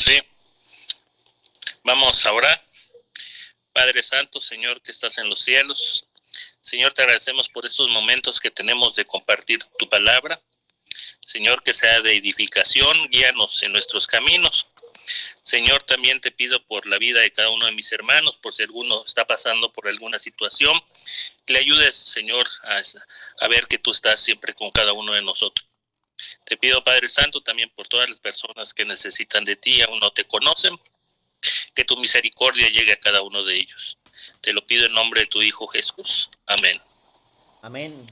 Sí, vamos a orar. Padre Santo, Señor que estás en los cielos, Señor, te agradecemos por estos momentos que tenemos de compartir tu palabra. Señor, que sea de edificación, guíanos en nuestros caminos. Señor, también te pido por la vida de cada uno de mis hermanos, por si alguno está pasando por alguna situación, que le ayudes, Señor, a ver que tú estás siempre con cada uno de nosotros. Te pido, Padre Santo, también por todas las personas que necesitan de ti y aún no te conocen, que tu misericordia llegue a cada uno de ellos. Te lo pido en nombre de tu Hijo Jesús. Amén. Amén.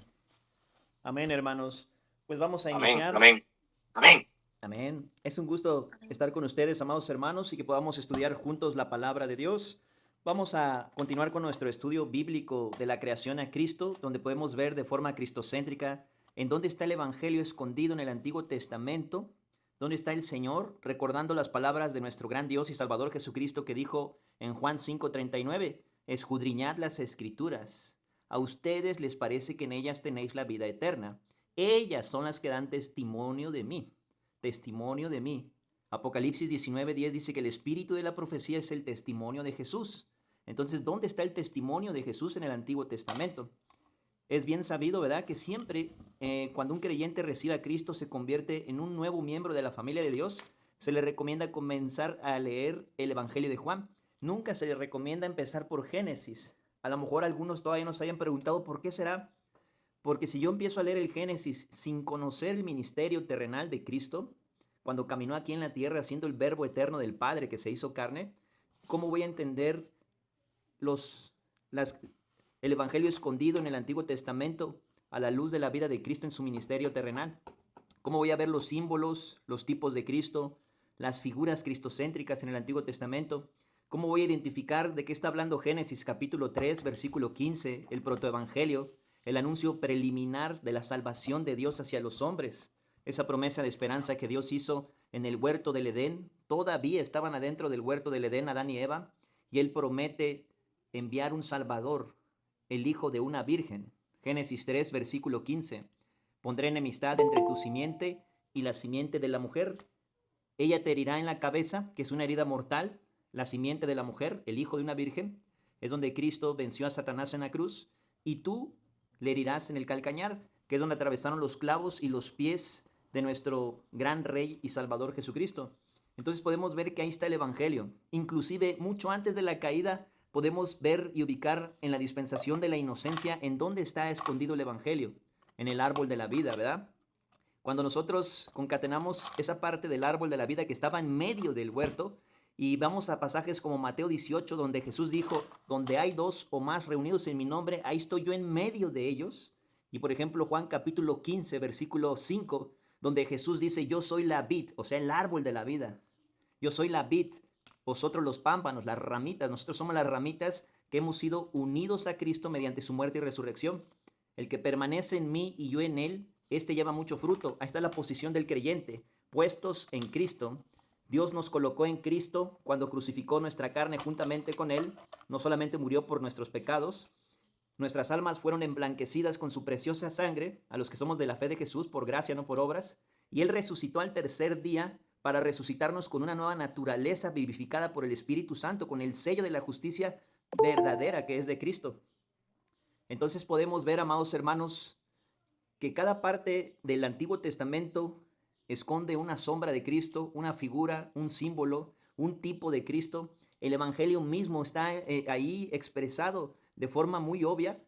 Amén, hermanos. Pues vamos a iniciar. Amén. Amén. Amén. Es un gusto estar con ustedes, amados hermanos, y que podamos estudiar juntos la palabra de Dios. Vamos a continuar con nuestro estudio bíblico de la creación a Cristo, donde podemos ver de forma cristocéntrica en dónde está el Evangelio escondido en el Antiguo Testamento, dónde está el Señor, recordando las palabras de nuestro gran Dios y Salvador Jesucristo que dijo en Juan 5:39, escudriñad las Escrituras. A ustedes les parece que en ellas tenéis la vida eterna. Ellas son las que dan testimonio de mí. Testimonio de mí. Apocalipsis 19:10 dice que el espíritu de la profecía es el testimonio de Jesús. Entonces, ¿dónde está el testimonio de Jesús en el Antiguo Testamento? Es bien sabido, ¿verdad?, que siempre cuando un creyente recibe a Cristo se convierte en un nuevo miembro de la familia de Dios, se le recomienda comenzar a leer el Evangelio de Juan. Nunca se le recomienda empezar por Génesis. A lo mejor algunos todavía nos hayan preguntado por qué será. Porque si yo empiezo a leer el Génesis sin conocer el ministerio terrenal de Cristo, cuando caminó aquí en la tierra siendo el verbo eterno del Padre que se hizo carne, ¿cómo voy a entender el Evangelio escondido en el Antiguo Testamento a la luz de la vida de Cristo en su ministerio terrenal? ¿Cómo voy a ver los símbolos, los tipos de Cristo, las figuras cristocéntricas en el Antiguo Testamento? ¿Cómo voy a identificar de qué está hablando Génesis capítulo 3, versículo 15, el protoevangelio, el anuncio preliminar de la salvación de Dios hacia los hombres? Esa promesa de esperanza que Dios hizo en el huerto del Edén, todavía estaban adentro del huerto del Edén Adán y Eva, y Él promete enviar un Salvador, el hijo de una virgen. Génesis 3, versículo 15. Pondré enemistad entre tu simiente y la simiente de la mujer. Ella te herirá en la cabeza, que es una herida mortal. La simiente de la mujer, el hijo de una virgen, es donde Cristo venció a Satanás en la cruz. Y tú le herirás en el calcañar, que es donde atravesaron los clavos y los pies de nuestro gran Rey y Salvador Jesucristo. Entonces podemos ver que ahí está el Evangelio. Inclusive mucho antes de la caída podemos ver y ubicar en la dispensación de la inocencia en dónde está escondido el Evangelio. En el árbol de la vida, ¿verdad? Cuando nosotros concatenamos esa parte del árbol de la vida que estaba en medio del huerto y vamos a pasajes como Mateo 18, donde Jesús dijo, donde hay dos o más reunidos en mi nombre, ahí estoy yo en medio de ellos. Y por ejemplo Juan capítulo 15, versículo 5, donde Jesús dice, yo soy la vid, o sea, el árbol de la vida. Yo soy la vid, vosotros los pámpanos, las ramitas, nosotros somos las ramitas que hemos sido unidos a Cristo mediante su muerte y resurrección. El que permanece en mí y yo en él, este lleva mucho fruto. Ahí está la posición del creyente, puestos en Cristo. Dios nos colocó en Cristo cuando crucificó nuestra carne juntamente con él. No solamente murió por nuestros pecados, nuestras almas fueron emblanquecidas con su preciosa sangre, a los que somos de la fe de Jesús, por gracia, no por obras. Y él resucitó al tercer día para resucitarnos con una nueva naturaleza vivificada por el Espíritu Santo, con el sello de la justicia verdadera que es de Cristo. Entonces podemos ver, amados hermanos, que cada parte del Antiguo Testamento esconde una sombra de Cristo, una figura, un símbolo, un tipo de Cristo. El Evangelio mismo está ahí expresado de forma muy obvia,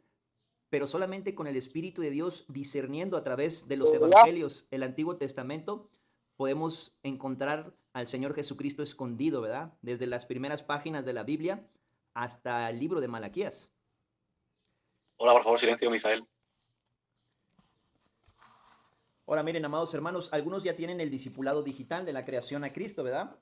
pero solamente con el Espíritu de Dios discerniendo a través de los Evangelios el Antiguo Testamento, podemos encontrar al Señor Jesucristo escondido, ¿verdad? Desde las primeras páginas de la Biblia hasta el libro de Malaquías. Hola, por favor, silencio, Misael. Ahora miren, amados hermanos, algunos ya tienen el discipulado digital de la creación a Cristo, ¿verdad?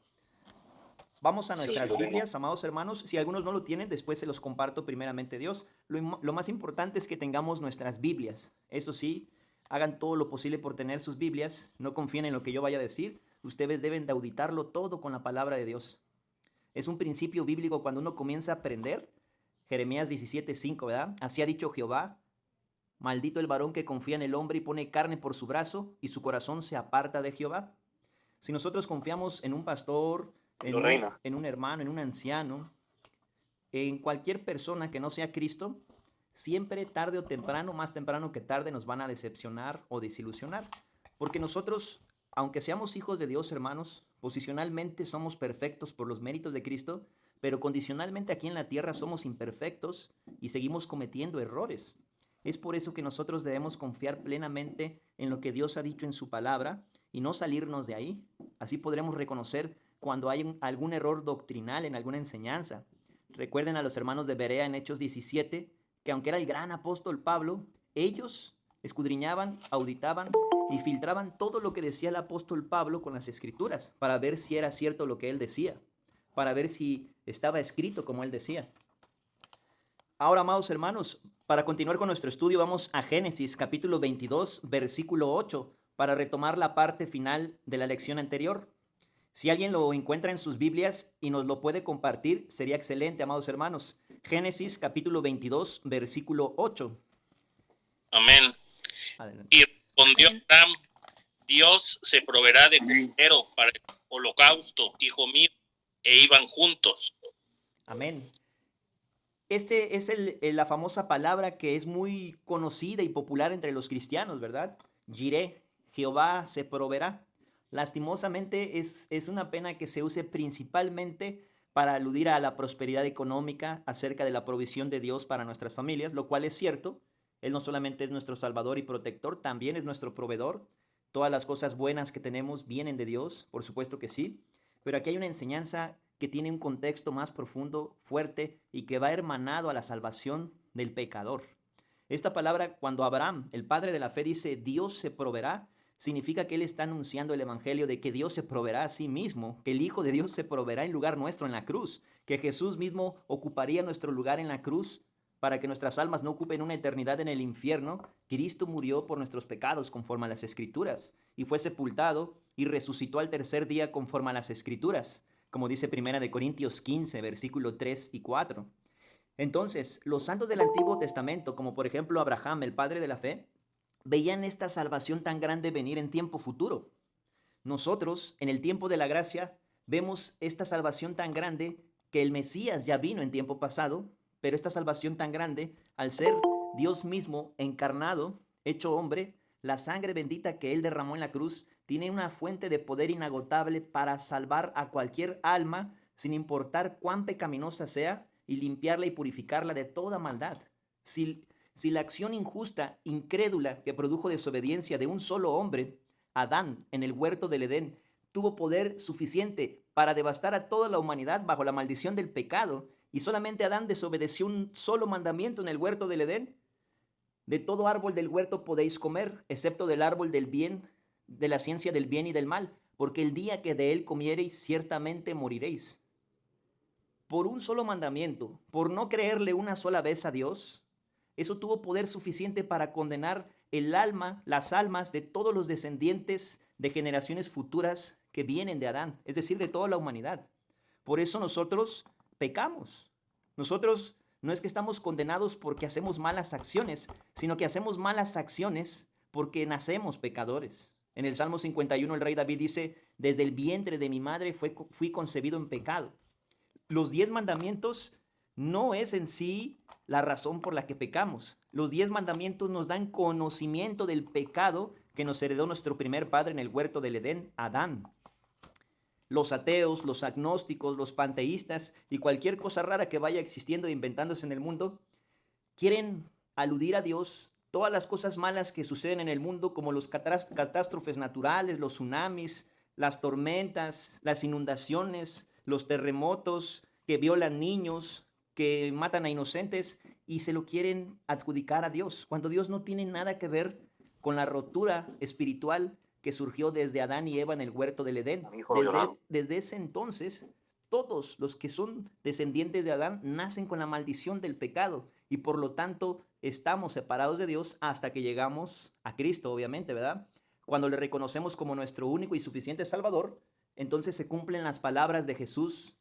Vamos a nuestras Biblias, amados hermanos. Si algunos no lo tienen, después se los comparto primeramente Dios. Lo más importante es que tengamos nuestras Biblias. Eso sí, hagan todo lo posible por tener sus Biblias. No confíen en lo que yo vaya a decir. Ustedes deben de auditarlo todo con la palabra de Dios. Es un principio bíblico cuando uno comienza a aprender. Jeremías 17:5, ¿verdad? Así ha dicho Jehová. Maldito el varón que confía en el hombre y pone carne por su brazo y su corazón se aparta de Jehová. Si nosotros confiamos en un pastor, Lo reina. en un hermano, en un anciano, en cualquier persona que no sea Cristo, siempre tarde o temprano, más temprano que tarde, nos van a decepcionar o desilusionar. Porque nosotros, aunque seamos hijos de Dios, hermanos, posicionalmente somos perfectos por los méritos de Cristo, pero condicionalmente aquí en la tierra somos imperfectos y seguimos cometiendo errores. Es por eso que nosotros debemos confiar plenamente en lo que Dios ha dicho en su palabra y no salirnos de ahí. Así podremos reconocer cuando hay algún error doctrinal en alguna enseñanza. Recuerden a los hermanos de Berea en Hechos 17, que aunque era el gran apóstol Pablo, ellos escudriñaban, auditaban y filtraban todo lo que decía el apóstol Pablo con las escrituras para ver si era cierto lo que él decía, para ver si estaba escrito como él decía. Ahora, amados hermanos, para continuar con nuestro estudio, vamos a Génesis capítulo 22, versículo 8, para retomar la parte final de la lección anterior. Si alguien lo encuentra en sus Biblias y nos lo puede compartir, sería excelente, amados hermanos. Génesis capítulo 22, versículo 8. Amén. Adelante. Y respondió Abraham: Dios se proveerá de cordero para el holocausto, hijo mío. E iban juntos. Amén. Este es la famosa palabra que es muy conocida y popular entre los cristianos, ¿verdad? Jireh, Jehová se proveerá. Lastimosamente es una pena que se use principalmente para aludir a la prosperidad económica acerca de la provisión de Dios para nuestras familias, lo cual es cierto. Él no solamente es nuestro Salvador y protector, también es nuestro proveedor. Todas las cosas buenas que tenemos vienen de Dios, por supuesto que sí. Pero aquí hay una enseñanza que tiene un contexto más profundo, fuerte y que va hermanado a la salvación del pecador. Esta palabra, cuando Abraham, el padre de la fe, dice Dios se proveerá, significa que él está anunciando el evangelio de que Dios se proveerá a sí mismo, que el Hijo de Dios se proveerá en lugar nuestro en la cruz, que Jesús mismo ocuparía nuestro lugar en la cruz para que nuestras almas no ocupen una eternidad en el infierno. Cristo murió por nuestros pecados conforme a las Escrituras y fue sepultado y resucitó al tercer día conforme a las Escrituras, como dice 1 Corintios 15, versículo 3 y 4. Entonces, los santos del Antiguo Testamento, como por ejemplo Abraham, el padre de la fe, veían esta salvación tan grande venir en tiempo futuro. Nosotros, en el tiempo de la gracia, vemos esta salvación tan grande que el Mesías ya vino en tiempo pasado, pero esta salvación tan grande, al ser Dios mismo encarnado, hecho hombre, la sangre bendita que Él derramó en la cruz, tiene una fuente de poder inagotable para salvar a cualquier alma, sin importar cuán pecaminosa sea, y limpiarla y purificarla de toda maldad. Si la acción injusta, incrédula, que produjo desobediencia de un solo hombre, Adán, en el huerto del Edén, tuvo poder suficiente para devastar a toda la humanidad bajo la maldición del pecado, y solamente Adán desobedeció un solo mandamiento en el huerto del Edén: de todo árbol del huerto podéis comer, excepto del árbol del bien, de la ciencia del bien y del mal, porque el día que de él comiereis, ciertamente moriréis. Por un solo mandamiento, por no creerle una sola vez a Dios, eso tuvo poder suficiente para condenar el alma, las almas de todos los descendientes de generaciones futuras que vienen de Adán, es decir, de toda la humanidad. Por eso nosotros pecamos. Nosotros no es que estamos condenados porque hacemos malas acciones, sino que hacemos malas acciones porque nacemos pecadores. En el Salmo 51 el rey David dice: desde el vientre de mi madre fui concebido en pecado. Los 10 mandamientos no es en sí la razón por la que pecamos. Los 10 mandamientos nos dan conocimiento del pecado que nos heredó nuestro primer padre en el huerto del Edén, Adán. Los ateos, los agnósticos, los panteístas y cualquier cosa rara que vaya existiendo e inventándose en el mundo quieren aludir a Dios todas las cosas malas que suceden en el mundo, como los catástrofes naturales, los tsunamis, las tormentas, las inundaciones, los terremotos que violan niños, que matan a inocentes, y se lo quieren adjudicar a Dios, cuando Dios no tiene nada que ver con la rotura espiritual que surgió desde Adán y Eva en el huerto del Edén. Desde ese entonces, todos los que son descendientes de Adán nacen con la maldición del pecado y por lo tanto estamos separados de Dios hasta que llegamos a Cristo, obviamente, ¿verdad? Cuando le reconocemos como nuestro único y suficiente Salvador, entonces se cumplen las palabras de Jesús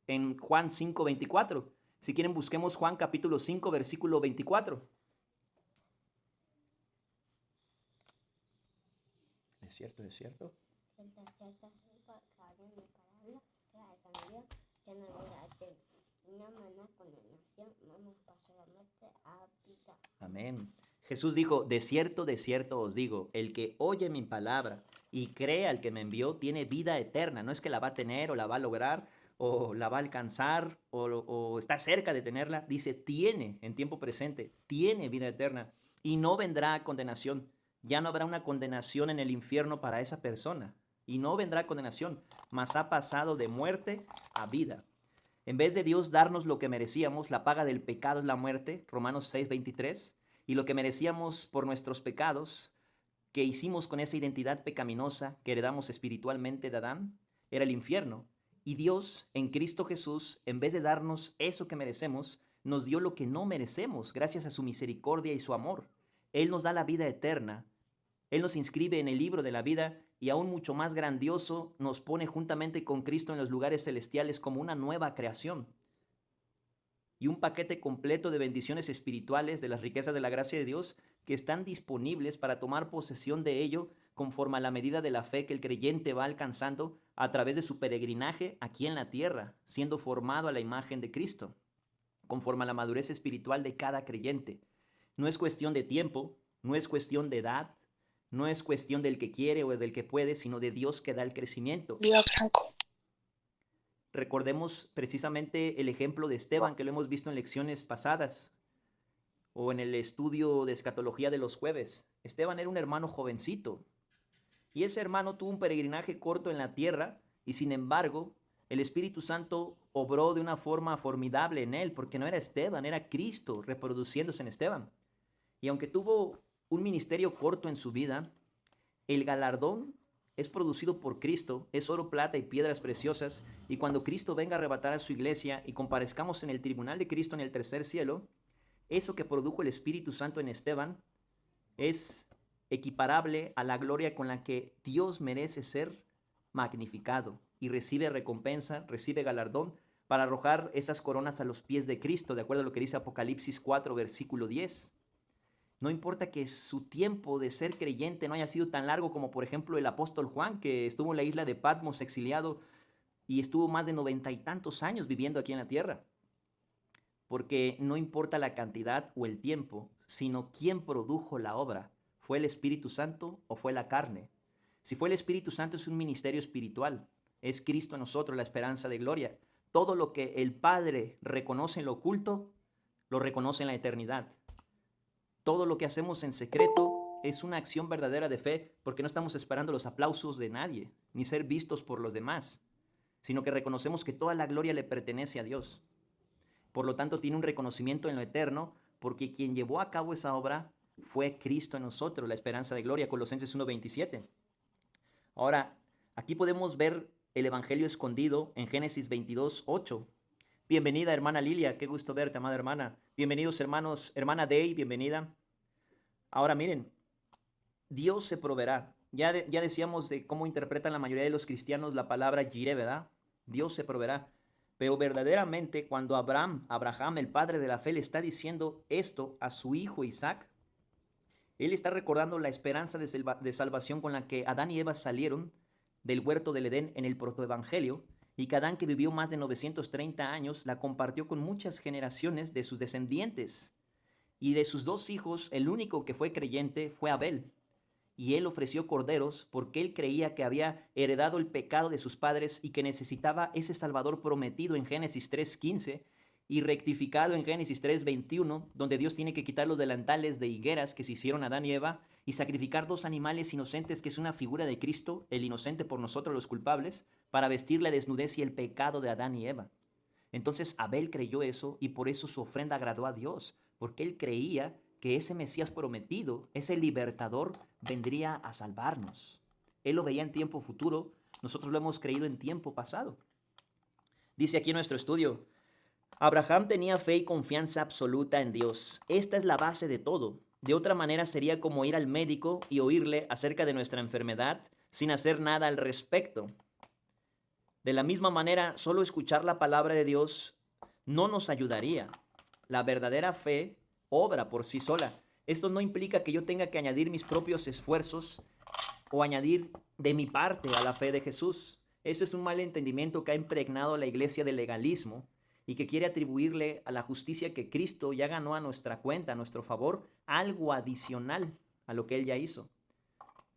en Juan 5:24. Si quieren, busquemos Juan capítulo 5, versículo 24. ¿Es cierto? ¿Es cierto? maná condenación, vamos a pasar la muerte a vida. Amén. Jesús dijo, de cierto os digo, el que oye mi palabra y cree al que me envió tiene vida eterna. No es que la va a tener o la va a lograr o la va a alcanzar o está cerca de tenerla. Dice, tiene en tiempo presente, tiene vida eterna y no vendrá a condenación. Ya no habrá una condenación en el infierno para esa persona. Y no vendrá condenación, mas ha pasado de muerte a vida. En vez de Dios darnos lo que merecíamos, la paga del pecado es la muerte, Romanos 6:23, y lo que merecíamos por nuestros pecados, que hicimos con esa identidad pecaminosa que heredamos espiritualmente de Adán, era el infierno. Y Dios, en Cristo Jesús, en vez de darnos eso que merecemos, nos dio lo que no merecemos, gracias a su misericordia y su amor. Él nos da la vida eterna. Él nos inscribe en el libro de la vida y aún mucho más grandioso, nos pone juntamente con Cristo en los lugares celestiales como una nueva creación y un paquete completo de bendiciones espirituales de las riquezas de la gracia de Dios que están disponibles para tomar posesión de ello conforme a la medida de la fe que el creyente va alcanzando a través de su peregrinaje aquí en la tierra, siendo formado a la imagen de Cristo, conforme a la madurez espiritual de cada creyente. No es cuestión de tiempo, no es cuestión de edad, no es cuestión del que quiere o del que puede, sino de Dios que da el crecimiento. Viva Franco. Recordemos precisamente el ejemplo de Esteban, que lo hemos visto en lecciones pasadas o en el estudio de escatología de los jueves. Esteban era un hermano jovencito y ese hermano tuvo un peregrinaje corto en la tierra y sin embargo el Espíritu Santo obró de una forma formidable en él, porque no era Esteban, era Cristo reproduciéndose en Esteban. Y aunque tuvo un ministerio corto en su vida, el galardón es producido por Cristo, es oro, plata y piedras preciosas, y cuando Cristo venga a arrebatar a su iglesia y comparezcamos en el tribunal de Cristo en el tercer cielo, eso que produjo el Espíritu Santo en Esteban es equiparable a la gloria con la que Dios merece ser magnificado y recibe recompensa, recibe galardón para arrojar esas coronas a los pies de Cristo, de acuerdo a lo que dice Apocalipsis 4, versículo 10. No importa que su tiempo de ser creyente no haya sido tan largo como, por ejemplo, el apóstol Juan, que estuvo en la isla de Patmos exiliado y estuvo más de 90 y tantos años viviendo aquí en la tierra. Porque no importa la cantidad o el tiempo, sino quién produjo la obra. ¿Fue el Espíritu Santo o fue la carne? Si fue el Espíritu Santo, es un ministerio espiritual. Es Cristo en nosotros, la esperanza de gloria. Todo lo que el Padre reconoce en lo oculto, lo reconoce en la eternidad. Todo lo que hacemos en secreto es una acción verdadera de fe, porque no estamos esperando los aplausos de nadie, ni ser vistos por los demás, sino que reconocemos que toda la gloria le pertenece a Dios. Por lo tanto, tiene un reconocimiento en lo eterno, porque quien llevó a cabo esa obra fue Cristo en nosotros, la esperanza de gloria, Colosenses 1:27. Ahora, aquí podemos ver el evangelio escondido en Génesis 22:8. Bienvenida, hermana Lilia, qué gusto verte, amada hermana. Bienvenidos, hermanos, hermana Day, bienvenida. Ahora miren, Dios se proveerá. Ya decíamos de cómo interpretan la mayoría de los cristianos la palabra Jireh, ¿verdad? Dios se proveerá. Pero verdaderamente cuando Abraham, el padre de la fe, le está diciendo esto a su hijo Isaac, él está recordando la esperanza de salvación con la que Adán y Eva salieron del huerto del Edén en el protoevangelio, y que Adán, que vivió más de 930 años, la compartió con muchas generaciones de sus descendientes. Y de sus dos hijos, el único que fue creyente fue Abel. Y él ofreció corderos porque él creía que había heredado el pecado de sus padres y que necesitaba ese Salvador prometido en Génesis 3:15 y rectificado en Génesis 3:21, donde Dios tiene que quitar los delantales de higueras que se hicieron a Adán y Eva y sacrificar dos animales inocentes, que es una figura de Cristo, el inocente por nosotros los culpables, para vestir la desnudez y el pecado de Adán y Eva. Entonces Abel creyó eso y por eso su ofrenda agradó a Dios, porque él creía que ese Mesías prometido, ese libertador, vendría a salvarnos. Él lo veía en tiempo futuro, nosotros lo hemos creído en tiempo pasado. Dice aquí en nuestro estudio, Abraham tenía fe y confianza absoluta en Dios. Esta es la base de todo. De otra manera sería como ir al médico y oírle acerca de nuestra enfermedad sin hacer nada al respecto. De la misma manera, solo escuchar la palabra de Dios no nos ayudaría. La verdadera fe obra por sí sola. Esto no implica que yo tenga que añadir mis propios esfuerzos o añadir de mi parte a la fe de Jesús. Eso es un mal entendimiento que ha impregnado la iglesia del legalismo y que quiere atribuirle a la justicia que Cristo ya ganó a nuestra cuenta, a nuestro favor, algo adicional a lo que Él ya hizo.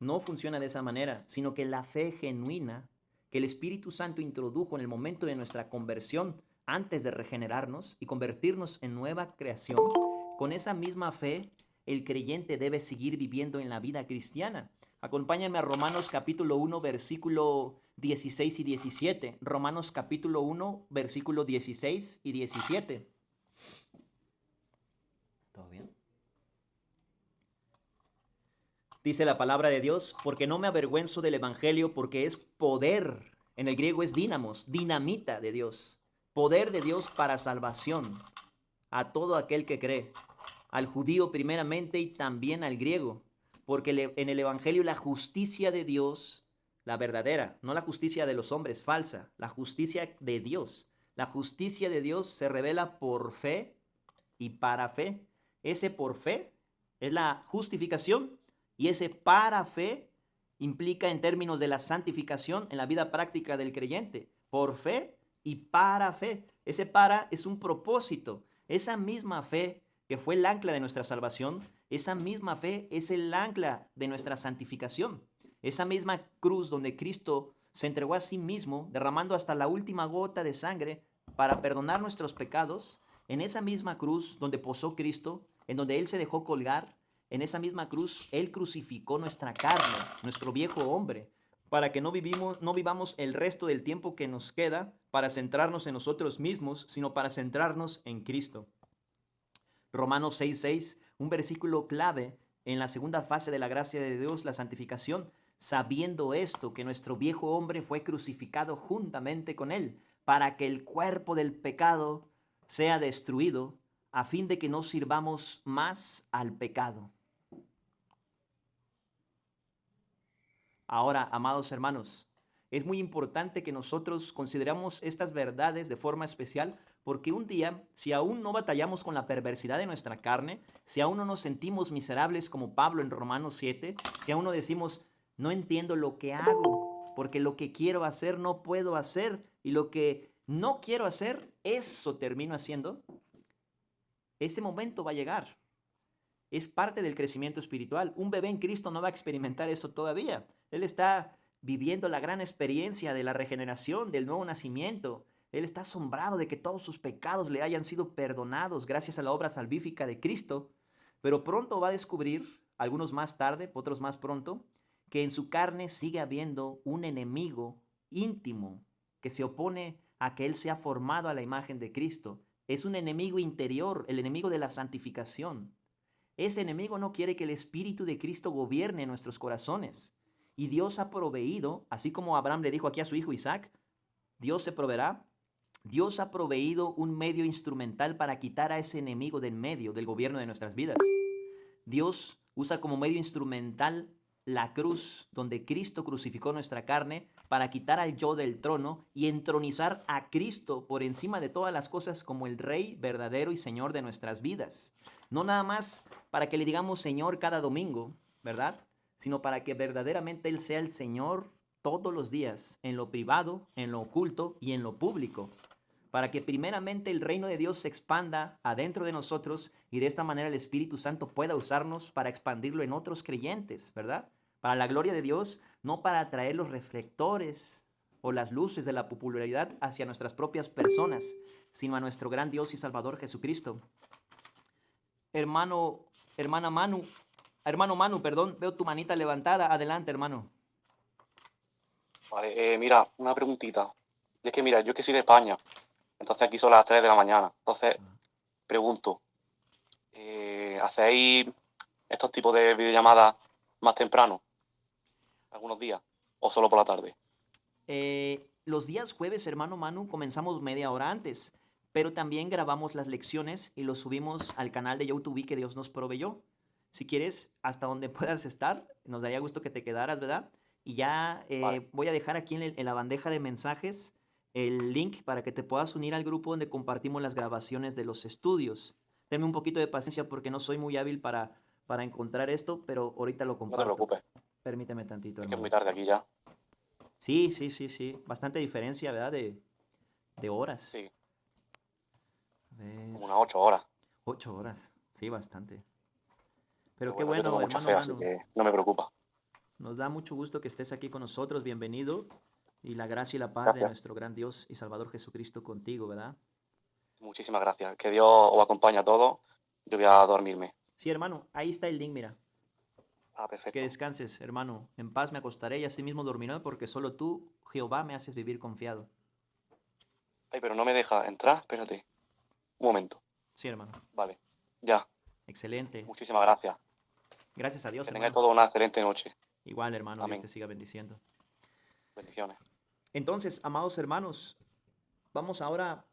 No funciona de esa manera, sino que la fe genuina que el Espíritu Santo introdujo en el momento de nuestra conversión, antes de regenerarnos y convertirnos en nueva creación, con esa misma fe el creyente debe seguir viviendo en la vida cristiana. Acompáñame a Romanos capítulo 1, versículo 16 y 17. Romanos capítulo 1, versículo 16 y 17. ¿Todo bien? Dice la palabra de Dios, porque no me avergüenzo del evangelio, porque es poder. En el griego es dínamos, dinamita de Dios. Poder de Dios para salvación a todo aquel que cree, al judío primeramente y también al griego, porque en el evangelio la justicia de Dios, la verdadera, no la justicia de los hombres, falsa, la justicia de Dios. La justicia de Dios se revela por fe y para fe. Ese por fe es la justificación y ese para fe implica en términos de la santificación en la vida práctica del creyente. Por fe y para fe. Ese para es un propósito. Esa misma fe que fue el ancla de nuestra salvación, esa misma fe es el ancla de nuestra santificación. Esa misma cruz donde Cristo se entregó a sí mismo, derramando hasta la última gota de sangre para perdonar nuestros pecados, en esa misma cruz donde posó Cristo, en donde Él se dejó colgar, en esa misma cruz Él crucificó nuestra carne, nuestro viejo hombre, para que no vivamos el resto del tiempo que nos queda para centrarnos en nosotros mismos, sino para centrarnos en Cristo. Romanos 6:6, un versículo clave en la segunda fase de la gracia de Dios, la santificación, sabiendo esto, que nuestro viejo hombre fue crucificado juntamente con Él, para que el cuerpo del pecado sea destruido, a fin de que no sirvamos más al pecado. Ahora, amados hermanos, es muy importante que nosotros consideremos estas verdades de forma especial, porque un día, si aún no batallamos con la perversidad de nuestra carne, si aún no nos sentimos miserables como Pablo en Romanos 7, si aún no decimos, no entiendo lo que hago, porque lo que quiero hacer no puedo hacer, y lo que no quiero hacer, eso termino haciendo, ese momento va a llegar. Es parte del crecimiento espiritual. Un bebé en Cristo no va a experimentar eso todavía. Él está viviendo la gran experiencia de la regeneración, del nuevo nacimiento. Él está asombrado de que todos sus pecados le hayan sido perdonados gracias a la obra salvífica de Cristo. Pero pronto va a descubrir, algunos más tarde, otros más pronto, que en su carne sigue habiendo un enemigo íntimo que se opone a que él sea formado a la imagen de Cristo. Es un enemigo interior, el enemigo de la santificación. Ese enemigo no quiere que el Espíritu de Cristo gobierne nuestros corazones. Y Dios ha proveído, así como Abraham le dijo aquí a su hijo Isaac, Dios se proveerá. Dios ha proveído un medio instrumental para quitar a ese enemigo del medio del gobierno de nuestras vidas. Dios usa como medio instrumental la cruz donde Cristo crucificó nuestra carne para quitar al yo del trono y entronizar a Cristo por encima de todas las cosas como el Rey verdadero y Señor de nuestras vidas. No nada más para que le digamos Señor cada domingo, ¿verdad? Sino para que verdaderamente Él sea el Señor todos los días, en lo privado, en lo oculto y en lo público. Para que primeramente el reino de Dios se expanda adentro de nosotros y de esta manera el Espíritu Santo pueda usarnos para expandirlo en otros creyentes, ¿verdad? Para la gloria de Dios, no para atraer los reflectores o las luces de la popularidad hacia nuestras propias personas, sino a nuestro gran Dios y Salvador Jesucristo. Hermano Manu, perdón, veo tu manita levantada. Adelante, hermano. Vale, mira, una preguntita. Y es que mira, yo que soy de España, entonces aquí son las 3 de la mañana. Entonces, pregunto, ¿hacéis estos tipos de videollamadas más temprano? ¿Algunos días? ¿O solo por la tarde? Los días jueves, hermano Manu, comenzamos media hora antes, pero también grabamos las lecciones y los subimos al canal de YouTube que Dios nos proveyó. Si quieres, hasta donde puedas estar, nos daría gusto que te quedaras, ¿verdad? Y ya Vale. voy a dejar aquí en la bandeja de mensajes el link para que te puedas unir al grupo donde compartimos las grabaciones de los estudios. Tenme un poquito de paciencia porque no soy muy hábil para encontrar esto, pero ahorita lo No te comparto. preocupes, Permíteme tantito, es que es muy hermano. tarde aquí ya. Sí. Bastante diferencia, ¿verdad? De horas. Sí. ver, como unas 8 horas. 8 horas. Sí, bastante. Pero Pero qué bueno, yo tengo bueno, mucha hermano fe, así Mano. que no me preocupa. Nos da mucho gusto que estés aquí con nosotros. Bienvenido. Y la gracia y la paz de Gracias, nuestro gran Dios y Salvador Jesucristo contigo, ¿verdad? muchísimas gracias. Que Dios os acompañe a todos. Yo voy a dormirme. Sí, hermano, ahí está el link, mira. Ah, Que perfecto. descanses, hermano. En paz me acostaré y asimismo dormiré, porque solo tú, Jehová, me haces vivir confiado. Ay, pero no me deja entrar. Espérate. Un momento. Sí, hermano. Vale. Ya. Excelente. Muchísimas gracias. Gracias a Dios, Que tengáis hermano. todos una excelente noche. Igual, hermano, Dios Amén. te siga bendiciendo. Bendiciones. Entonces, amados hermanos, vamos ahora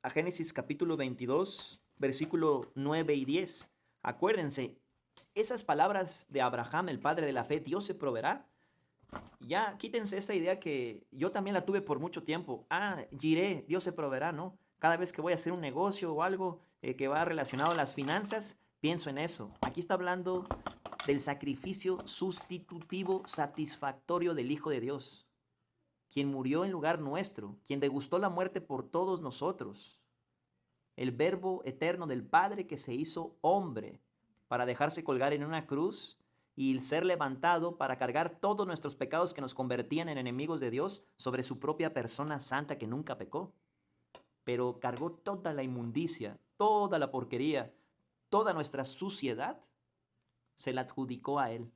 a Génesis capítulo 22, versículo 9 y 10. Acuérdense, esas palabras de Abraham, el padre de la fe, Dios se proveerá. Ya quítense esa idea que yo también la tuve por mucho tiempo. Giré, Dios se proveerá, ¿no? Cada vez que voy a hacer un negocio o algo que va relacionado a las finanzas, pienso en eso. Aquí está hablando del sacrificio sustitutivo satisfactorio del Hijo de Dios, quien murió en lugar nuestro, quien degustó la muerte por todos nosotros, el Verbo eterno del Padre que se hizo hombre para dejarse colgar en una cruz y ser levantado para cargar todos nuestros pecados que nos convertían en enemigos de Dios sobre su propia persona santa que nunca pecó. Pero cargó toda la inmundicia, toda la porquería, toda nuestra suciedad, se la adjudicó a Él.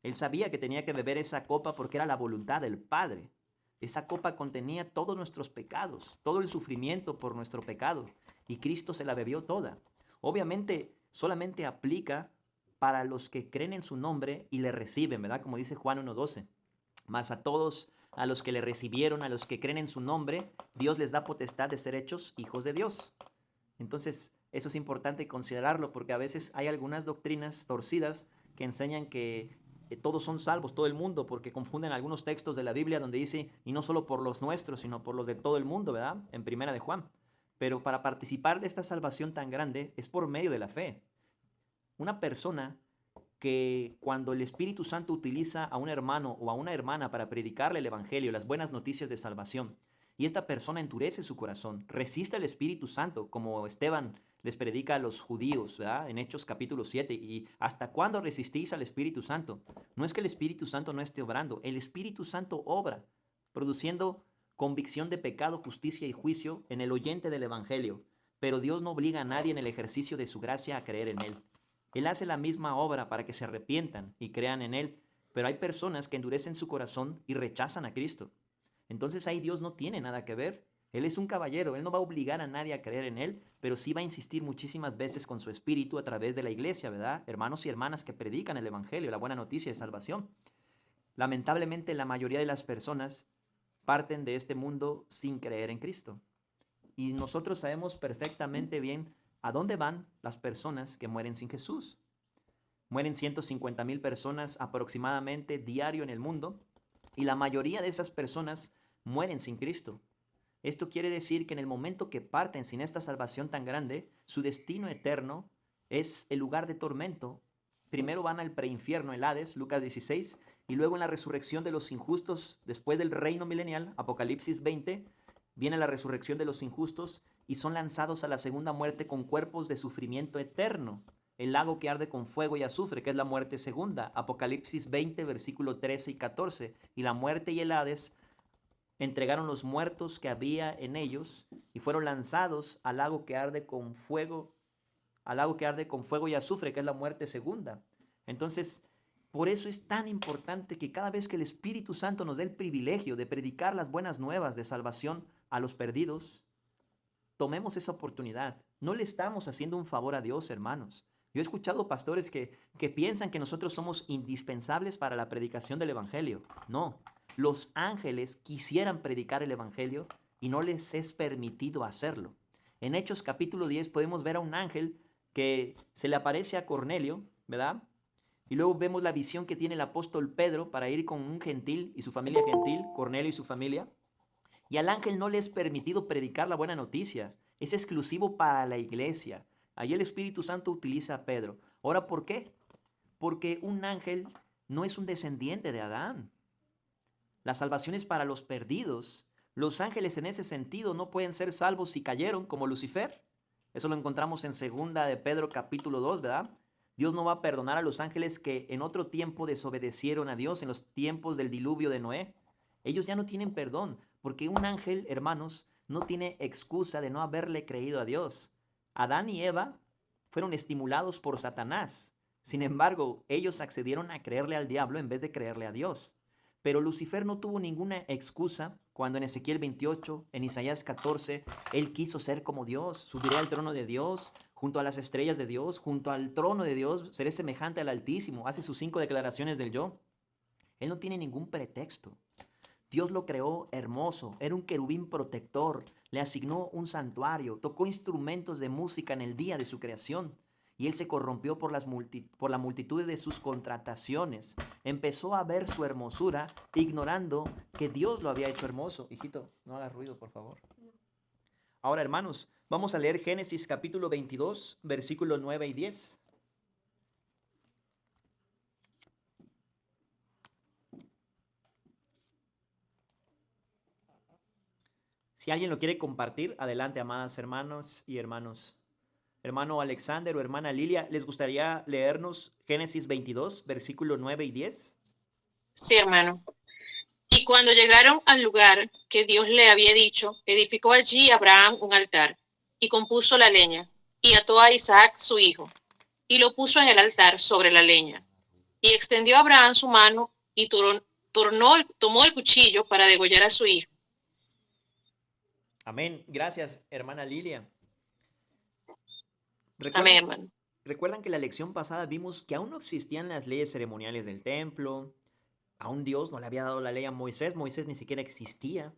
Él sabía que tenía que beber esa copa porque era la voluntad del Padre. Esa copa contenía todos nuestros pecados, todo el sufrimiento por nuestro pecado, y Cristo se la bebió toda. Obviamente, solamente aplica para los que creen en su nombre y le reciben, ¿verdad? Como dice Juan 1:12. Mas a todos, a los que le recibieron, a los que creen en su nombre, Dios les da potestad de ser hechos hijos de Dios. Entonces, eso es importante considerarlo porque a veces hay algunas doctrinas torcidas que enseñan que todos son salvos, todo el mundo, porque confunden algunos textos de la Biblia donde dice, y no solo por los nuestros, sino por los de todo el mundo, ¿verdad? En Primera de Juan. Pero para participar de esta salvación tan grande es por medio de la fe. Una persona que cuando el Espíritu Santo utiliza a un hermano o a una hermana para predicarle el Evangelio, las buenas noticias de salvación, y esta persona endurece su corazón, resiste al Espíritu Santo, como Esteban les predica a los judíos, ¿verdad? En Hechos capítulo 7, y ¿hasta cuándo resistís al Espíritu Santo? No es que el Espíritu Santo no esté obrando, el Espíritu Santo obra, produciendo convicción de pecado, justicia y juicio en el oyente del Evangelio, pero Dios no obliga a nadie en el ejercicio de su gracia a creer en Él. Él hace la misma obra para que se arrepientan y crean en Él, pero hay personas que endurecen su corazón y rechazan a Cristo. Entonces ahí Dios no tiene nada que ver. Él es un caballero, Él no va a obligar a nadie a creer en Él, pero sí va a insistir muchísimas veces con su espíritu a través de la iglesia, ¿verdad? Hermanos y hermanas que predican el Evangelio, la buena noticia de salvación. Lamentablemente la mayoría de las personas parten de este mundo sin creer en Cristo. Y nosotros sabemos perfectamente bien a dónde van las personas que mueren sin Jesús. Mueren 150,000 personas aproximadamente diario en el mundo y la mayoría de esas personas mueren sin Cristo. Esto quiere decir que en el momento que parten sin esta salvación tan grande, su destino eterno es el lugar de tormento. Primero van al preinfierno, el Hades, Lucas 16, y luego en la resurrección de los injustos, después del reino milenial, Apocalipsis 20, viene la resurrección de los injustos y son lanzados a la segunda muerte con cuerpos de sufrimiento eterno, el lago que arde con fuego y azufre, que es la muerte segunda, Apocalipsis 20, versículo 13 y 14, y la muerte y el Hades entregaron los muertos que había en ellos y fueron lanzados al lago que arde con fuego, al lago que arde con fuego y azufre, que es la muerte segunda. Entonces, por eso es tan importante que cada vez que el Espíritu Santo nos dé el privilegio de predicar las buenas nuevas de salvación a los perdidos, tomemos esa oportunidad. No le estamos haciendo un favor a Dios, hermanos. Yo he escuchado pastores que piensan que nosotros somos indispensables para la predicación del Evangelio. No, los ángeles quisieran predicar el Evangelio y no les es permitido hacerlo. En Hechos capítulo 10 podemos ver a un ángel que se le aparece a Cornelio, ¿verdad? Y luego vemos la visión que tiene el apóstol Pedro para ir con un gentil y su familia gentil, Cornelio y su familia. Y al ángel no le es permitido predicar la buena noticia. Es exclusivo para la iglesia. Ahí el Espíritu Santo utiliza a Pedro. Ahora, ¿por qué? Porque un ángel no es un descendiente de Adán. La salvación es para los perdidos, Los ángeles en ese sentido no pueden ser salvos si cayeron, como Lucifer. Eso lo encontramos en 2 de Pedro capítulo 2, ¿verdad? Dios no va a perdonar a los ángeles que en otro tiempo desobedecieron a Dios, en los tiempos del diluvio de Noé. Ellos ya no tienen perdón, porque un ángel, hermanos, no tiene excusa de no haberle creído a Dios. Adán y Eva fueron estimulados por Satanás. Sin embargo, ellos accedieron a creerle al diablo en vez de creerle a Dios. Pero Lucifer no tuvo ninguna excusa cuando en Ezequiel 28, en Isaías 14, él quiso ser como Dios. Subiré al trono de Dios, junto a las estrellas de Dios, junto al trono de Dios, seré semejante al Altísimo. Hace sus 5 declaraciones del yo. Él no tiene ningún pretexto. Dios lo creó hermoso, era un querubín protector, le asignó un santuario, tocó instrumentos de música en el día de su creación. Y él se corrompió por la multitud de sus contrataciones. Empezó a ver su hermosura, ignorando que Dios lo había hecho hermoso. Hijito, no hagas ruido, por favor. Ahora, hermanos, vamos a leer Génesis capítulo 22, versículos 9 y 10. Si alguien lo quiere compartir, adelante, amadas hermanos y hermanos. Hermano Alexander o hermana Lilia, ¿les gustaría leernos Génesis 22, versículos 9 y 10? Sí, hermano. Y cuando llegaron al lugar que Dios le había dicho, edificó allí Abraham un altar y compuso la leña y ató a Isaac su hijo y lo puso en el altar sobre la leña. Y extendió Abraham su mano y tomó el cuchillo para degollar a su hijo. Amén. Gracias, hermana Lilia. Amén, hermano. Recuerdan que la lección pasada vimos que aún no existían las leyes ceremoniales del templo. Aún Dios no le había dado la ley a Moisés. Moisés ni siquiera existía.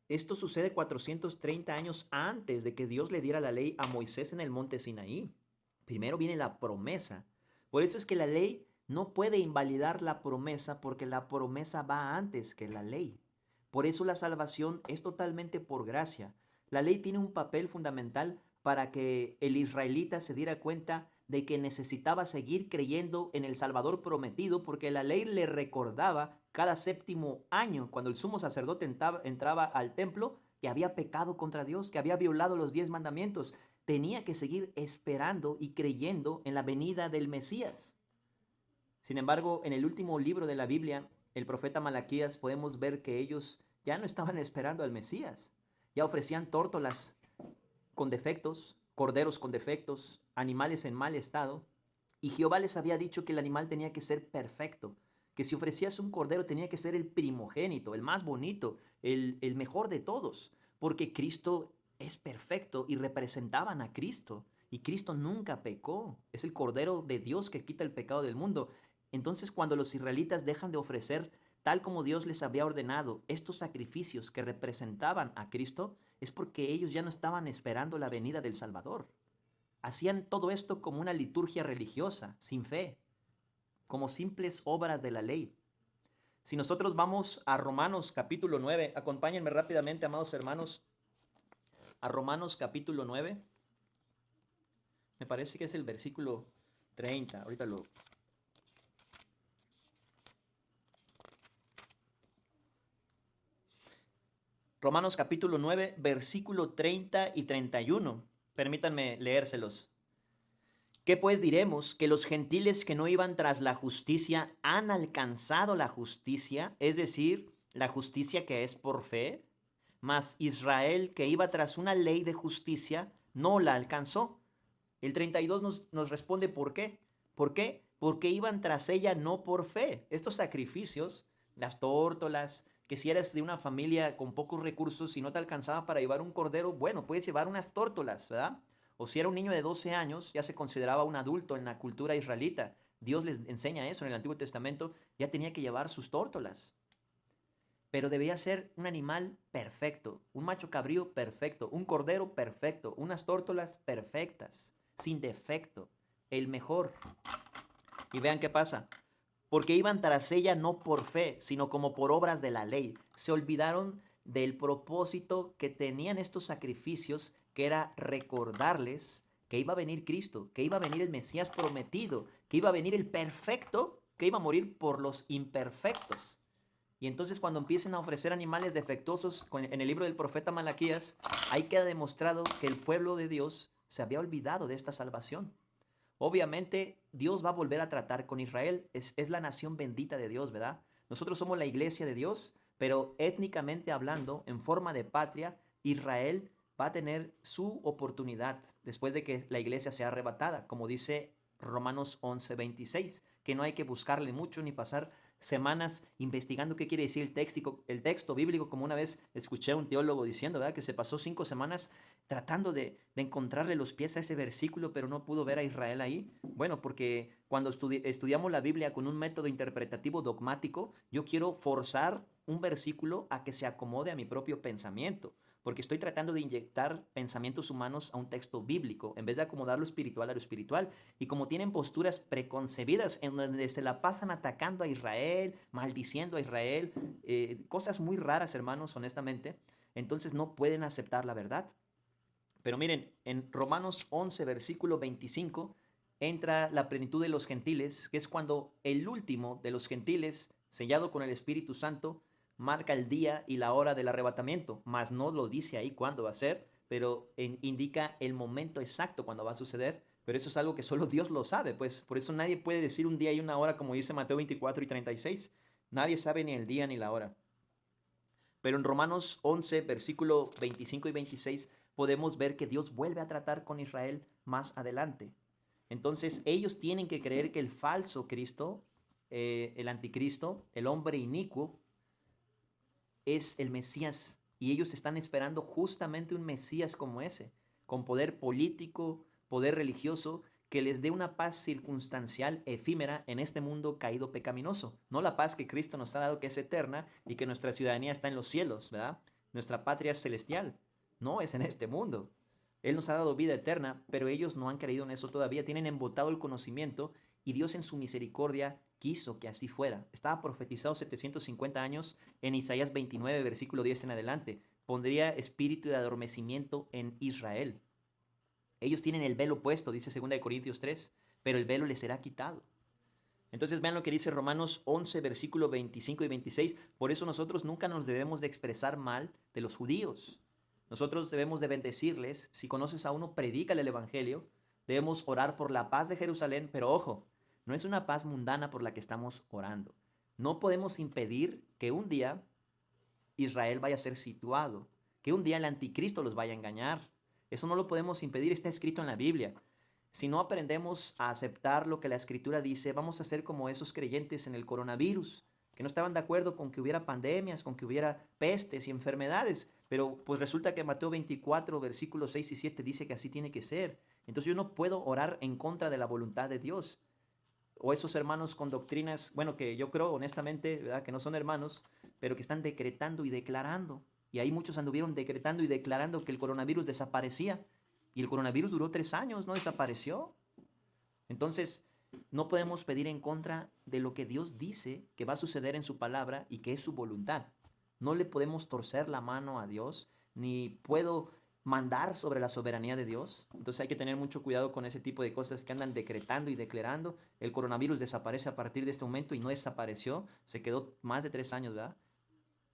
Esto sucede 430 años antes de que Dios le diera la ley a Moisés en el monte Sinaí. Primero viene la promesa. Por eso es que la ley no puede invalidar la promesa, porque la promesa va antes que la ley. Por eso la salvación es totalmente por gracia. La ley tiene un papel fundamental para que el israelita se diera cuenta de que necesitaba seguir creyendo en el Salvador prometido, porque la ley le recordaba cada séptimo año, cuando el sumo sacerdote entraba al templo, que había pecado contra Dios, que había violado los 10 mandamientos. Tenía que seguir esperando y creyendo en la venida del Mesías. Sin embargo, en el último libro de la Biblia, el profeta Malaquías, podemos ver que ellos ya no estaban esperando al Mesías. Ya ofrecían tórtolas con defectos, corderos con defectos, animales en mal estado. Y Jehová les había dicho que el animal tenía que ser perfecto, que si ofrecías un cordero tenía que ser el primogénito, el más bonito, el mejor de todos, porque Cristo es perfecto y representaban a Cristo. Y Cristo nunca pecó, es el Cordero de Dios que quita el pecado del mundo. Entonces, cuando los israelitas dejan de ofrecer, tal como Dios les había ordenado, estos sacrificios que representaban a Cristo, es porque ellos ya no estaban esperando la venida del Salvador. Hacían todo esto como una liturgia religiosa, sin fe, como simples obras de la ley. Si nosotros vamos a Romanos capítulo 9, acompáñenme rápidamente, amados hermanos, a Romanos capítulo 9. Me parece que es el versículo 30. Ahorita lo... Romanos capítulo 9, versículo 30 y 31. Permítanme leérselos. ¿Qué pues diremos? ¿Que los gentiles que no iban tras la justicia han alcanzado la justicia? Es decir, la justicia que es por fe. Mas Israel, que iba tras una ley de justicia, no la alcanzó. El 32 nos responde ¿por qué? ¿Por qué? Porque iban tras ella no por fe. Estos sacrificios, las tórtolas, que si eres de una familia con pocos recursos y no te alcanzaba para llevar un cordero, bueno, puedes llevar unas tórtolas, ¿verdad? O si era un niño de 12 años, ya se consideraba un adulto en la cultura israelita. Dios les enseña eso en el Antiguo Testamento, ya tenía que llevar sus tórtolas. Pero debía ser un animal perfecto, un macho cabrío perfecto, un cordero perfecto, unas tórtolas perfectas, sin defecto, el mejor. Y vean qué pasa. Porque iban tras ella no por fe, sino como por obras de la ley. Se olvidaron del propósito que tenían estos sacrificios, que era recordarles que iba a venir Cristo, que iba a venir el Mesías prometido, que iba a venir el perfecto, que iba a morir por los imperfectos. Y entonces cuando empiecen a ofrecer animales defectuosos en el libro del profeta Malaquías, ahí queda demostrado que el pueblo de Dios se había olvidado de esta salvación. Obviamente Dios va a volver a tratar con Israel, es la nación bendita de Dios, ¿verdad? Nosotros somos la iglesia de Dios, pero étnicamente hablando, en forma de patria, Israel va a tener su oportunidad después de que la iglesia sea arrebatada, como dice Romanos 11:26, que no hay que buscarle mucho ni pasar semanas investigando qué quiere decir el texto bíblico, como una vez escuché a un teólogo diciendo, ¿verdad? Que se pasó 5 semanas tratando de encontrarle los pies a ese versículo, pero no pudo ver a Israel ahí. Bueno, porque cuando estudiamos la Biblia con un método interpretativo dogmático, yo quiero forzar un versículo a que se acomode a mi propio pensamiento, porque estoy tratando de inyectar pensamientos humanos a un texto bíblico, en vez de acomodar lo espiritual a lo espiritual. Y como tienen posturas preconcebidas en donde se la pasan atacando a Israel, maldiciendo a Israel, cosas muy raras, hermanos, honestamente, entonces no pueden aceptar la verdad. Pero miren, en Romanos 11, versículo 25, entra la plenitud de los gentiles, que es cuando el último de los gentiles, sellado con el Espíritu Santo, marca el día y la hora del arrebatamiento, mas no lo dice ahí cuándo va a ser, pero indica el momento exacto cuando va a suceder, pero eso es algo que solo Dios lo sabe, pues por eso nadie puede decir un día y una hora como dice Mateo 24 y 36, nadie sabe ni el día ni la hora. Pero en Romanos 11, versículo 25 y 26, podemos ver que Dios vuelve a tratar con Israel más adelante. Entonces ellos tienen que creer que el falso Cristo, el anticristo, el hombre inicuo, es el Mesías. Y ellos están esperando justamente un Mesías como ese, con poder político, poder religioso, que les dé una paz circunstancial, efímera, en este mundo caído pecaminoso. No la paz que Cristo nos ha dado, que es eterna, y que nuestra ciudadanía está en los cielos, ¿verdad? Nuestra patria es celestial, no es en este mundo. Él nos ha dado vida eterna, pero ellos no han creído en eso todavía, tienen embotado el conocimiento, y Dios en su misericordia quiso que así fuera. Estaba profetizado 750 años en Isaías 29, versículo 10 en adelante. Pondría espíritu de adormecimiento en Israel. Ellos tienen el velo puesto, dice 2 Corintios 3, pero el velo les será quitado. Entonces vean lo que dice Romanos 11, versículo 25 y 26. Por eso nosotros nunca nos debemos de expresar mal de los judíos. Nosotros debemos de bendecirles. Si conoces a uno, predícale el evangelio. Debemos orar por la paz de Jerusalén, pero ojo, no es una paz mundana por la que estamos orando. No podemos impedir que un día Israel vaya a ser situado, que un día el anticristo los vaya a engañar. Eso no lo podemos impedir, está escrito en la Biblia. Si no aprendemos a aceptar lo que la Escritura dice, vamos a ser como esos creyentes en el coronavirus, que no estaban de acuerdo con que hubiera pandemias, con que hubiera pestes y enfermedades, pero pues resulta que Mateo 24, versículos 6 y 7 dice que así tiene que ser. Entonces yo no puedo orar en contra de la voluntad de Dios. O esos hermanos con doctrinas, bueno, que yo creo honestamente, ¿verdad?, que no son hermanos, pero que están decretando y declarando. Y ahí muchos anduvieron decretando y declarando que el coronavirus desaparecía. Y el coronavirus duró 3 años, no desapareció. Entonces, no podemos pedir en contra de lo que Dios dice que va a suceder en su palabra y que es su voluntad. No le podemos torcer la mano a Dios, ni puedo mandar sobre la soberanía de Dios. Entonces hay que tener mucho cuidado con ese tipo de cosas que andan decretando y declarando. El coronavirus desaparece a partir de este momento y no desapareció. Se quedó más de 3 años, ¿verdad?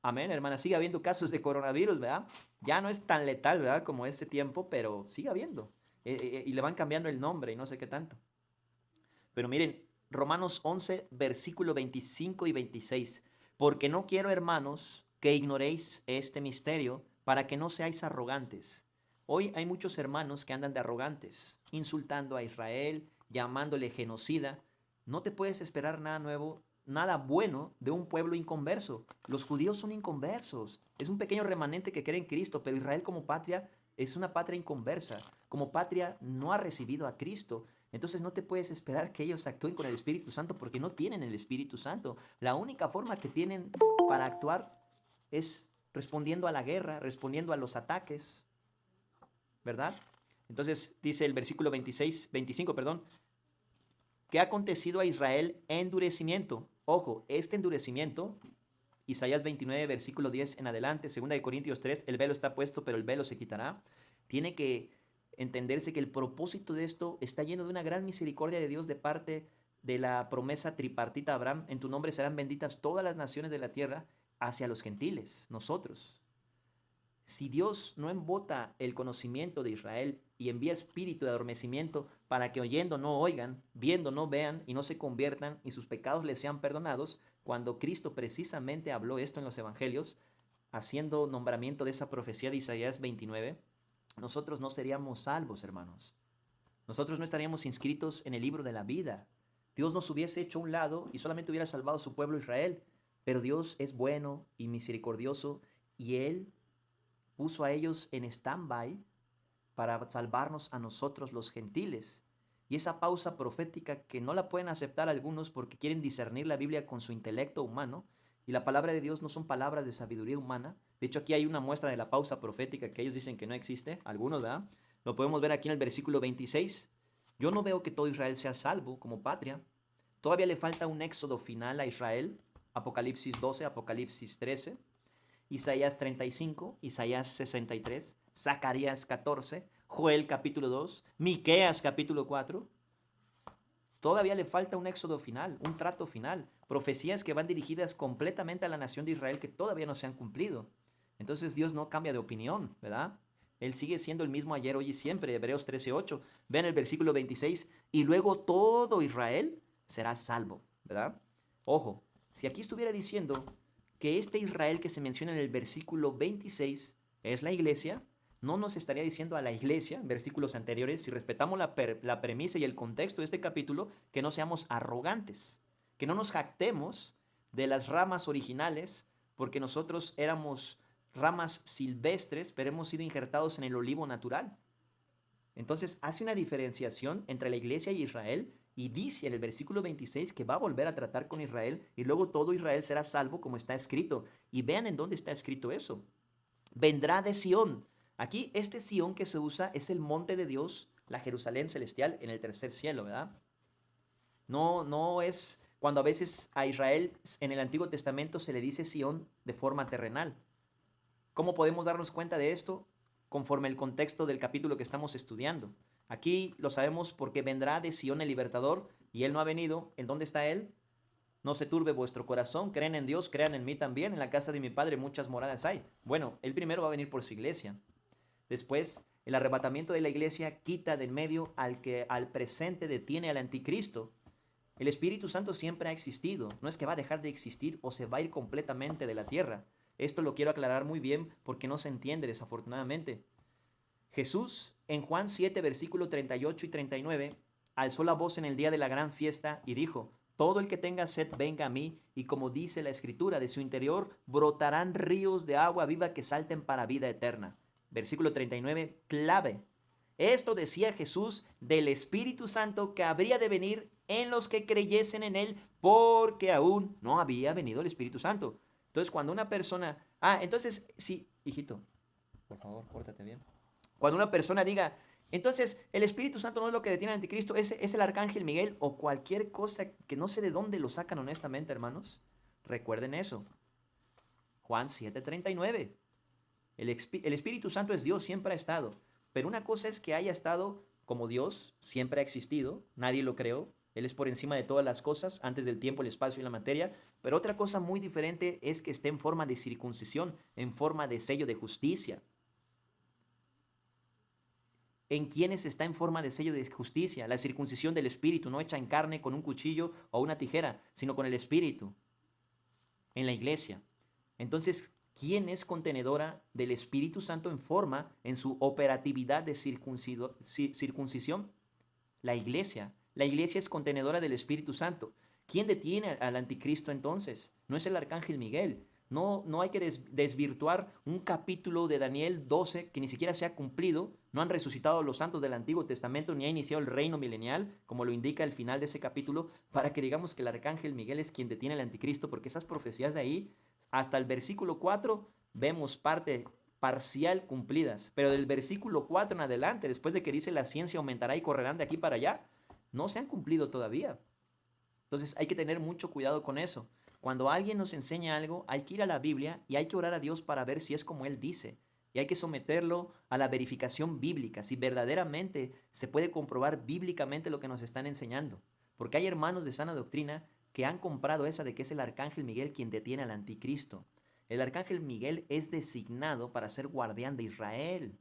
Amén, hermana. Sigue habiendo casos de coronavirus, ¿verdad? Ya no es tan letal, ¿verdad?, como ese tiempo, pero sigue habiendo. Y le van cambiando el nombre y no sé qué tanto. Pero miren, Romanos 11, versículo 25 y 26. Porque no quiero, hermanos, que ignoréis este misterio, para que no seáis arrogantes. Hoy hay muchos hermanos que andan de arrogantes, insultando a Israel, llamándole genocida. No te puedes esperar nada nuevo, nada bueno de un pueblo inconverso. Los judíos son inconversos. Es un pequeño remanente que cree en Cristo, pero Israel como patria es una patria inconversa. Como patria no ha recibido a Cristo. Entonces no te puedes esperar que ellos actúen con el Espíritu Santo porque no tienen el Espíritu Santo. La única forma que tienen para actuar es respondiendo a la guerra, respondiendo a los ataques, ¿verdad? Entonces dice el versículo 25, ¿qué ha acontecido a Israel? Endurecimiento. Ojo, este endurecimiento, Isaías 29, versículo 10 en adelante, 2 Corintios 3, el velo está puesto, pero el velo se quitará. Tiene que entenderse que el propósito de esto está lleno de una gran misericordia de Dios de parte de la promesa tripartita a Abraham, en tu nombre serán benditas todas las naciones de la tierra, hacia los gentiles, nosotros. Si Dios no embota el conocimiento de Israel y envía espíritu de adormecimiento para que oyendo no oigan, viendo no vean y no se conviertan y sus pecados les sean perdonados, cuando Cristo precisamente habló esto en los evangelios, haciendo nombramiento de esa profecía de Isaías 29, nosotros no seríamos salvos, hermanos. Nosotros no estaríamos inscritos en el libro de la vida. Dios nos hubiese hecho a un lado y solamente hubiera salvado a su pueblo Israel. Pero Dios es bueno y misericordioso y Él puso a ellos en stand-by para salvarnos a nosotros los gentiles. Y esa pausa profética que no la pueden aceptar algunos porque quieren discernir la Biblia con su intelecto humano, y la palabra de Dios no son palabras de sabiduría humana. De hecho, aquí hay una muestra de la pausa profética que ellos dicen que no existe, algunos, ¿verdad? Lo podemos ver aquí en el versículo 26. Yo no veo que todo Israel sea salvo como patria. Todavía le falta un éxodo final a Israel. Apocalipsis 12, Apocalipsis 13, Isaías 35, Isaías 63, Zacarías 14, Joel capítulo 2, Miqueas capítulo 4. Todavía le falta un éxodo final, un trato final, profecías que van dirigidas completamente a la nación de Israel que todavía no se han cumplido. Entonces Dios no cambia de opinión, ¿verdad? Él sigue siendo el mismo ayer, hoy y siempre. Hebreos 13:8. Vean el versículo 26. Y luego todo Israel será salvo, ¿verdad? Ojo, si aquí estuviera diciendo que este Israel que se menciona en el versículo 26 es la iglesia, no nos estaría diciendo a la iglesia, en versículos anteriores, si respetamos la premisa y el contexto de este capítulo, que no seamos arrogantes, que no nos jactemos de las ramas originales, porque nosotros éramos ramas silvestres, pero hemos sido injertados en el olivo natural. Entonces hace una diferenciación entre la iglesia y Israel y dice en el versículo 26 que va a volver a tratar con Israel y luego todo Israel será salvo como está escrito. Y vean en dónde está escrito eso. Vendrá de Sión. Aquí este Sión que se usa es el monte de Dios, la Jerusalén celestial en el tercer cielo, ¿verdad? No es cuando a veces a Israel en el Antiguo Testamento se le dice Sión de forma terrenal. ¿Cómo podemos darnos cuenta de esto? Conforme el contexto del capítulo que estamos estudiando. Aquí lo sabemos porque vendrá de Sión el libertador y él no ha venido. ¿En dónde está él? No se turbe vuestro corazón, creen en Dios, crean en mí también. En la casa de mi Padre muchas moradas hay. Bueno, él primero va a venir por su iglesia. Después, el arrebatamiento de la iglesia quita del medio al que al presente detiene al anticristo. El Espíritu Santo siempre ha existido. No es que va a dejar de existir o se va a ir completamente de la tierra. Esto lo quiero aclarar muy bien porque no se entiende desafortunadamente. Jesús en Juan 7, versículo 38 y 39, alzó la voz en el día de la gran fiesta y dijo: todo el que tenga sed venga a mí, y como dice la Escritura, de su interior brotarán ríos de agua viva que salten para vida eterna. Versículo 39, clave. Esto decía Jesús del Espíritu Santo que habría de venir en los que creyesen en él, porque aún no había venido el Espíritu Santo. Entonces, cuando una persona... entonces, sí, hijito, por favor, pórtate bien. Cuando una persona diga, entonces, el Espíritu Santo no es lo que detiene al anticristo, es el arcángel Miguel o cualquier cosa que no sé de dónde lo sacan honestamente, hermanos. Recuerden eso. Juan 7:39. El Espíritu Santo es Dios, siempre ha estado. Pero una cosa es que haya estado como Dios, siempre ha existido, nadie lo creó. Él es por encima de todas las cosas, antes del tiempo, el espacio y la materia. Pero otra cosa muy diferente es que esté en forma de circuncisión, en forma de sello de justicia. ¿En quiénes está en forma de sello de justicia? La circuncisión del Espíritu, no hecha en carne con un cuchillo o una tijera, sino con el Espíritu, en la iglesia. Entonces, ¿quién es contenedora del Espíritu Santo en forma, en su operatividad de circuncisión? La iglesia. La iglesia es contenedora del Espíritu Santo. ¿Quién detiene al anticristo entonces? No es el arcángel Miguel. No hay que desvirtuar un capítulo de Daniel 12 que ni siquiera se ha cumplido. No han resucitado los santos del Antiguo Testamento ni ha iniciado el reino milenial, como lo indica el final de ese capítulo, para que digamos que el arcángel Miguel es quien detiene al anticristo, porque esas profecías de ahí, hasta el versículo 4, vemos parte parcial cumplidas. Pero del versículo 4 en adelante, después de que dice la ciencia aumentará y correrán de aquí para allá, no se han cumplido todavía. Entonces hay que tener mucho cuidado con eso. Cuando alguien nos enseña algo, hay que ir a la Biblia y hay que orar a Dios para ver si es como Él dice. Y hay que someterlo a la verificación bíblica, si verdaderamente se puede comprobar bíblicamente lo que nos están enseñando. Porque hay hermanos de sana doctrina que han comprado esa de que es el arcángel Miguel quien detiene al anticristo. El arcángel Miguel es designado para ser guardián de Israel,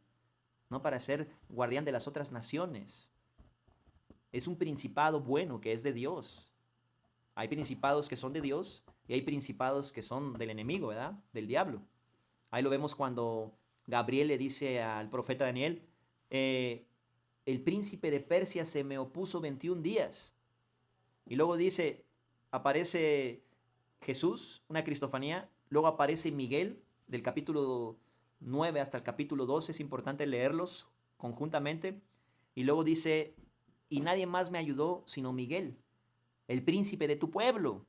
no para ser guardián de las otras naciones. Es un principado bueno que es de Dios. Hay principados que son de Dios y hay principados que son del enemigo, ¿verdad? Del diablo. Ahí lo vemos cuando Gabriel le dice al profeta Daniel, el príncipe de Persia se me opuso 21 días. Y luego dice, aparece Jesús, una cristofanía, luego aparece Miguel, del capítulo 9 hasta el capítulo 12, es importante leerlos conjuntamente, y luego dice, y nadie más me ayudó sino Miguel, el príncipe de tu pueblo,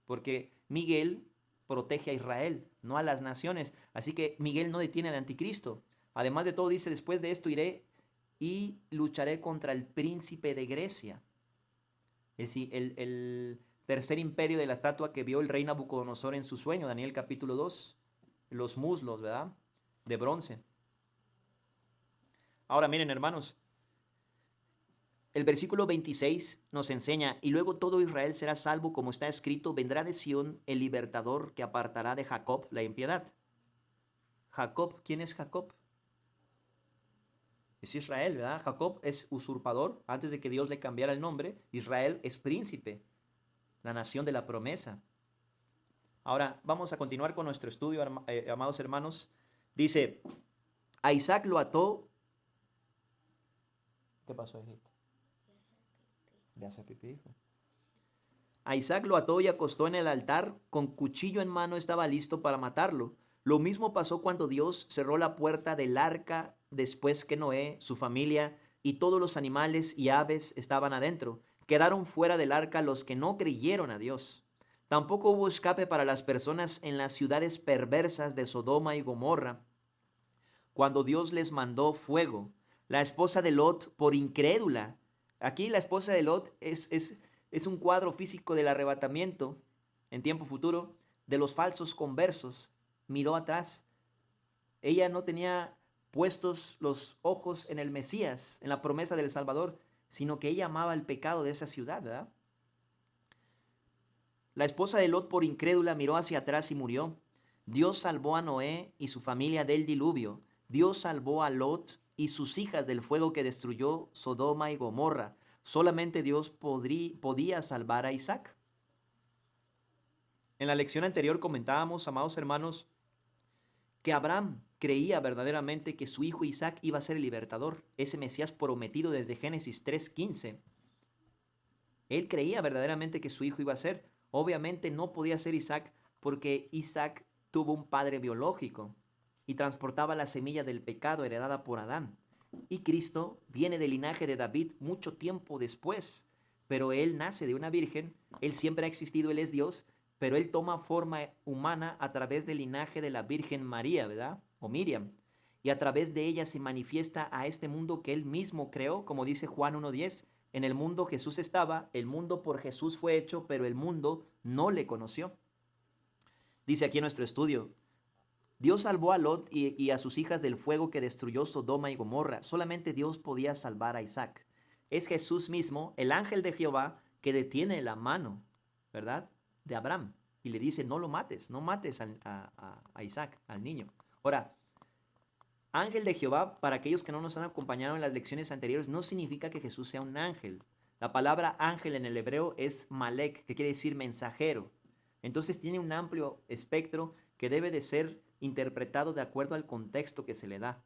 porque Miguel protege a Israel, no a las naciones, así que Miguel no detiene al anticristo. Además de todo dice, después de esto iré y lucharé contra el príncipe de Grecia. El tercer imperio de la estatua que vio el rey Nabucodonosor en su sueño, Daniel capítulo 2, los muslos, ¿verdad? De bronce. Ahora miren, hermanos, el versículo 26 nos enseña, y luego todo Israel será salvo, como está escrito, vendrá de Sión el libertador que apartará de Jacob la impiedad. Jacob, ¿quién es Jacob? Es Israel, ¿verdad? Jacob es usurpador, antes de que Dios le cambiara el nombre. Israel es príncipe, la nación de la promesa. Ahora, vamos a continuar con nuestro estudio, amados hermanos. Dice, a Isaac lo ató. ¿Qué pasó, hijito? Ya hace pipí, hijo. A Isaac lo ató y acostó en el altar, con cuchillo en mano estaba listo para matarlo. Lo mismo pasó cuando Dios cerró la puerta del arca después que Noé, su familia y todos los animales y aves estaban adentro. Quedaron fuera del arca los que no creyeron a Dios. Tampoco hubo escape para las personas en las ciudades perversas de Sodoma y Gomorra, cuando Dios les mandó fuego. La esposa de Lot, por incrédula, aquí la esposa de Lot es un cuadro físico del arrebatamiento en tiempo futuro de los falsos conversos. Miró atrás. Ella no tenía puestos los ojos en el Mesías, en la promesa del Salvador, sino que ella amaba el pecado de esa ciudad, ¿verdad? La esposa de Lot, por incrédula, miró hacia atrás y murió. Dios salvó a Noé y su familia del diluvio. Dios salvó a Lot y sus hijas del fuego que destruyó Sodoma y Gomorra. Solamente Dios podía salvar a Isaac. En la lección anterior comentábamos, amados hermanos, que Abraham creía verdaderamente que su hijo Isaac iba a ser el libertador, ese Mesías prometido desde Génesis 3:15. Él creía verdaderamente que su hijo iba a ser. Obviamente no podía ser Isaac porque Isaac tuvo un padre biológico y transportaba la semilla del pecado heredada por Adán. Y Cristo viene del linaje de David mucho tiempo después, pero él nace de una virgen, él siempre ha existido, él es Dios, pero él toma forma humana a través del linaje de la Virgen María, ¿verdad? O Miriam. Y a través de ella se manifiesta a este mundo que él mismo creó, como dice Juan 1:10. En el mundo Jesús estaba, el mundo por Jesús fue hecho, pero el mundo no le conoció. Dice aquí en nuestro estudio, Dios salvó a Lot y a sus hijas del fuego que destruyó Sodoma y Gomorra. Solamente Dios podía salvar a Isaac. Es Jesús mismo, el ángel de Jehová, que detiene la mano, ¿verdad?, de Abraham. Y le dice, no lo mates, no mates a Isaac, al niño. Ahora, ángel de Jehová, para aquellos que no nos han acompañado en las lecciones anteriores, no significa que Jesús sea un ángel. La palabra ángel en el hebreo es malek, que quiere decir mensajero. Entonces tiene un amplio espectro que debe de ser interpretado de acuerdo al contexto que se le da.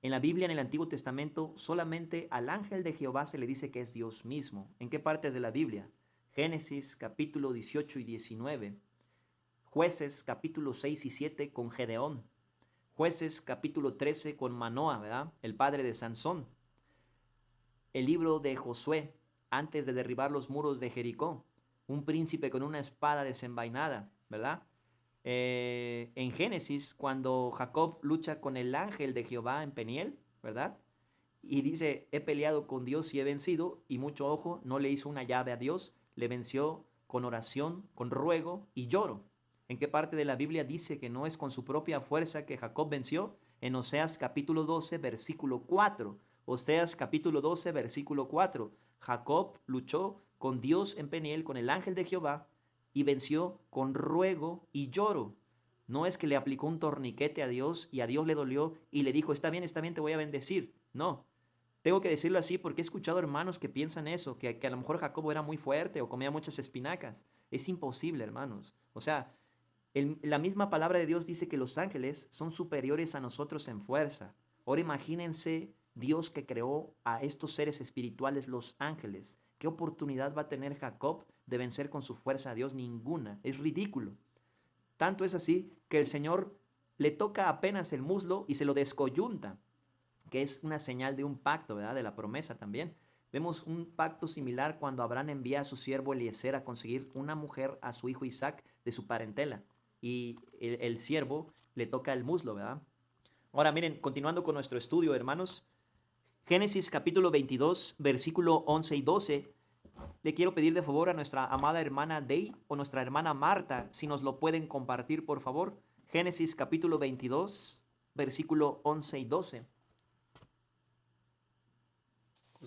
En la Biblia, en el Antiguo Testamento, solamente al ángel de Jehová se le dice que es Dios mismo. ¿En qué partes de la Biblia? Génesis capítulo 18 y 19. Jueces capítulo 6 y 7 con Gedeón. Jueces capítulo 13 con Manoa, ¿verdad?, el padre de Sansón. El libro de Josué, antes de derribar los muros de Jericó, un príncipe con una espada desenvainada, ¿verdad? En Génesis, cuando Jacob lucha con el ángel de Jehová en Peniel, ¿verdad? Y dice, he peleado con Dios y he vencido, y mucho ojo, no le hizo una llave a Dios, le venció con oración, con ruego y lloro. ¿En qué parte de la Biblia dice que no es con su propia fuerza que Jacob venció? En Oseas capítulo 12, versículo 4. Oseas capítulo 12, versículo 4. Jacob luchó con Dios en Peniel, con el ángel de Jehová, y venció con ruego y lloro. No es que le aplicó un torniquete a Dios y a Dios le dolió y le dijo, está bien, te voy a bendecir. No, tengo que decirlo así porque he escuchado hermanos que piensan eso, que a lo mejor Jacobo era muy fuerte o comía muchas espinacas. Es imposible, hermanos. O sea, la misma palabra de Dios dice que los ángeles son superiores a nosotros en fuerza. Ahora imagínense Dios que creó a estos seres espirituales, los ángeles. ¿Qué oportunidad va a tener Jacob de vencer con su fuerza a Dios? Ninguna. Es ridículo. Tanto es así que el Señor le toca apenas el muslo y se lo descoyunta, que es una señal de un pacto, ¿verdad? De la promesa también. Vemos un pacto similar cuando Abraham envía a su siervo Eliezer a conseguir una mujer a su hijo Isaac de su parentela. Y el siervo le toca el muslo, ¿verdad? Ahora miren, continuando con nuestro estudio, hermanos, Génesis capítulo 22, versículo 11 y 12. Le quiero pedir de favor a nuestra amada hermana Day o nuestra hermana Marta, si nos lo pueden compartir, por favor. Génesis capítulo 22, versículo 11 y 12.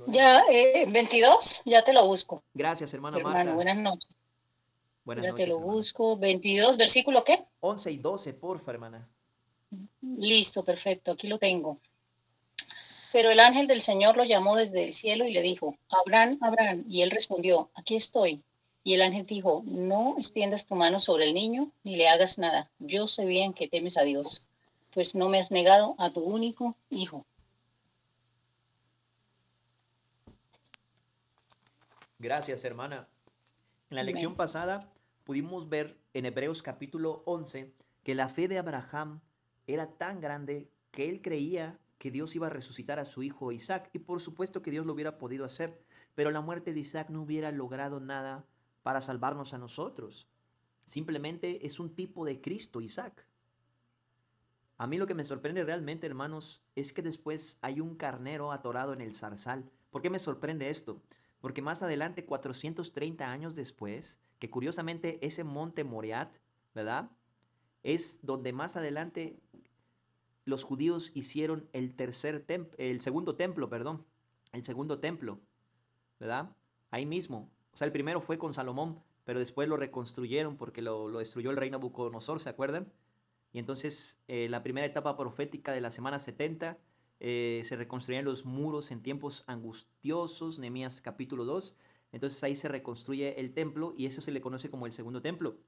Ya, 22, ya te lo busco. Gracias, hermana Hermano, Marta. buenas noches. Buenas Ya noches, te lo hermana. busco. 22, versículo ¿qué? 11 y 12, porfa, hermana. Listo, perfecto, aquí lo tengo. Pero el ángel del Señor lo llamó desde el cielo y le dijo, Abraham, Abraham. Y él respondió, aquí estoy. Y el ángel dijo, no extiendas tu mano sobre el niño ni le hagas nada. Yo sé bien que temes a Dios, pues no me has negado a tu único hijo. Gracias, hermana. En la lección Amén. pasada pudimos ver en Hebreos capítulo 11 que la fe de Abraham era tan grande que él creía que Dios iba a resucitar a su hijo Isaac, y por supuesto que Dios lo hubiera podido hacer, pero la muerte de Isaac no hubiera logrado nada para salvarnos a nosotros. Simplemente es un tipo de Cristo, Isaac. A mí lo que me sorprende realmente, hermanos, es que después hay un carnero atorado en el zarzal. ¿Por qué me sorprende esto? Porque más adelante, 430 años después, que curiosamente ese monte Moriat, ¿verdad? Es donde más adelante los judíos hicieron el segundo templo, ¿verdad? Ahí mismo. O sea, el primero fue con Salomón, pero después lo reconstruyeron porque lo destruyó el rey Nabucodonosor, ¿se acuerdan? Y entonces la primera etapa profética de la semana 70 se reconstruían los muros en tiempos angustiosos, Nehemías capítulo 2. Entonces ahí se reconstruye el templo y eso se le conoce como el segundo templo.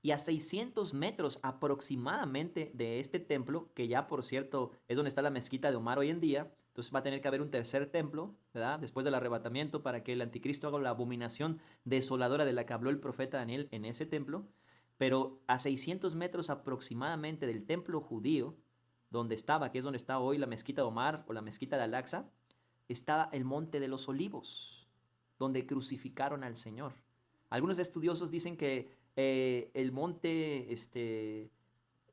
Y a 600 metros aproximadamente de este templo, que ya por cierto es donde está la mezquita de Omar hoy en día, entonces va a tener que haber un tercer templo, ¿verdad? Después del arrebatamiento para que el anticristo haga la abominación desoladora de la que habló el profeta Daniel en ese templo. Pero a 600 metros aproximadamente del templo judío, donde estaba, que es donde está hoy la mezquita de Omar o la mezquita de Al-Aqsa, estaba el monte de los olivos, donde crucificaron al Señor. Algunos estudiosos dicen que el monte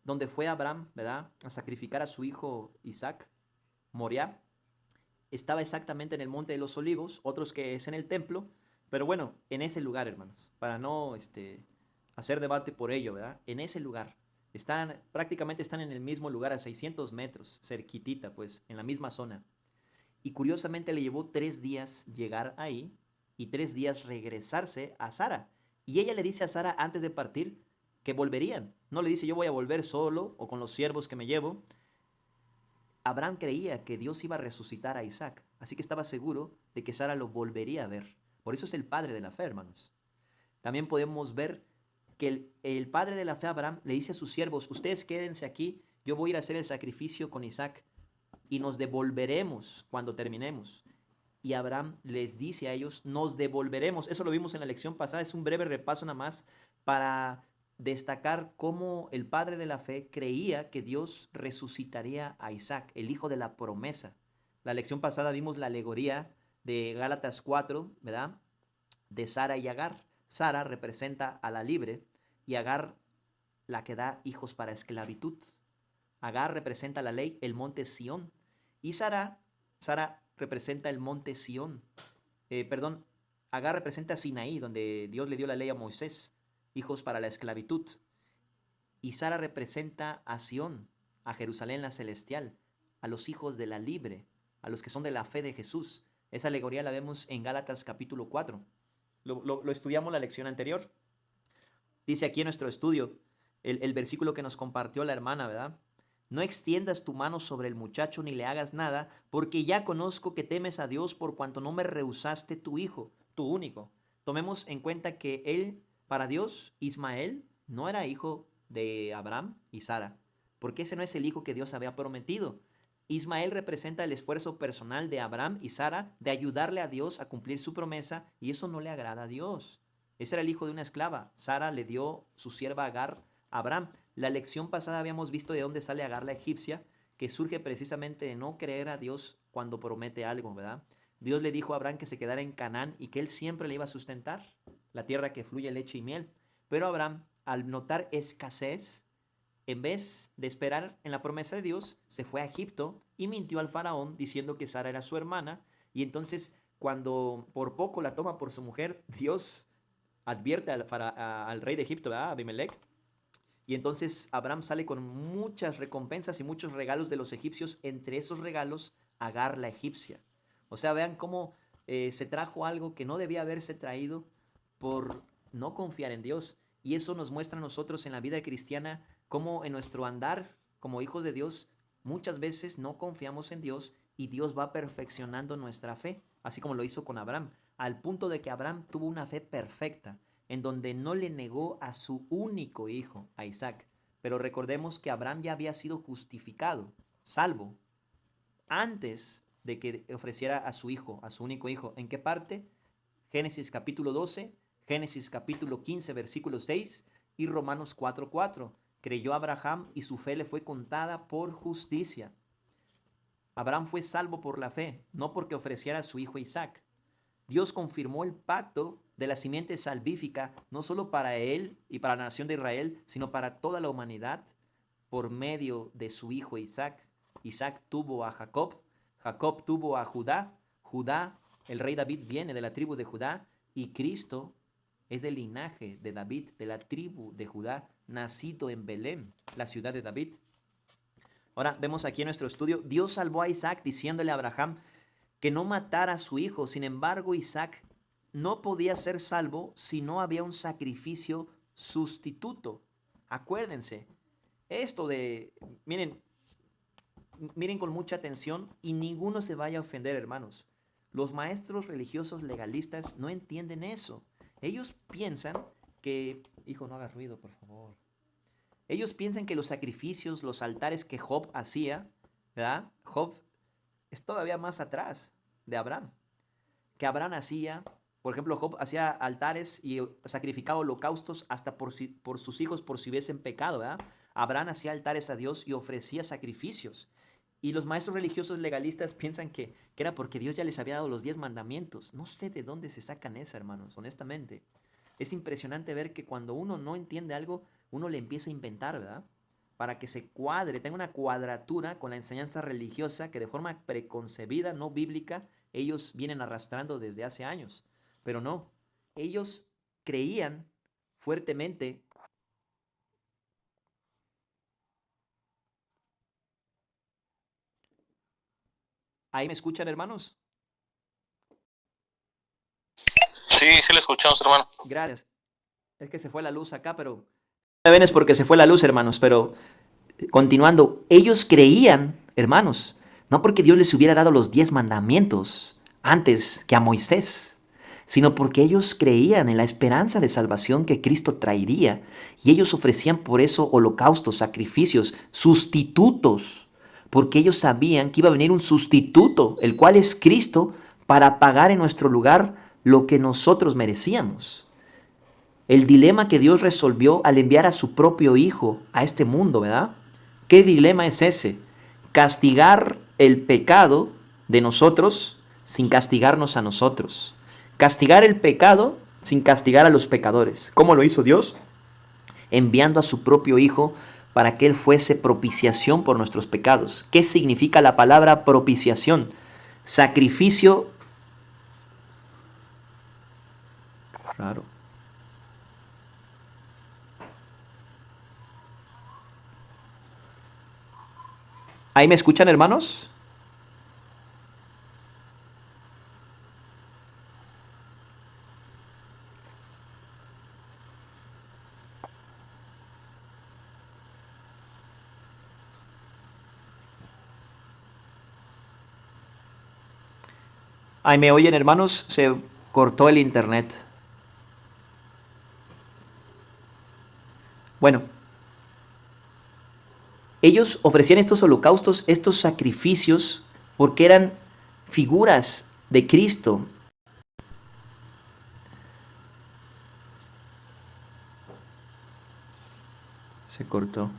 donde fue Abraham, ¿verdad?, a sacrificar a su hijo Isaac, Moriah, estaba exactamente en el monte de los olivos, otros que es en el templo, pero bueno, en ese lugar, hermanos, para no hacer debate por ello, ¿verdad? En ese lugar. Prácticamente están en el mismo lugar, a 600 metros, cerquitita, pues, en la misma zona. Y curiosamente le llevó 3 días llegar ahí y 3 días regresarse a Sara. Y ella le dice a Sara antes de partir que volverían. No le dice yo voy a volver solo o con los siervos que me llevo. Abraham creía que Dios iba a resucitar a Isaac, así que estaba seguro de que Sara lo volvería a ver. Por eso es el padre de la fe, hermanos. También podemos ver que el padre de la fe, Abraham, le dice a sus siervos, ustedes quédense aquí, yo voy a ir a hacer el sacrificio con Isaac y nos devolveremos cuando terminemos. Y Abraham les dice a ellos, nos devolveremos. Eso lo vimos en la lección pasada, es un breve repaso nada más para destacar cómo el padre de la fe creía que Dios resucitaría a Isaac, el hijo de la promesa. La lección pasada vimos la alegoría de Gálatas 4, ¿verdad? De Sara y Agar. Sara representa a la libre y Agar la que da hijos para esclavitud. Agar representa la ley, el monte Sión. Y Sara representa el monte Sión. Agar representa a Sinaí, donde Dios le dio la ley a Moisés, hijos para la esclavitud. Y Sara representa a Sión, a Jerusalén la celestial, a los hijos de la libre, a los que son de la fe de Jesús. Esa alegoría la vemos en Gálatas capítulo 4. Lo estudiamos la lección anterior. Dice aquí en nuestro estudio, el versículo que nos compartió la hermana, ¿verdad? No extiendas tu mano sobre el muchacho ni le hagas nada, porque ya conozco que temes a Dios por cuanto no me rehusaste tu hijo, tu único. Tomemos en cuenta que él, para Dios, Ismael, no era hijo de Abraham y Sara, porque ese no es el hijo que Dios había prometido. Ismael representa el esfuerzo personal de Abraham y Sara de ayudarle a Dios a cumplir su promesa, y eso no le agrada a Dios. Ese era el hijo de una esclava. Sara le dio su sierva Agar a Abraham. La lección pasada habíamos visto de dónde sale Agar la egipcia, que surge precisamente de no creer a Dios cuando promete algo, ¿verdad? Dios le dijo a Abraham que se quedara en Canaán y que él siempre le iba a sustentar, la tierra que fluye leche y miel. Pero Abraham, al notar escasez, en vez de esperar en la promesa de Dios, se fue a Egipto y mintió al faraón diciendo que Sara era su hermana. Y entonces, cuando por poco la toma por su mujer, Dios advierte al rey de Egipto, ¿verdad? Abimelech. Y entonces Abraham sale con muchas recompensas y muchos regalos de los egipcios. Entre esos regalos, Agar la egipcia. O sea, vean cómo se trajo algo que no debía haberse traído por no confiar en Dios. Y eso nos muestra a nosotros en la vida cristiana cómo en nuestro andar como hijos de Dios muchas veces no confiamos en Dios y Dios va perfeccionando nuestra fe, así como lo hizo con Abraham, al punto de que Abraham tuvo una fe perfecta, en donde no le negó a su único hijo, a Isaac. Pero recordemos que Abraham ya había sido justificado, salvo, antes de que ofreciera a su hijo, a su único hijo. ¿En qué parte? Génesis capítulo 12, Génesis capítulo 15, versículo 6 y Romanos 4:4. Creyó Abraham y su fe le fue contada por justicia. Abraham fue salvo por la fe, no porque ofreciera a su hijo Isaac. Dios confirmó el pacto de la simiente salvífica, no solo para él y para la nación de Israel, sino para toda la humanidad, por medio de su hijo Isaac. Isaac tuvo a Jacob, Jacob tuvo a Judá, Judá, el rey David viene de la tribu de Judá, y Cristo es del linaje de David, de la tribu de Judá, nacido en Belén, la ciudad de David. Ahora vemos aquí en nuestro estudio, Dios salvó a Isaac diciéndole a Abraham que no matara a su hijo. Sin embargo, Isaac no podía ser salvo si no había un sacrificio sustituto. Acuérdense, esto de, miren con mucha atención y ninguno se vaya a ofender, hermanos. Los maestros religiosos legalistas no entienden eso. Ellos piensan que, hijo, no hagas ruido, por favor. Ellos piensan que los sacrificios, los altares que Job hacía, ¿verdad? Job es todavía más atrás de Abraham. Que Abraham hacía, por ejemplo, Job hacía altares y sacrificaba holocaustos hasta por sus hijos por si hubiesen pecado, ¿verdad? Abraham hacía altares a Dios y ofrecía sacrificios. Y los maestros religiosos legalistas piensan que era porque Dios ya les había dado los 10 mandamientos. No sé de dónde se sacan eso, hermanos, honestamente. Es impresionante ver que cuando uno no entiende algo, uno le empieza a inventar, ¿verdad? Para que se cuadre, tenga una cuadratura con la enseñanza religiosa que de forma preconcebida, no bíblica, ellos vienen arrastrando desde hace años. Pero no, ellos creían fuertemente. ¿Ahí me escuchan, hermanos? Sí, sí lo escuchamos, hermano. Gracias. Es que se fue la luz acá, pero ven es porque se fue la luz, hermanos. Pero continuando, ellos creían, hermanos, no porque Dios les hubiera dado los 10 mandamientos antes que a Moisés, sino porque ellos creían en la esperanza de salvación que Cristo traería, y ellos ofrecían por eso holocaustos, sacrificios, sustitutos, porque ellos sabían que iba a venir un sustituto, el cual es Cristo, para pagar en nuestro lugar lo que nosotros merecíamos. El dilema que Dios resolvió al enviar a su propio Hijo a este mundo, ¿verdad? ¿Qué dilema es ese? Castigar el pecado de nosotros sin castigarnos a nosotros. Castigar el pecado sin castigar a los pecadores. ¿Cómo lo hizo Dios? Enviando a su propio Hijo para que Él fuese propiciación por nuestros pecados. ¿Qué significa la palabra propiciación? Sacrificio. Raro. ¿Ahí me escuchan, hermanos? Ay, ¿me oyen, hermanos? Se cortó el internet. Bueno, ellos ofrecían estos holocaustos, estos sacrificios, porque eran figuras de Cristo. Se cortó.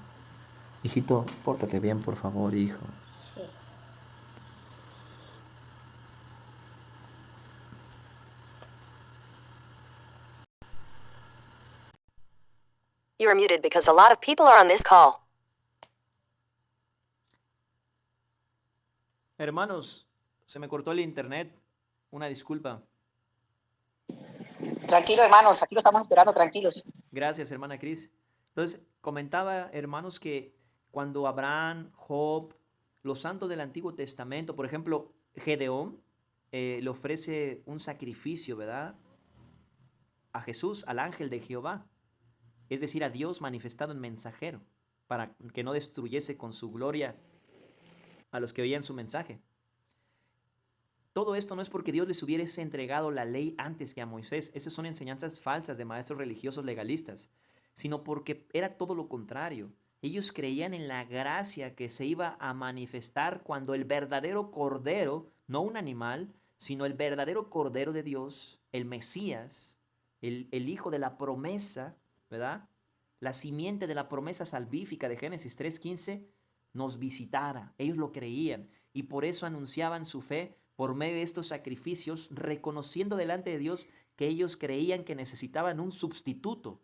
Hijito, pórtate bien, por favor, hijo. Sí. You are muted because a lot of people are on this call. Hermanos, se me cortó el internet. Una disculpa. Tranquilo, hermanos, aquí lo estamos esperando, tranquilos. Gracias, hermana Cris. Entonces, comentaba, hermanos, que cuando Abraham, Job, los santos del Antiguo Testamento, por ejemplo, Gedeón, le ofrece un sacrificio, ¿verdad? A Jesús, al ángel de Jehová. Es decir, a Dios manifestado en mensajero, para que no destruyese con su gloria a los que oían su mensaje. Todo esto no es porque Dios les hubiese entregado la ley antes que a Moisés. Esas son enseñanzas falsas de maestros religiosos legalistas, sino porque era todo lo contrario. Ellos creían en la gracia que se iba a manifestar cuando el verdadero Cordero, no un animal, sino el verdadero Cordero de Dios, el Mesías, el Hijo de la promesa, ¿verdad? La simiente de la promesa salvífica de Génesis 3:15 nos visitara. Ellos lo creían y por eso anunciaban su fe por medio de estos sacrificios, reconociendo delante de Dios que ellos creían que necesitaban un sustituto.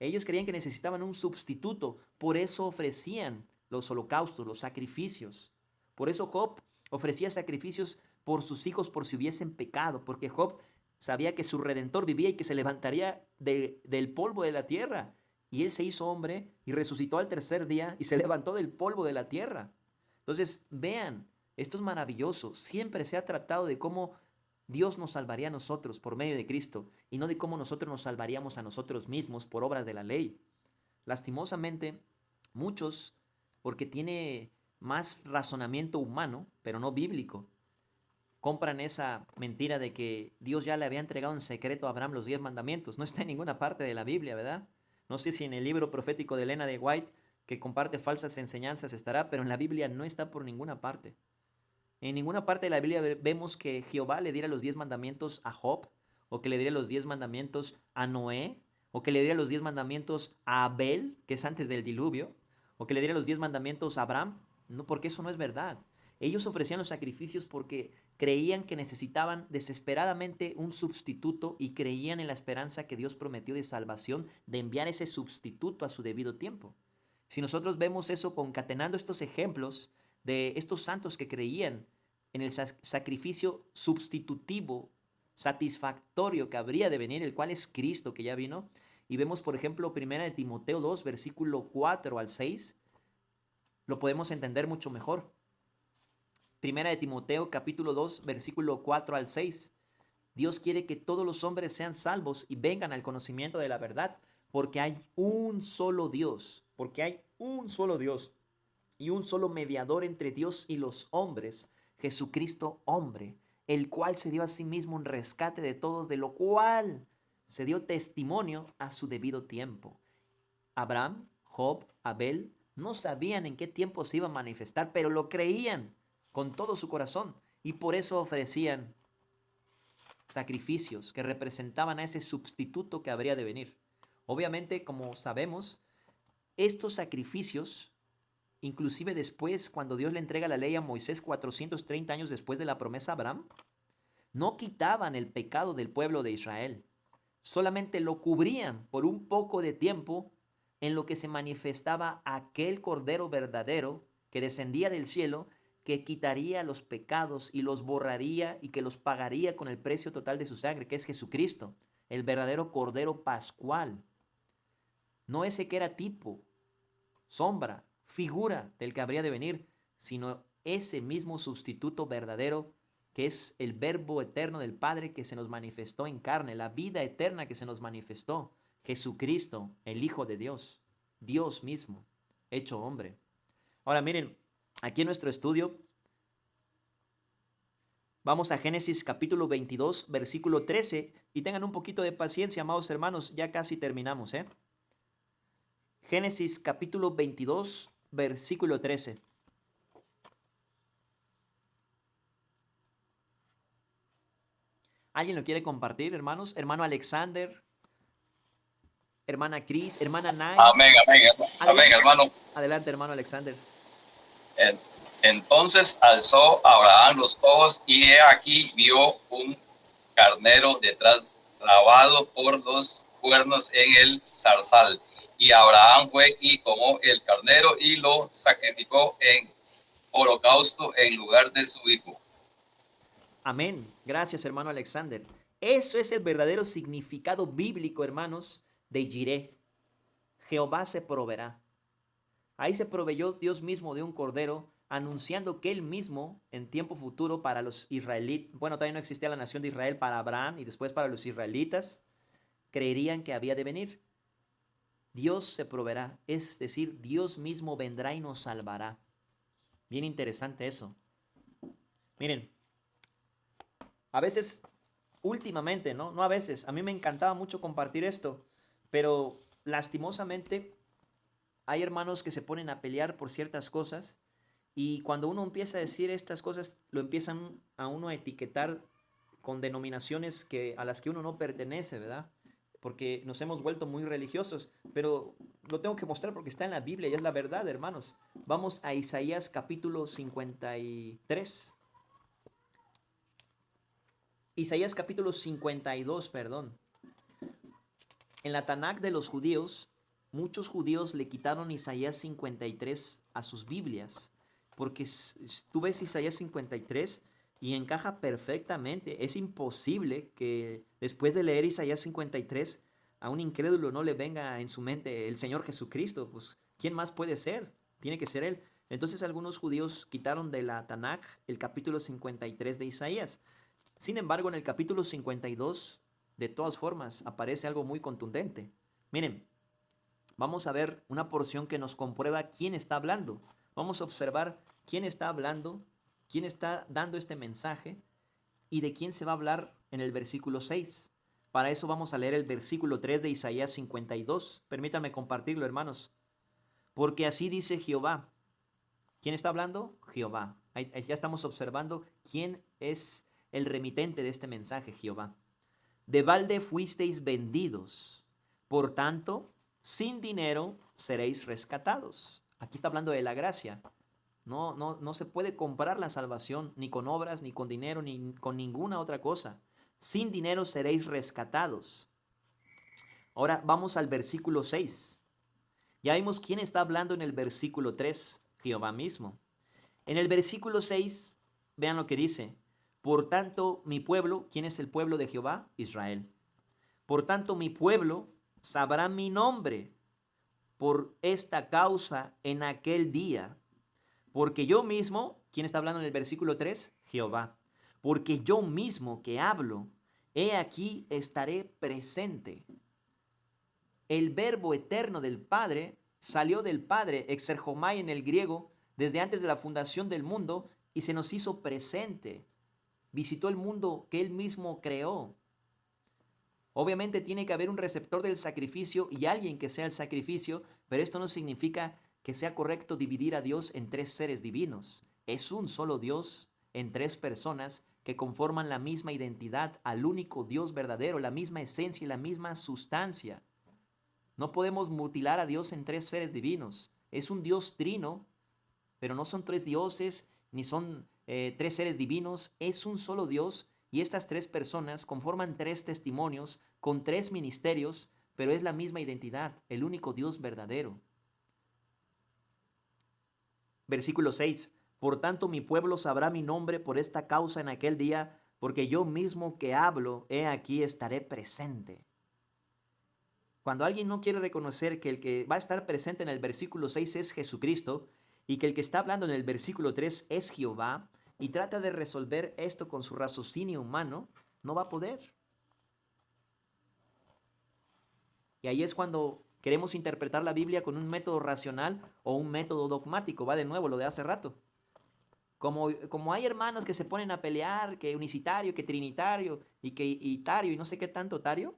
Ellos creían que necesitaban un sustituto, por eso ofrecían los holocaustos, los sacrificios. Por eso Job ofrecía sacrificios por sus hijos por si hubiesen pecado, porque Job sabía que su Redentor vivía y que se levantaría del polvo de la tierra. Y él se hizo hombre y resucitó al tercer día y se levantó del polvo de la tierra. Entonces, vean, esto es maravilloso. Siempre se ha tratado de cómo Dios nos salvaría a nosotros por medio de Cristo y no de cómo nosotros nos salvaríamos a nosotros mismos por obras de la ley. Lastimosamente, muchos, porque tiene más razonamiento humano, pero no bíblico, compran esa mentira de que Dios ya le había entregado en secreto a Abraham los 10 mandamientos. No está en ninguna parte de la Biblia, ¿verdad? No sé si en el libro profético de Elena de White, que comparte falsas enseñanzas, estará, pero en la Biblia no está por ninguna parte. En ninguna parte de la Biblia vemos que Jehová le diera los 10 mandamientos a Job, o que le diera los 10 mandamientos a Noé, o que le diera los 10 mandamientos a Abel, que es antes del diluvio, o que le diera los 10 mandamientos a Abraham. No, porque eso no es verdad. Ellos ofrecían los sacrificios porque creían que necesitaban desesperadamente un sustituto y creían en la esperanza que Dios prometió de salvación, de enviar ese sustituto a su debido tiempo. Si nosotros vemos eso concatenando estos ejemplos de estos santos que creían en el sacrificio sustitutivo, satisfactorio que habría de venir, el cual es Cristo que ya vino, y vemos por ejemplo 1 Timoteo 2, versículo 4 al 6, lo podemos entender mucho mejor. 1 Timoteo capítulo 2, versículo 4 al 6. Dios quiere que todos los hombres sean salvos y vengan al conocimiento de la verdad, porque hay un solo Dios, y un solo mediador entre Dios y los hombres, Jesucristo hombre, el cual se dio a sí mismo un rescate de todos, de lo cual se dio testimonio a su debido tiempo. Abraham, Job, Abel no sabían en qué tiempo se iba a manifestar, pero lo creían con todo su corazón y por eso ofrecían sacrificios que representaban a ese sustituto que habría de venir. Obviamente, como sabemos, estos sacrificios, inclusive después, cuando Dios le entrega la ley a Moisés 430 años después de la promesa a Abraham, no quitaban el pecado del pueblo de Israel, solamente lo cubrían por un poco de tiempo en lo que se manifestaba aquel Cordero verdadero que descendía del cielo, que quitaría los pecados y los borraría y que los pagaría con el precio total de su sangre, que es Jesucristo, el verdadero Cordero pascual. No ese que era tipo, sombra, figura del que habría de venir, sino ese mismo sustituto verdadero que es el verbo eterno del Padre que se nos manifestó en carne, la vida eterna que se nos manifestó, Jesucristo, el Hijo de Dios, Dios mismo, hecho hombre. Ahora miren, aquí en nuestro estudio Vamos a Génesis capítulo 22, versículo 13. Y tengan un poquito de paciencia, amados hermanos, ya casi terminamos, ¿eh? Génesis capítulo 22, versículo 13. ¿Alguien lo quiere compartir, hermanos? Hermano Alexander, hermana Cris, hermana Nay. Amén, amén, amén, hermano. Adelante, hermano Alexander. Entonces alzó Abraham los ojos y he aquí vio un carnero detrás, trabado por los cuernos en el zarzal. Y Abraham fue y tomó el carnero y lo sacrificó en holocausto en lugar de su hijo. Amén. Gracias, hermano Alexander. Eso es el verdadero significado bíblico, hermanos, de Jireh. Jehová se proveerá. Ahí se proveyó Dios mismo de un cordero, anunciando que él mismo, en tiempo futuro, para los israelitas, bueno, todavía no existía la nación de Israel, para Abraham y después para los israelitas, creerían que había de venir. Dios se proveerá, es decir, Dios mismo vendrá y nos salvará. Bien interesante eso. Miren, a veces, últimamente, no a veces, a mí me encantaba mucho compartir esto, pero lastimosamente hay hermanos que se ponen a pelear por ciertas cosas y cuando uno empieza a decir estas cosas, lo empiezan a uno a etiquetar con denominaciones a las que uno no pertenece, ¿verdad? Porque nos hemos vuelto muy religiosos, pero lo tengo que mostrar porque está en la Biblia y es la verdad, hermanos. Vamos a Isaías capítulo 53. Isaías capítulo 52, perdón. En la Tanakh de los judíos, muchos judíos le quitaron Isaías 53 a sus Biblias, porque tú ves Isaías 53 y encaja perfectamente. Es imposible que después de leer Isaías 53 a un incrédulo no le venga en su mente el Señor Jesucristo. Pues, ¿quién más puede ser? Tiene que ser Él. Entonces algunos judíos quitaron de la Tanakh el capítulo 53 de Isaías. Sin embargo, en el capítulo 52, de todas formas, aparece algo muy contundente. Miren, vamos a ver una porción que nos comprueba quién está hablando. Vamos a observar quién está hablando, quién está dando este mensaje y de quién se va a hablar en el versículo 6. Para eso vamos a leer el versículo 3 de Isaías 52. Permítanme compartirlo, hermanos. Porque así dice Jehová. ¿Quién está hablando? Jehová. Ahí ya estamos observando quién es el remitente de este mensaje, Jehová. De balde fuisteis vendidos, por tanto, sin dinero seréis rescatados. Aquí está hablando de la gracia. No se puede comprar la salvación ni con obras, ni con dinero, ni con ninguna otra cosa. Sin dinero seréis rescatados. Ahora vamos al versículo 6. Ya vimos quién está hablando en el versículo 3, Jehová mismo. En el versículo 6, vean lo que dice. Por tanto, mi pueblo, ¿quién es el pueblo de Jehová? Israel. Por tanto, mi pueblo sabrá mi nombre por esta causa en aquel día. Porque yo mismo, ¿quién está hablando en el versículo 3? Jehová. Porque yo mismo que hablo, he aquí estaré presente. El verbo eterno del Padre salió del Padre, exergomai en el griego, desde antes de la fundación del mundo y se nos hizo presente. Visitó el mundo que él mismo creó. Obviamente tiene que haber un receptor del sacrificio y alguien que sea el sacrificio, pero esto no significa que sea correcto dividir a Dios en tres seres divinos. Es un solo Dios en tres personas que conforman la misma identidad al único Dios verdadero, la misma esencia y la misma sustancia. No podemos mutilar a Dios en tres seres divinos. Es un Dios trino, pero no son tres dioses ni son tres seres divinos. Es un solo Dios y estas tres personas conforman tres testimonios con tres ministerios, pero es la misma identidad, el único Dios verdadero. Versículo 6. Por tanto, mi pueblo sabrá mi nombre por esta causa en aquel día, porque yo mismo que hablo, he aquí estaré presente. Cuando alguien no quiere reconocer que el que va a estar presente en el versículo 6 es Jesucristo y que el que está hablando en el versículo 3 es Jehová y trata de resolver esto con su raciocinio humano, no va a poder. Y ahí es cuando queremos interpretar la Biblia con un método racional o un método dogmático. Va de nuevo lo de hace rato. Como hay hermanos que se ponen a pelear, que unicitario, que trinitario, y que itario, y no sé qué tanto tario,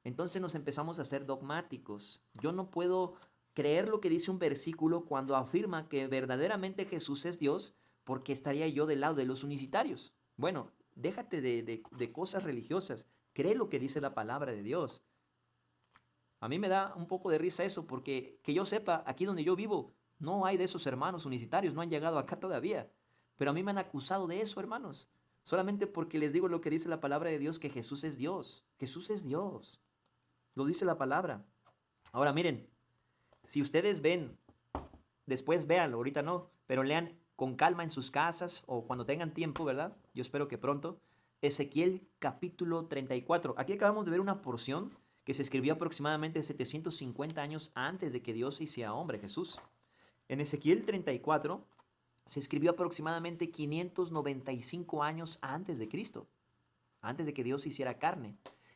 entonces nos empezamos a ser dogmáticos. Yo no puedo creer lo que dice un versículo cuando afirma que verdaderamente Jesús es Dios, porque estaría yo del lado de los unicitarios. Bueno, déjate de cosas religiosas, cree lo que dice la palabra de Dios. A mí me da un poco de risa eso, porque que yo sepa, aquí donde yo vivo, no hay de esos hermanos unicitarios, no han llegado acá todavía. Pero a mí me han acusado de eso, hermanos. Solamente porque les digo lo que dice la palabra de Dios, que Jesús es Dios. Jesús es Dios. Lo dice la palabra. Ahora miren, si ustedes ven, después véanlo, ahorita no, pero lean con calma en sus casas o cuando tengan tiempo, ¿verdad? Yo espero que pronto. Ezequiel capítulo 34. Aquí acabamos de ver una porción que se escribió aproximadamente 750 años antes de que Dios se hiciera hombre, Jesús. En Ezequiel 34 se escribió aproximadamente 595 años antes de Cristo, antes de que Dios se hiciera carne.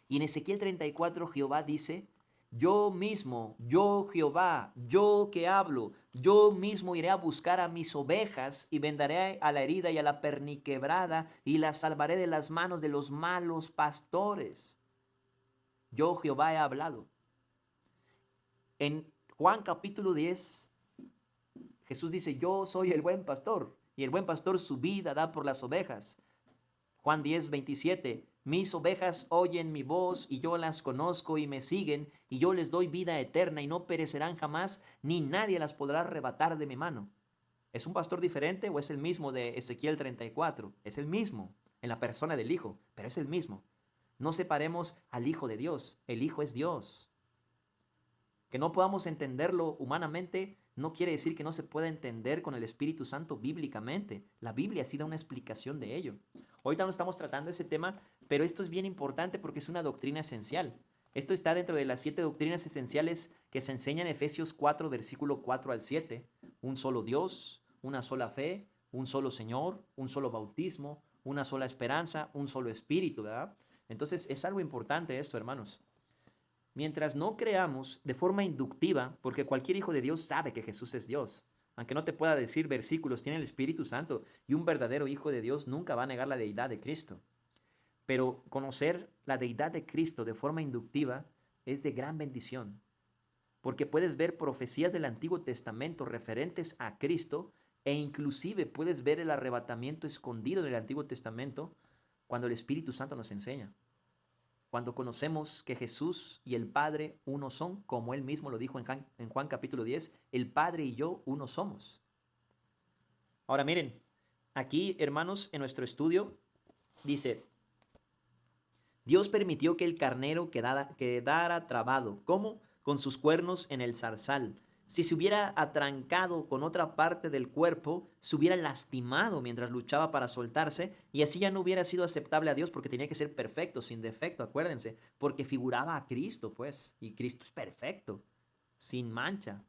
Y en Ezequiel 34 Jehová dice, yo mismo, yo Jehová, yo que hablo, yo mismo iré a buscar a mis ovejas y vendaré a la herida y a la perniquebrada y las salvaré de las manos de los malos pastores. Yo Jehová he hablado. En Juan capítulo 10, Jesús dice, yo soy el buen pastor, y el buen pastor su vida da por las ovejas. Juan 10, 27, mis ovejas oyen mi voz, y yo las conozco y me siguen, y yo les doy vida eterna, y no perecerán jamás, ni nadie las podrá arrebatar de mi mano. ¿Es un pastor diferente o es el mismo de Ezequiel 34? Es el mismo, en la persona del Hijo, pero es el mismo. No separemos al Hijo de Dios, el Hijo es Dios. Que no podamos entenderlo humanamente no quiere decir que no se pueda entender con el Espíritu Santo bíblicamente. La Biblia sí da una explicación de ello. Ahorita no estamos tratando ese tema, pero esto es bien importante porque es una doctrina esencial. Esto está dentro de las 7 doctrinas esenciales que se enseñan en Efesios 4, versículo 4 al 7. Un solo Dios, una sola fe, un solo Señor, un solo bautismo, una sola esperanza, un solo Espíritu, ¿verdad? Entonces es algo importante esto, hermanos. Mientras no creamos de forma inductiva, porque cualquier hijo de Dios sabe que Jesús es Dios, aunque no te pueda decir versículos, tiene el Espíritu Santo, y un verdadero hijo de Dios nunca va a negar la deidad de Cristo. Pero conocer la deidad de Cristo de forma inductiva es de gran bendición, porque puedes ver profecías del Antiguo Testamento referentes a Cristo, e inclusive puedes ver el arrebatamiento escondido en el Antiguo Testamento cuando el Espíritu Santo nos enseña. Cuando conocemos que Jesús y el Padre uno son, como Él mismo lo dijo en Juan capítulo 10, el Padre y yo uno somos. Ahora miren, aquí hermanos en nuestro estudio dice, Dios permitió que el carnero quedara trabado. ¿Cómo? Con sus cuernos en el zarzal. Si se hubiera atrancado con otra parte del cuerpo, se hubiera lastimado mientras luchaba para soltarse y así ya no hubiera sido aceptable a Dios porque tenía que ser perfecto, sin defecto, acuérdense, porque figuraba a Cristo, pues, y Cristo es perfecto, sin mancha.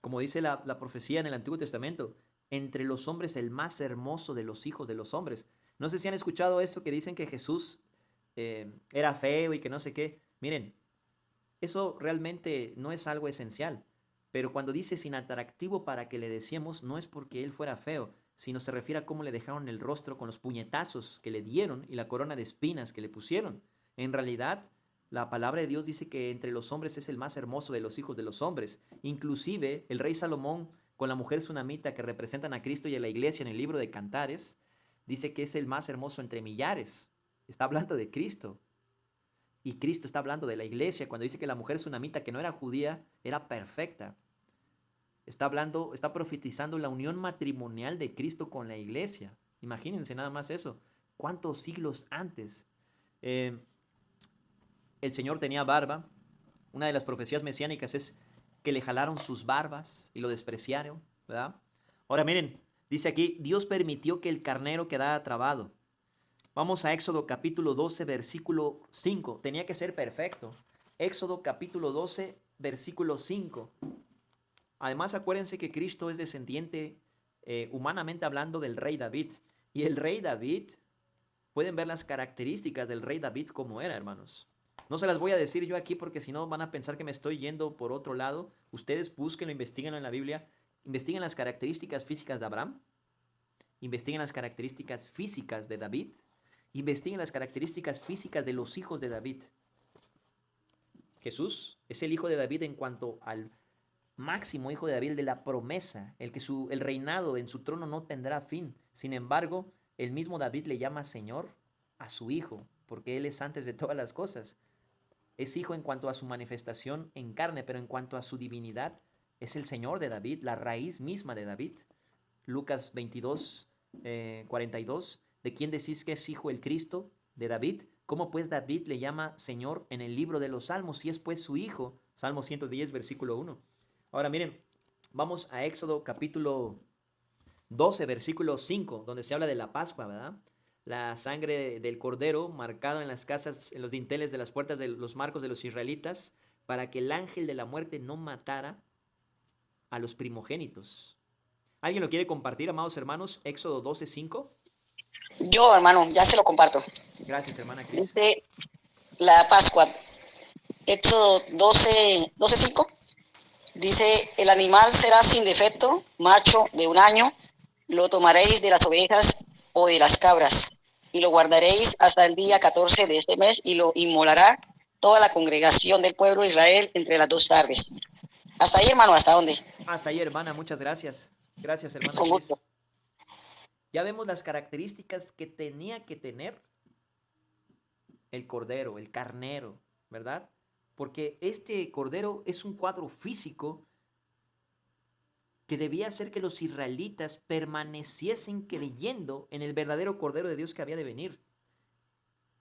Como dice la profecía en el Antiguo Testamento, entre los hombres el más hermoso de los hijos de los hombres. No sé si han escuchado esto que dicen que Jesús era feo y que no sé qué. Miren, eso realmente no es algo esencial, pero cuando dice sin atractivo para que le deseemos, no es porque él fuera feo, sino se refiere a cómo le dejaron el rostro con los puñetazos que le dieron y la corona de espinas que le pusieron. En realidad, la palabra de Dios dice que entre los hombres es el más hermoso de los hijos de los hombres. Inclusive, el rey Salomón, con la mujer sunamita que representan a Cristo y a la iglesia en el libro de Cantares, dice que es el más hermoso entre millares. Está hablando de Cristo. Y Cristo está hablando de la iglesia cuando dice que la mujer sunamita que no era judía era perfecta. Está hablando, está profetizando la unión matrimonial de Cristo con la iglesia. Imagínense nada más eso. ¿Cuántos siglos antes? El Señor tenía barba. Una de las profecías mesiánicas es que le jalaron sus barbas y lo despreciaron, ¿verdad? Ahora miren, dice aquí, Dios permitió que el carnero quedara trabado. Vamos a Éxodo capítulo 12, versículo 5. Tenía que ser perfecto. Éxodo capítulo 12, versículo 5. Además, acuérdense que Cristo es descendiente, humanamente hablando, del rey David. Y el rey David, pueden ver las características del rey David como era, hermanos. No se las voy a decir yo aquí porque si no van a pensar que me estoy yendo por otro lado. Ustedes búsquenlo, investiguenlo en la Biblia. Investiguen las características físicas de Abraham. investiguen las características físicas de David, investiguen las características físicas de los hijos de David. Jesús es el hijo de David en cuanto al máximo hijo de David, de la promesa, el que el reinado en su trono no tendrá fin. Sin embargo, el mismo David le llama Señor a su hijo, porque él es antes de todas las cosas. Es hijo en cuanto a su manifestación en carne, pero en cuanto a su divinidad, es el Señor de David, la raíz misma de David. Lucas 22, 42, ¿de quién decís que es hijo el Cristo? De David. ¿Cómo pues David le llama Señor en el libro de los Salmos, si es pues su hijo? Salmo 110, versículo 1. Ahora miren, vamos a Éxodo capítulo 12, versículo 5, donde se habla de la Pascua, ¿verdad? La sangre del cordero marcado en las casas, en los dinteles de las puertas de los marcos de los israelitas, para que el ángel de la muerte no matara a los primogénitos. ¿Alguien lo quiere compartir, amados hermanos? Éxodo 12, 5. Yo, hermano, ya se lo comparto. Gracias, hermana Cris. Dice la Pascua, Éxodo 12, 5. Dice, el animal será sin defecto, macho de 1 año, lo tomaréis de las ovejas o de las cabras, y lo guardaréis hasta el día 14 de este mes, y lo inmolará toda la congregación del pueblo de Israel entre las 2 tardes. Hasta ahí, hermano, ¿hasta dónde? Hasta ahí, hermana, muchas gracias. Gracias, hermana Con Cris. gusto. Ya vemos las características que tenía que tener el cordero, el carnero, ¿verdad? Porque este cordero es un cuadro físico que debía hacer que los israelitas permaneciesen creyendo en el verdadero cordero de Dios que había de venir.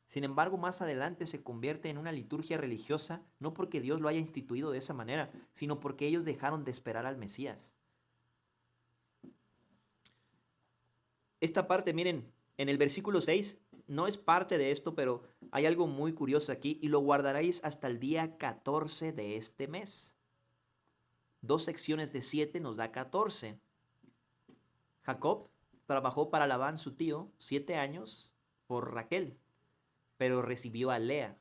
Sin embargo, más adelante se convierte en una liturgia religiosa, no porque Dios lo haya instituido de esa manera, sino porque ellos dejaron de esperar al Mesías. Esta parte, miren, en el versículo 6, no es parte de esto, pero hay algo muy curioso aquí, y lo guardaréis hasta el día 14 de este mes. 2 secciones de 7 nos da 14. Jacob trabajó para Labán, su tío, 7 años por Raquel, pero recibió a Lea,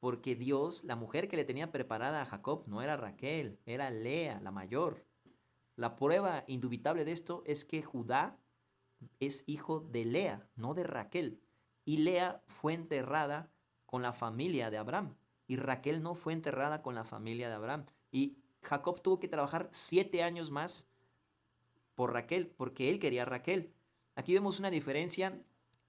porque Dios, la mujer que le tenía preparada a Jacob, no era Raquel, era Lea, la mayor. La prueba indubitable de esto es que Judá es hijo de Lea, no de Raquel. Y Lea fue enterrada con la familia de Abraham. Y Raquel no fue enterrada con la familia de Abraham. Y Jacob tuvo que trabajar 7 años más por Raquel, porque él quería a Raquel. Aquí vemos una diferencia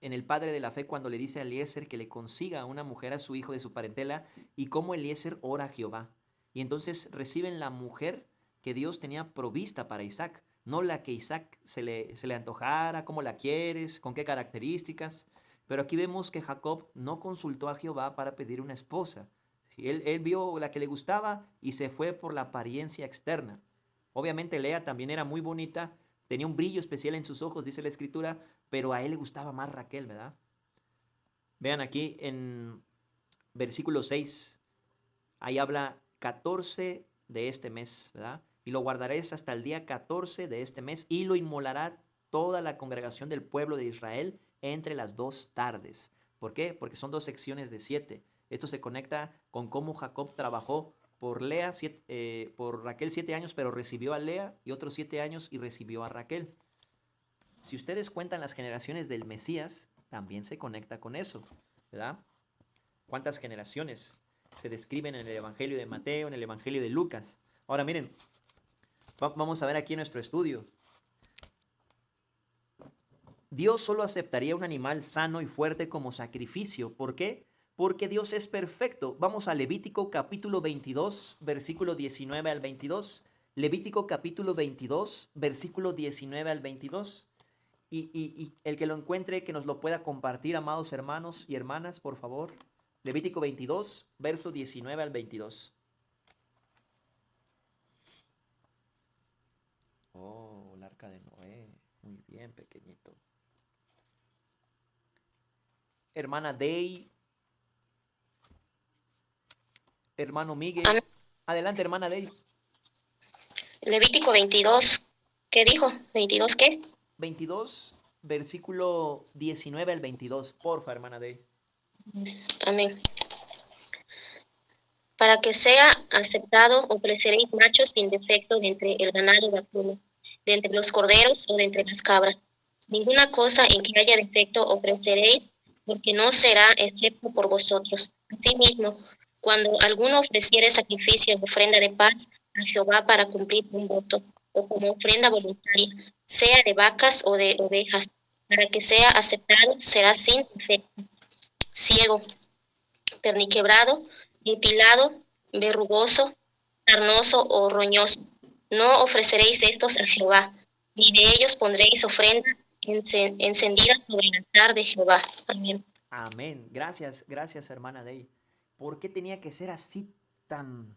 en el padre de la fe cuando le dice a Eliezer que le consiga a una mujer a su hijo de su parentela, y cómo Eliezer ora a Jehová. Y entonces reciben la mujer que Dios tenía provista para Isaac. No la que Isaac se le antojara, cómo la quieres, con qué características. Pero aquí vemos que Jacob no consultó a Jehová para pedir una esposa. Él vio la que le gustaba y se fue por la apariencia externa. Obviamente Lea también era muy bonita, tenía un brillo especial en sus ojos, dice la Escritura, pero a él le gustaba más Raquel, ¿verdad? Vean aquí en versículo 6, ahí habla 14 de este mes, ¿verdad? Y lo guardaréis hasta el día 14 de este mes, y lo inmolará toda la congregación del pueblo de Israel entre las 2 tardes. ¿Por qué? Porque son 2 secciones de 7. Esto se conecta con cómo Jacob trabajó por por Raquel 7 años, pero recibió a Lea, y otros 7 años y recibió a Raquel. Si ustedes cuentan las generaciones del Mesías, también se conecta con eso, ¿verdad? ¿Cuántas generaciones se describen en el Evangelio de Mateo, en el Evangelio de Lucas? Ahora miren, vamos a ver aquí en nuestro estudio. Dios solo aceptaría un animal sano y fuerte como sacrificio. ¿Por qué? Porque Dios es perfecto. Vamos a Levítico capítulo 22, versículo 19 al 22. Levítico capítulo 22, versículo 19 al 22. Y el que lo encuentre, que nos lo pueda compartir, amados hermanos y hermanas, por favor. Levítico 22, verso 19 al 22. Oh, el arca de Noé. Muy bien, pequeñito. Hermana Day. Hermano Miguel. Adelante, hermana Day. Levítico 22, ¿qué dijo? ¿22 qué? 22, versículo 19 al 22. Porfa, hermana Day. Amén. Para que sea aceptado, ofreceréis machos sin defecto de entre el ganado vacuno, de entre los corderos o de entre las cabras. Ninguna cosa en que haya defecto ofreceréis, porque no será excepto por vosotros. Asimismo, cuando alguno ofreciere sacrificio o ofrenda de paz a Jehová para cumplir un voto, o como ofrenda voluntaria, sea de vacas o de ovejas, para que sea aceptado, será sin defecto, ciego, perniquebrado, mutilado, verrugoso, carnoso o roñoso. No ofreceréis estos a Jehová, ni de ellos pondréis ofrenda encendida sobre el altar de Jehová. Amén. Amén. Gracias, gracias, hermana Day. ¿Por qué tenía que ser así tan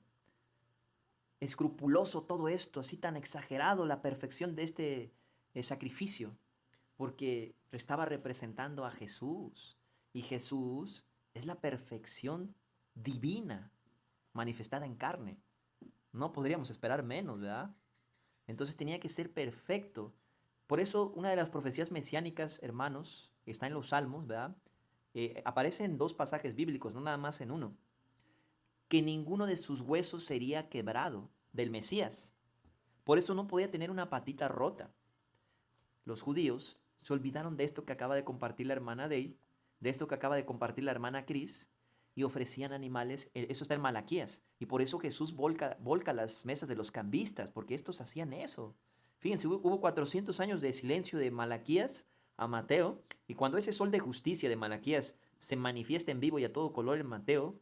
escrupuloso todo esto, así tan exagerado la perfección de este sacrificio? Porque estaba representando a Jesús. Y Jesús es la perfección divina manifestada en carne. No podríamos esperar menos, ¿verdad? Entonces tenía que ser perfecto. Por eso una de las profecías mesiánicas, hermanos, que está en los Salmos, ¿verdad? Aparece en 2 pasajes bíblicos, no nada más en uno. Que ninguno de sus huesos sería quebrado, del Mesías. Por eso no podía tener una patita rota. Los judíos se olvidaron de esto que acaba de compartir la hermana Day, de esto que acaba de compartir la hermana Cris, y ofrecían animales. Eso está en Malaquías. Y por eso Jesús volca las mesas de los cambistas, porque estos hacían eso. Fíjense, hubo 400 años de silencio de Malaquías a Mateo, y cuando ese sol de justicia de Malaquías se manifiesta en vivo y a todo color en Mateo,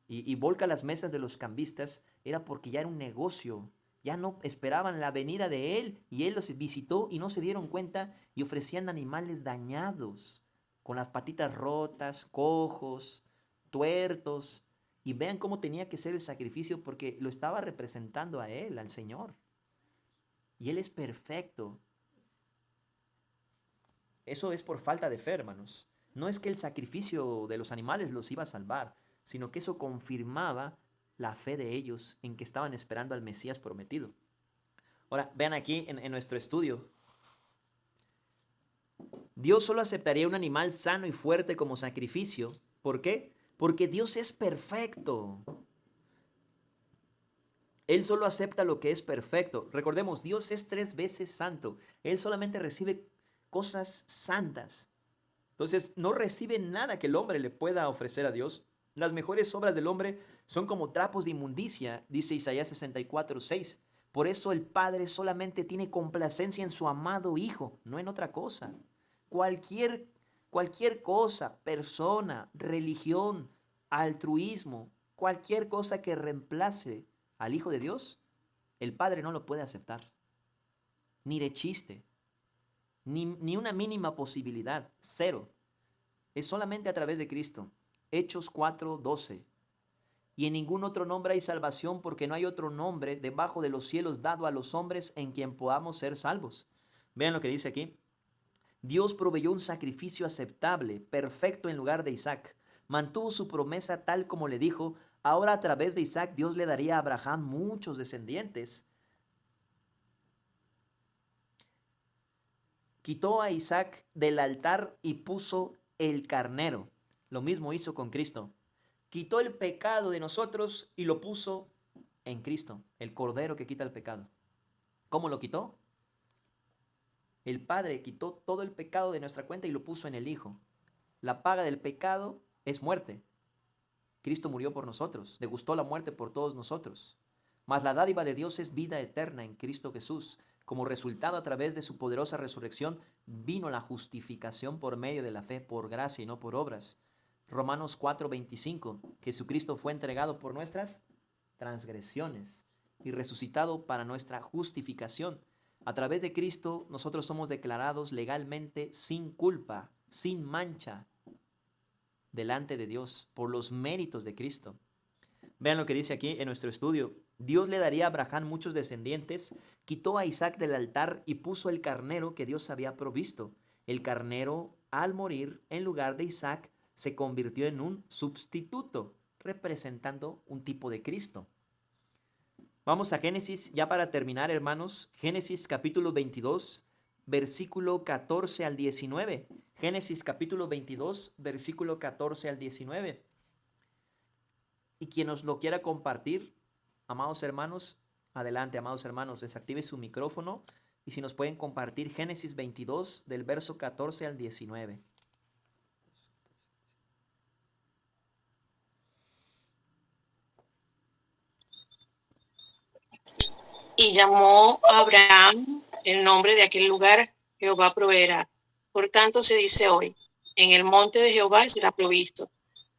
y volca las mesas de los cambistas, era porque ya era un negocio. Ya no esperaban la venida de él, y él los visitó y no se dieron cuenta, y ofrecían animales dañados, con las patitas rotas, cojos, tuertos. Y vean cómo tenía que ser el sacrificio, porque lo estaba representando a él, al Señor. Y él es perfecto. Eso es por falta de fe, hermanos. No es que el sacrificio de los animales los iba a salvar, sino que eso confirmaba la fe de ellos en que estaban esperando al Mesías prometido. Ahora, vean aquí en nuestro estudio. Dios solo aceptaría un animal sano y fuerte como sacrificio. ¿Por qué? Porque Dios es perfecto. Él solo acepta lo que es perfecto. Recordemos, Dios es 3 veces santo. Él solamente recibe cosas santas. Entonces, no recibe nada que el hombre le pueda ofrecer a Dios. Las mejores obras del hombre son como trapos de inmundicia, dice Isaías 64:6. Por eso el Padre solamente tiene complacencia en su amado Hijo, no en otra cosa. Cualquier cosa, persona, religión, altruismo, cualquier cosa que reemplace al Hijo de Dios, el Padre no lo puede aceptar. Ni de chiste. Ni una mínima posibilidad. Cero. Es solamente a través de Cristo. Hechos 4:12. Y en ningún otro nombre hay salvación, porque no hay otro nombre debajo de los cielos dado a los hombres en quien podamos ser salvos. Vean lo que dice aquí. Dios proveyó un sacrificio aceptable, perfecto en lugar de Isaac. Mantuvo su promesa tal como le dijo. Ahora a través de Isaac Dios le daría a Abraham muchos descendientes. Quitó a Isaac del altar y puso el carnero. Lo mismo hizo con Cristo. Quitó el pecado de nosotros y lo puso en Cristo, el cordero que quita el pecado. ¿Cómo lo quitó? El Padre quitó todo el pecado de nuestra cuenta y lo puso en el Hijo. La paga del pecado es muerte. Cristo murió por nosotros, degustó la muerte por todos nosotros. Mas la dádiva de Dios es vida eterna en Cristo Jesús. Como resultado, a través de su poderosa resurrección, vino la justificación por medio de la fe, por gracia y no por obras. Romanos 4:25, Jesucristo fue entregado por nuestras transgresiones y resucitado para nuestra justificación. A través de Cristo nosotros somos declarados legalmente sin culpa, sin mancha, delante de Dios, por los méritos de Cristo. Vean lo que dice aquí en nuestro estudio. Dios le daría a Abraham muchos descendientes, quitó a Isaac del altar y puso el carnero que Dios había provisto. El carnero, al morir en lugar de Isaac, se convirtió en un sustituto, representando un tipo de Cristo. Vamos a Génesis, ya para terminar, hermanos. Génesis capítulo 22, versículo 14 al 19. Génesis capítulo 22, versículo 14 al 19. Y quien nos lo quiera compartir, amados hermanos, adelante, amados hermanos, desactive su micrófono Y si nos pueden compartir Génesis 22 del verso 14 al 19. Y llamó a Abraham el nombre de aquel lugar, Jehová proveerá. Por tanto se dice hoy, en el monte de Jehová será provisto.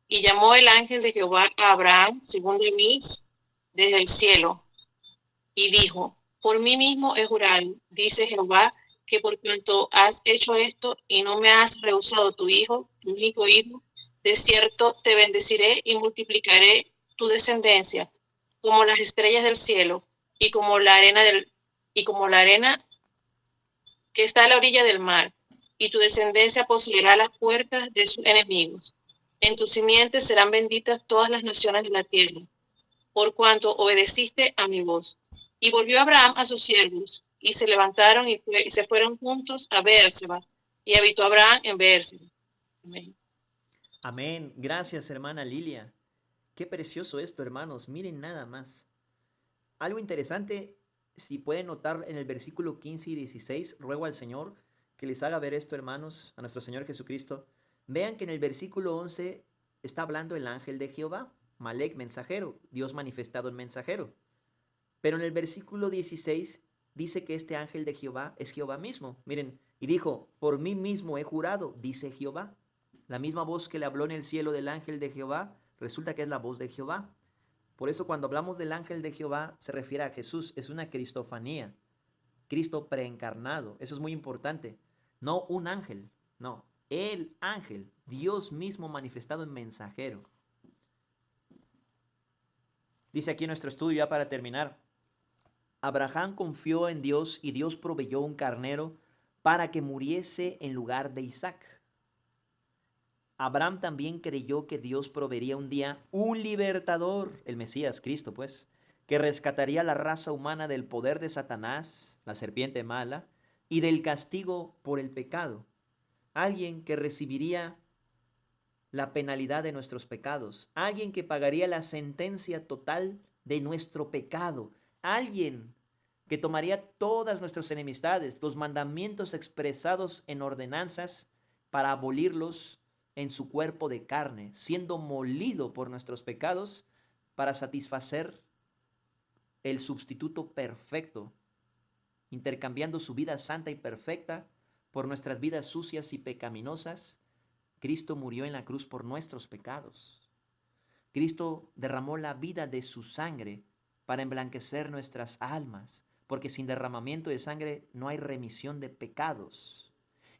Y llamó el ángel de Jehová a Abraham, según de mí, desde el cielo, y dijo, por mí mismo he jurado, dice Jehová, que por cuanto has hecho esto y no me has rehusado tu hijo, tu único hijo, de cierto te bendeciré y multiplicaré tu descendencia, como las estrellas del cielo, y como la arena que está a la orilla del mar, y tu descendencia poseerá las puertas de sus enemigos. En tu simiente serán benditas todas las naciones de la tierra, por cuanto obedeciste a mi voz. Y volvió Abraham a sus siervos, y se levantaron y se fueron juntos a Beerseba, y habitó Abraham en Beerseba. Amén. Amén. Gracias, hermana Lilia. Qué precioso esto, hermanos. Miren nada más. Algo interesante, si pueden notar en el versículo 15 y 16, ruego al Señor que les haga ver esto, hermanos, a nuestro Señor Jesucristo. Vean que en el versículo 11 está hablando el ángel de Jehová, Malek, mensajero, Dios manifestado en mensajero. Pero en el versículo 16 dice que este ángel de Jehová es Jehová mismo. Miren, y dijo, por mí mismo he jurado, dice Jehová. La misma voz que le habló en el cielo del ángel de Jehová, resulta que es la voz de Jehová. Por eso cuando hablamos del ángel de Jehová se refiere a Jesús, es una cristofanía, Cristo preencarnado, eso es muy importante. No un ángel, no, el ángel, Dios mismo manifestado en mensajero. Dice aquí nuestro estudio ya para terminar, Abraham confió en Dios y Dios proveyó un carnero para que muriese en lugar de Isaac. Abraham también creyó que Dios proveería un día un libertador, el Mesías, Cristo pues, que rescataría a la raza humana del poder de Satanás, la serpiente mala, y del castigo por el pecado. Alguien que recibiría la penalidad de nuestros pecados, alguien que pagaría la sentencia total de nuestro pecado, alguien que tomaría todas nuestras enemistades, los mandamientos expresados en ordenanzas para abolirlos en su cuerpo de carne, siendo molido por nuestros pecados para satisfacer el sustituto perfecto, intercambiando su vida santa y perfecta por nuestras vidas sucias y pecaminosas. Cristo murió en la cruz por nuestros pecados. Cristo derramó la vida de su sangre para emblanquecer nuestras almas, porque sin derramamiento de sangre no hay remisión de pecados.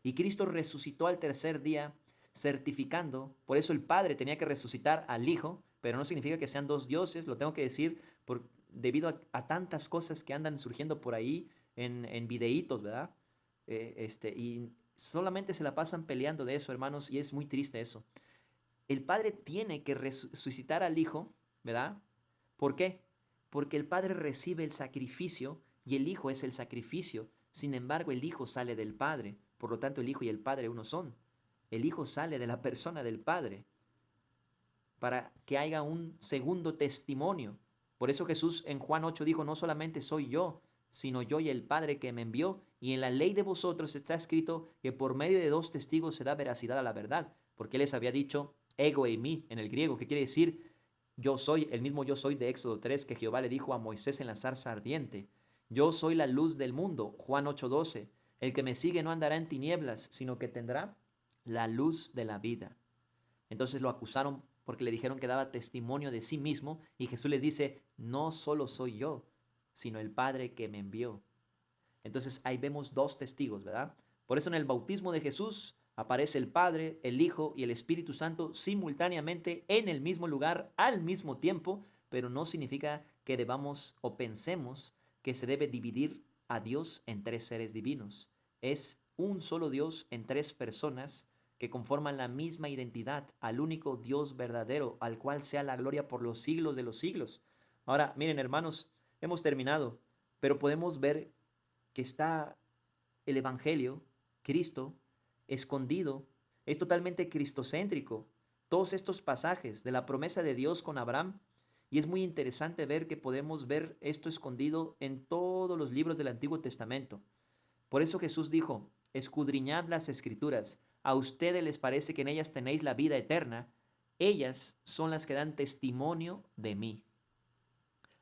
Y Cristo resucitó al tercer día, certificando, por eso el Padre tenía que resucitar al Hijo, pero no significa que sean dos dioses, lo tengo que decir debido a tantas cosas que andan surgiendo por ahí en videitos, ¿verdad? Y solamente se la pasan peleando de eso, hermanos, y es muy triste eso. El Padre tiene que resucitar al Hijo, ¿verdad? ¿Por qué? Porque el Padre recibe el sacrificio y el Hijo es el sacrificio. Sin embargo, el Hijo sale del Padre. Por lo tanto, el Hijo y el Padre uno son. El Hijo sale de la persona del Padre para que haya un segundo testimonio. Por eso Jesús en Juan 8 dijo, no solamente soy yo, sino yo y el Padre que me envió. Y en la ley de vosotros está escrito que por medio de dos testigos se da veracidad a la verdad. Porque Él les había dicho, ego eimi, en el griego, que quiere decir, yo soy, el mismo yo soy de Éxodo 3, que Jehová le dijo a Moisés en la zarza ardiente. Yo soy la luz del mundo, Juan 8:12. El que me sigue no andará en tinieblas, sino que tendrá la luz de la vida. Entonces lo acusaron porque le dijeron que daba testimonio de sí mismo, y Jesús les dice, no solo soy yo, sino el Padre que me envió. Entonces ahí vemos dos testigos, ¿verdad? Por eso en el bautismo de Jesús aparece el Padre, el Hijo y el Espíritu Santo simultáneamente en el mismo lugar al mismo tiempo, pero no significa que debamos o pensemos que se debe dividir a Dios en tres seres divinos. Es un solo Dios en tres personas que conforman la misma identidad, al único Dios verdadero, al cual sea la gloria por los siglos de los siglos. Ahora, miren, hermanos, hemos terminado, pero podemos ver que está el Evangelio, Cristo, escondido, es totalmente cristocéntrico. Todos estos pasajes de la promesa de Dios con Abraham, y es muy interesante ver que podemos ver esto escondido en todos los libros del Antiguo Testamento. Por eso Jesús dijo, escudriñad las escrituras, a ustedes les parece que en ellas tenéis la vida eterna, ellas son las que dan testimonio de mí.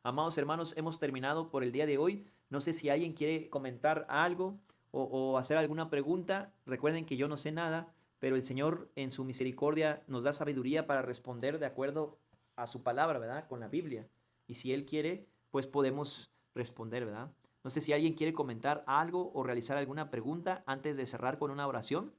Amados hermanos, hemos terminado por el día de hoy. No sé si alguien quiere comentar algo o hacer alguna pregunta. Recuerden que yo no sé nada, pero el Señor en su misericordia nos da sabiduría para responder de acuerdo a su palabra, ¿verdad? Con la Biblia. Y si Él quiere, pues podemos responder, ¿verdad? No sé si alguien quiere comentar algo o realizar alguna pregunta antes de cerrar con una oración.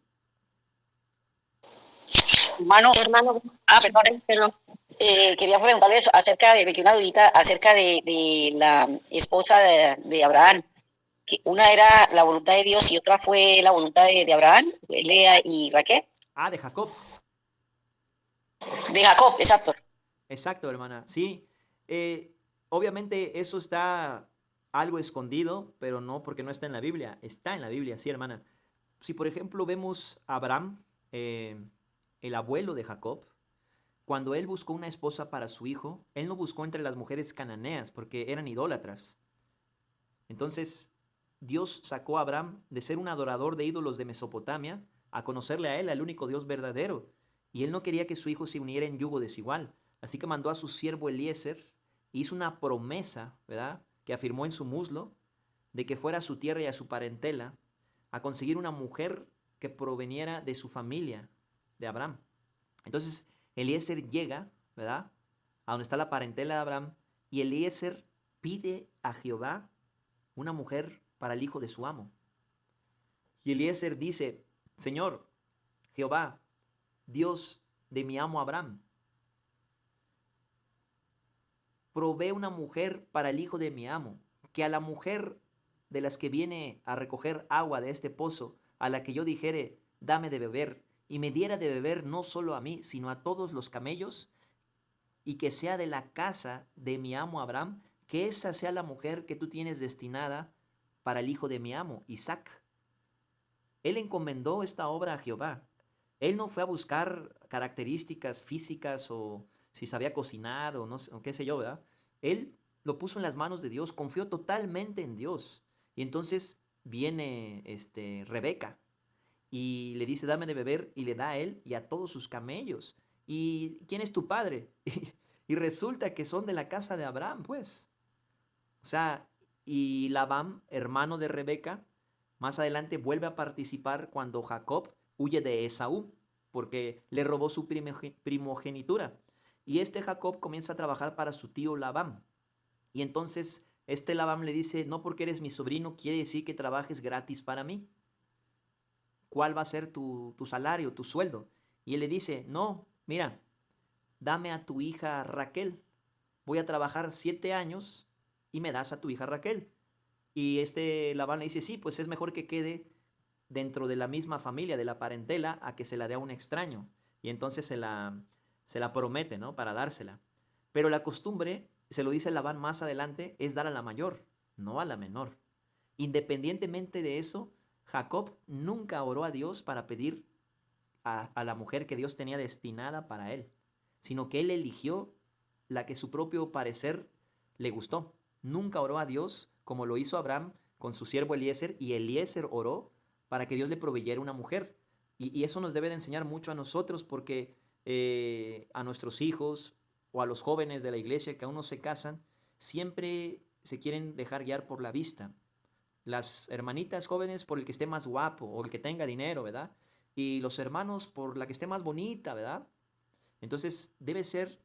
Hermano, Hermano, perdón. perdón. Quería preguntarle acerca de, me quedó una dudita acerca de la esposa de Abraham. Que una era la voluntad de Dios y otra fue la voluntad de Abraham, Lea y Raquel. Ah, de Jacob. De Jacob, exacto. Exacto, hermana. Sí, obviamente eso está algo escondido, pero no porque no está en la Biblia. Está en la Biblia, sí, hermana. Si por ejemplo vemos a Abraham, el abuelo de Jacob, cuando él buscó una esposa para su hijo, él no buscó entre las mujeres cananeas porque eran idólatras. Entonces, Dios sacó a Abraham de ser un adorador de ídolos de Mesopotamia a conocerle a él, al único Dios verdadero. Y él no quería que su hijo se uniera en yugo desigual. Así que mandó a su siervo Eliezer, hizo una promesa, ¿verdad?, que afirmó en su muslo, de que fuera a su tierra y a su parentela a conseguir una mujer que proveniera de su familia, de Abraham. Entonces, Eliezer llega, ¿verdad?, a donde está la parentela de Abraham, y Eliezer pide a Jehová una mujer para el hijo de su amo. Y Eliezer dice, Señor, Jehová, Dios de mi amo Abraham, provee una mujer para el hijo de mi amo, que a la mujer de las que viene a recoger agua de este pozo, a la que yo dijere, dame de beber, y me diera de beber no solo a mí, sino a todos los camellos, y que sea de la casa de mi amo Abraham, que esa sea la mujer que tú tienes destinada para el hijo de mi amo, Isaac. Él encomendó esta obra a Jehová. Él no fue a buscar características físicas o si sabía cocinar o no sé, o qué sé yo, ¿verdad? Él lo puso en las manos de Dios, confió totalmente en Dios. Y entonces viene Rebeca y le dice, dame de beber, y le da a él y a todos sus camellos. ¿Y quién es tu padre? Y resulta que son de la casa de Abraham, pues. O sea, y Labán, hermano de Rebeca, más adelante vuelve a participar cuando Jacob huye de Esaú, porque le robó su primogenitura. Y Jacob comienza a trabajar para su tío Labán. Y entonces Labán le dice, no porque eres mi sobrino quiere decir que trabajes gratis para mí. ¿Cuál va a ser tu salario, tu sueldo? Y él le dice, no, mira, dame a tu hija Raquel. Voy a trabajar 7 años y me das a tu hija Raquel. Y Labán le dice, sí, pues es mejor que quede dentro de la misma familia, de la parentela, a que se la dé a un extraño. Y entonces se la promete, ¿no?, para dársela. Pero la costumbre, se lo dice Labán más adelante, es dar a la mayor, no a la menor. Independientemente de eso, Jacob nunca oró a Dios para pedir a la mujer que Dios tenía destinada para él, sino que él eligió la que su propio parecer le gustó. Nunca oró a Dios como lo hizo Abraham con su siervo Eliezer, y Eliezer oró para que Dios le proveyera una mujer. Y eso nos debe de enseñar mucho a nosotros, porque a nuestros hijos o a los jóvenes de la iglesia que aún no se casan, siempre se quieren dejar guiar por la vista. Las hermanitas jóvenes por el que esté más guapo o el que tenga dinero, ¿verdad? Y los hermanos por la que esté más bonita, ¿verdad? Entonces debe ser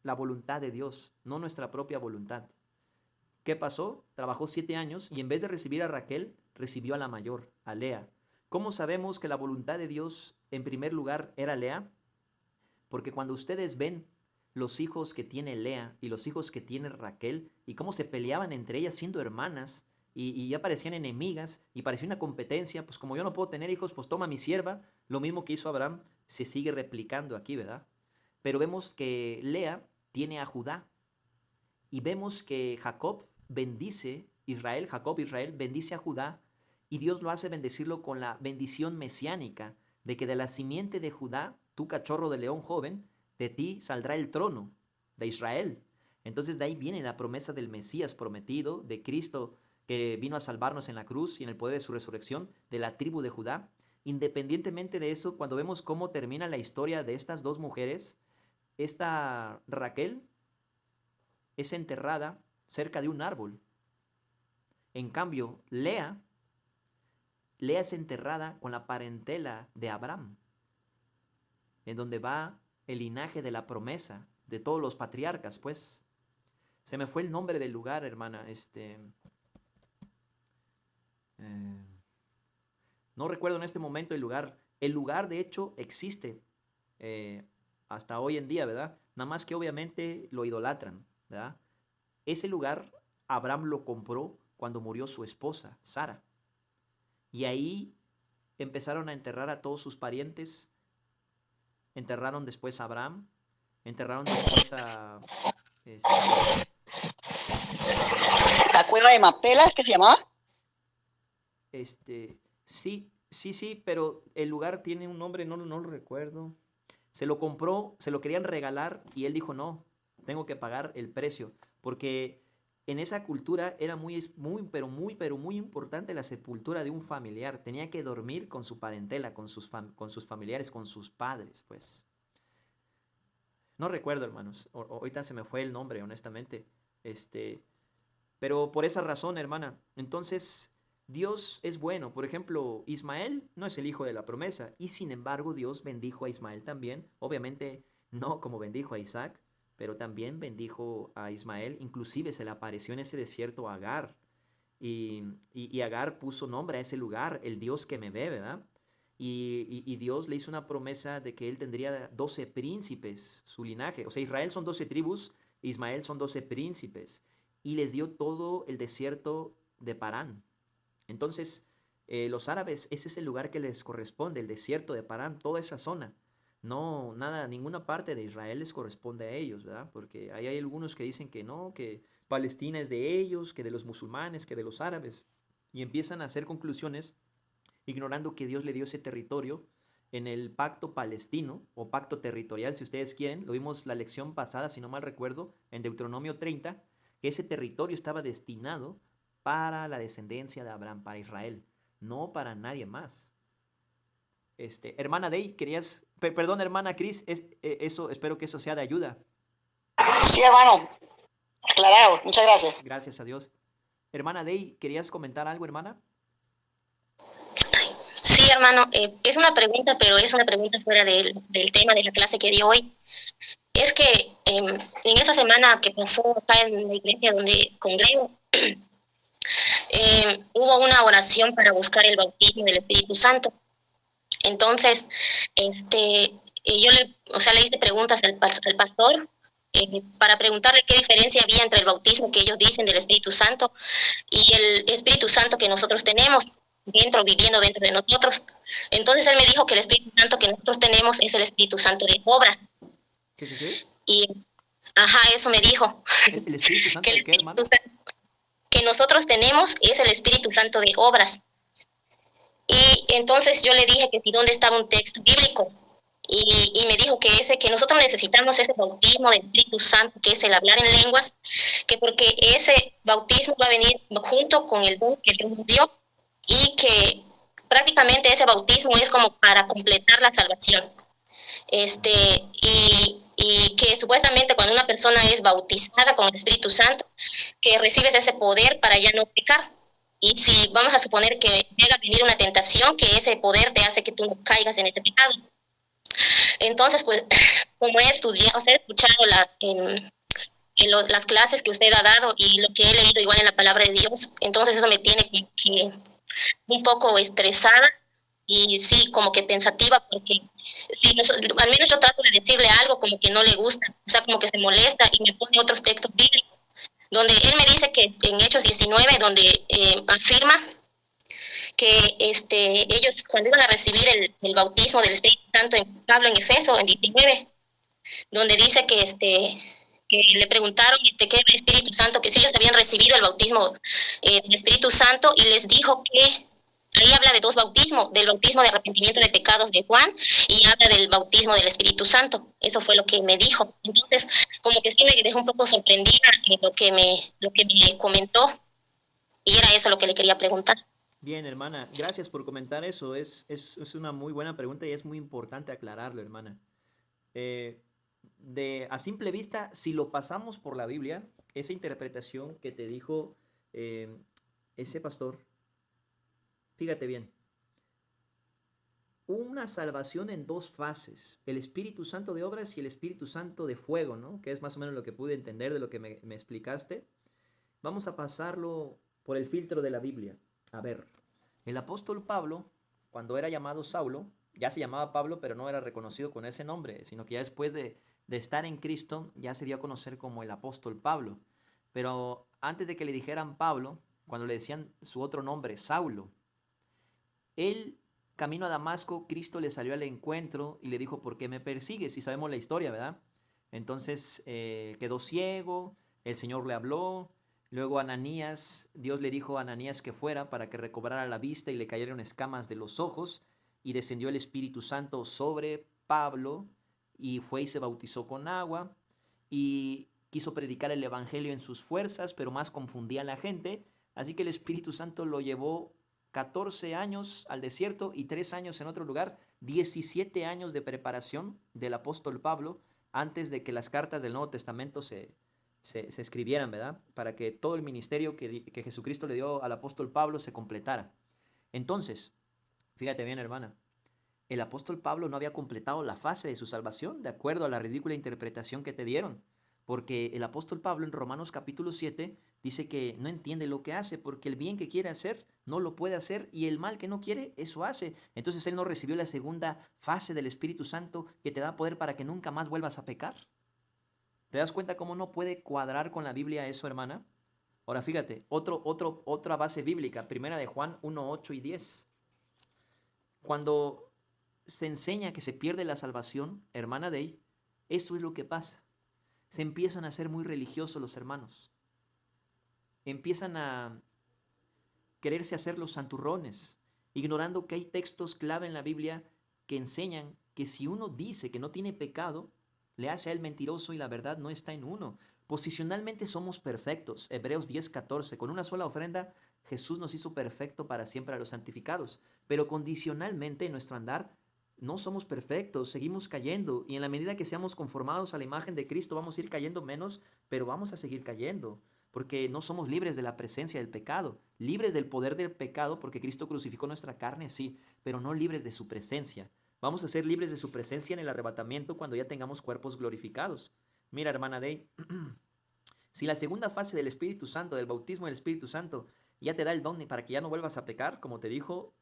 la voluntad de Dios, no nuestra propia voluntad. ¿Qué pasó? Trabajó 7 años y en vez de recibir a Raquel, recibió a la mayor, a Lea. ¿Cómo sabemos que la voluntad de Dios en primer lugar era Lea? Porque cuando ustedes ven los hijos que tiene Lea y los hijos que tiene Raquel y cómo se peleaban entre ellas siendo hermanas y ya parecían enemigas y parecía una competencia, pues como yo no puedo tener hijos, pues toma mi sierva, lo mismo que hizo Abraham, se sigue replicando aquí, ¿verdad? Pero vemos que Lea tiene a Judá y vemos que Jacob Israel bendice a Judá, y Dios lo hace bendecirlo con la bendición mesiánica de que de la simiente de Judá, tú cachorro de león joven, de ti saldrá el trono de Israel. Entonces de ahí viene la promesa del Mesías prometido, de Cristo que vino a salvarnos en la cruz y en el poder de su resurrección, de la tribu de Judá. Independientemente de eso, cuando vemos cómo termina la historia de estas dos mujeres, esta Raquel es enterrada cerca de un árbol. En cambio, Lea es enterrada con la parentela de Abraham, en donde va el linaje de la promesa de todos los patriarcas, pues. Se me fue el nombre del lugar, hermana. No recuerdo en este momento el lugar. El lugar, de hecho, existe hasta hoy en día, ¿verdad? Nada más que obviamente lo idolatran, ¿verdad? Ese lugar, Abraham lo compró cuando murió su esposa, Sara. Y ahí empezaron a enterrar a todos sus parientes. Enterraron después a Abraham. Enterraron después a... ¿La cueva de Mapelas que se llamaba? Sí, pero el lugar tiene un nombre, no lo recuerdo. Se lo compró, se lo querían regalar y él dijo, no, tengo que pagar el precio. Porque en esa cultura era muy importante la sepultura de un familiar. Tenía que dormir con su parentela, con sus familiares, con sus padres, pues. No recuerdo, hermanos. Ahorita se me fue el nombre, honestamente. Pero por esa razón, hermana. Entonces, Dios es bueno. Por ejemplo, Ismael no es el hijo de la promesa. Y sin embargo, Dios bendijo a Ismael también. Obviamente, no como bendijo a Isaac, pero también bendijo a Ismael. Inclusive se le apareció en ese desierto a Agar. Y Agar puso nombre a ese lugar, el Dios que me ve, ¿verdad? Y Dios le hizo una promesa de que él tendría 12 príncipes, su linaje. O sea, Israel son 12 tribus, Ismael son 12 príncipes. Y les dio todo el desierto de Parán. Entonces, los árabes, ese es el lugar que les corresponde, el desierto de Parán, toda esa zona. No, nada, ninguna parte de Israel les corresponde a ellos, ¿verdad? Porque ahí hay algunos que dicen que no, que Palestina es de ellos, que de los musulmanes, que de los árabes. Y empiezan a hacer conclusiones ignorando que Dios le dio ese territorio en el pacto palestino o pacto territorial, si ustedes quieren. Lo vimos la lección pasada, si no mal recuerdo, en Deuteronomio 30, que ese territorio estaba destinado para la descendencia de Abraham, para Israel, no para nadie más. Hermana Day, querías... Perdón, hermana Cris, espero que eso sea de ayuda. Sí, hermano. Aclarado. Muchas gracias. Gracias a Dios. Hermana Day, ¿querías comentar algo, hermana? Sí, hermano, es una pregunta, pero es una pregunta fuera del tema de la clase que dio hoy. Es que en esa semana que pasó acá en la iglesia donde congrego, hubo una oración para buscar el bautismo del Espíritu Santo. Entonces, yo le hice preguntas al pastor para preguntarle qué diferencia había entre el bautismo que ellos dicen del Espíritu Santo y el Espíritu Santo que nosotros tenemos viviendo dentro de nosotros. Entonces él me dijo que el Espíritu Santo que nosotros tenemos es el Espíritu Santo de obra. ¿Qué? Y, eso me dijo. ¿El Espíritu Santo de qué, hermano? Que nosotros tenemos es el Espíritu Santo de obras. Y entonces yo le dije que si dónde estaba un texto bíblico. Y me dijo que nosotros necesitamos ese bautismo del Espíritu Santo, que es el hablar en lenguas, que porque ese bautismo va a venir junto con el don que Dios nos dio, y que prácticamente ese bautismo es como para completar la salvación. Y que supuestamente cuando una persona es bautizada con el Espíritu Santo, que recibes ese poder para ya no pecar. Y si vamos a suponer que llega a venir una tentación, que ese poder te hace que tú no caigas en ese pecado. Entonces, pues, como he escuchado las clases que usted ha dado y lo que he leído igual en la palabra de Dios, entonces eso me tiene que un poco estresada y sí, como que pensativa, porque al menos yo trato de decirle algo como que no le gusta, o sea, como que se molesta y me pone otros textos bíblicos, donde él me dice que en Hechos 19, donde afirma que ellos cuando iban a recibir el bautismo del Espíritu Santo, Pablo en Efeso, en 19, donde dice que le preguntaron qué era el Espíritu Santo, que si ellos habían recibido el bautismo del Espíritu Santo, y les dijo que ahí habla de dos bautismos, del bautismo de arrepentimiento de pecados de Juan y habla del bautismo del Espíritu Santo. Eso fue lo que me dijo. Entonces, como que sí me dejó un poco sorprendida lo que me comentó. Y era eso lo que le quería preguntar. Bien, hermana, gracias por comentar eso. Es una muy buena pregunta y es muy importante aclararlo, hermana. A simple vista, si lo pasamos por la Biblia, esa interpretación que te dijo ese pastor, fíjate bien, una salvación en dos fases, el Espíritu Santo de obras y el Espíritu Santo de fuego, ¿no? Que es más o menos lo que pude entender de lo que me explicaste. Vamos a pasarlo por el filtro de la Biblia. A ver, el apóstol Pablo, cuando era llamado Saulo, ya se llamaba Pablo, pero no era reconocido con ese nombre, sino que ya después de estar en Cristo, ya se dio a conocer como el apóstol Pablo. Pero antes de que le dijeran Pablo, cuando le decían su otro nombre, Saulo, él, camino a Damasco, Cristo le salió al encuentro y le dijo, ¿por qué me persigues? Y sabemos la historia, ¿verdad? Entonces quedó ciego, el Señor le habló. Luego Ananías, Dios le dijo a Ananías que fuera para que recobrara la vista y le cayeron escamas de los ojos, y descendió el Espíritu Santo sobre Pablo y fue y se bautizó con agua y quiso predicar el evangelio en sus fuerzas, pero más confundía a la gente, así que el Espíritu Santo lo llevó 14 años al desierto y 3 años en otro lugar, 17 años de preparación del apóstol Pablo antes de que las cartas del Nuevo Testamento se escribieran, ¿verdad? Para que todo el ministerio que Jesucristo le dio al apóstol Pablo se completara. Entonces, fíjate bien, hermana, el apóstol Pablo no había completado la fase de su salvación, de acuerdo a la ridícula interpretación que te dieron, porque el apóstol Pablo en Romanos capítulo 7 dice que no entiende lo que hace, porque el bien que quiere hacer no lo puede hacer, y el mal que no quiere, eso hace. Entonces él no recibió la segunda fase del Espíritu Santo que te da poder para que nunca más vuelvas a pecar. ¿Te das cuenta cómo no puede cuadrar con la Biblia eso, hermana? Ahora fíjate, otra base bíblica, primera de Juan 1, 8 y 10. Cuando se enseña que se pierde la salvación, hermana Dey, eso es lo que pasa. Se empiezan a ser muy religiosos los hermanos. Empiezan a quererse hacer los santurrones, ignorando que hay textos clave en la Biblia que enseñan que si uno dice que no tiene pecado, le hace a él mentiroso y la verdad no está en uno. Posicionalmente somos perfectos. Hebreos 10:14. Con una sola ofrenda, Jesús nos hizo perfecto para siempre a los santificados. Pero condicionalmente en nuestro andar no somos perfectos, seguimos cayendo. Y en la medida que seamos conformados a la imagen de Cristo, vamos a ir cayendo menos, pero vamos a seguir cayendo. Porque no somos libres de la presencia del pecado. Libres del poder del pecado porque Cristo crucificó nuestra carne, sí, pero no libres de su presencia. Vamos a ser libres de su presencia en el arrebatamiento cuando ya tengamos cuerpos glorificados. Mira, hermana Dey, si la segunda fase del Espíritu Santo, del bautismo del Espíritu Santo, ya te da el don para que ya no vuelvas a pecar, como te dijo,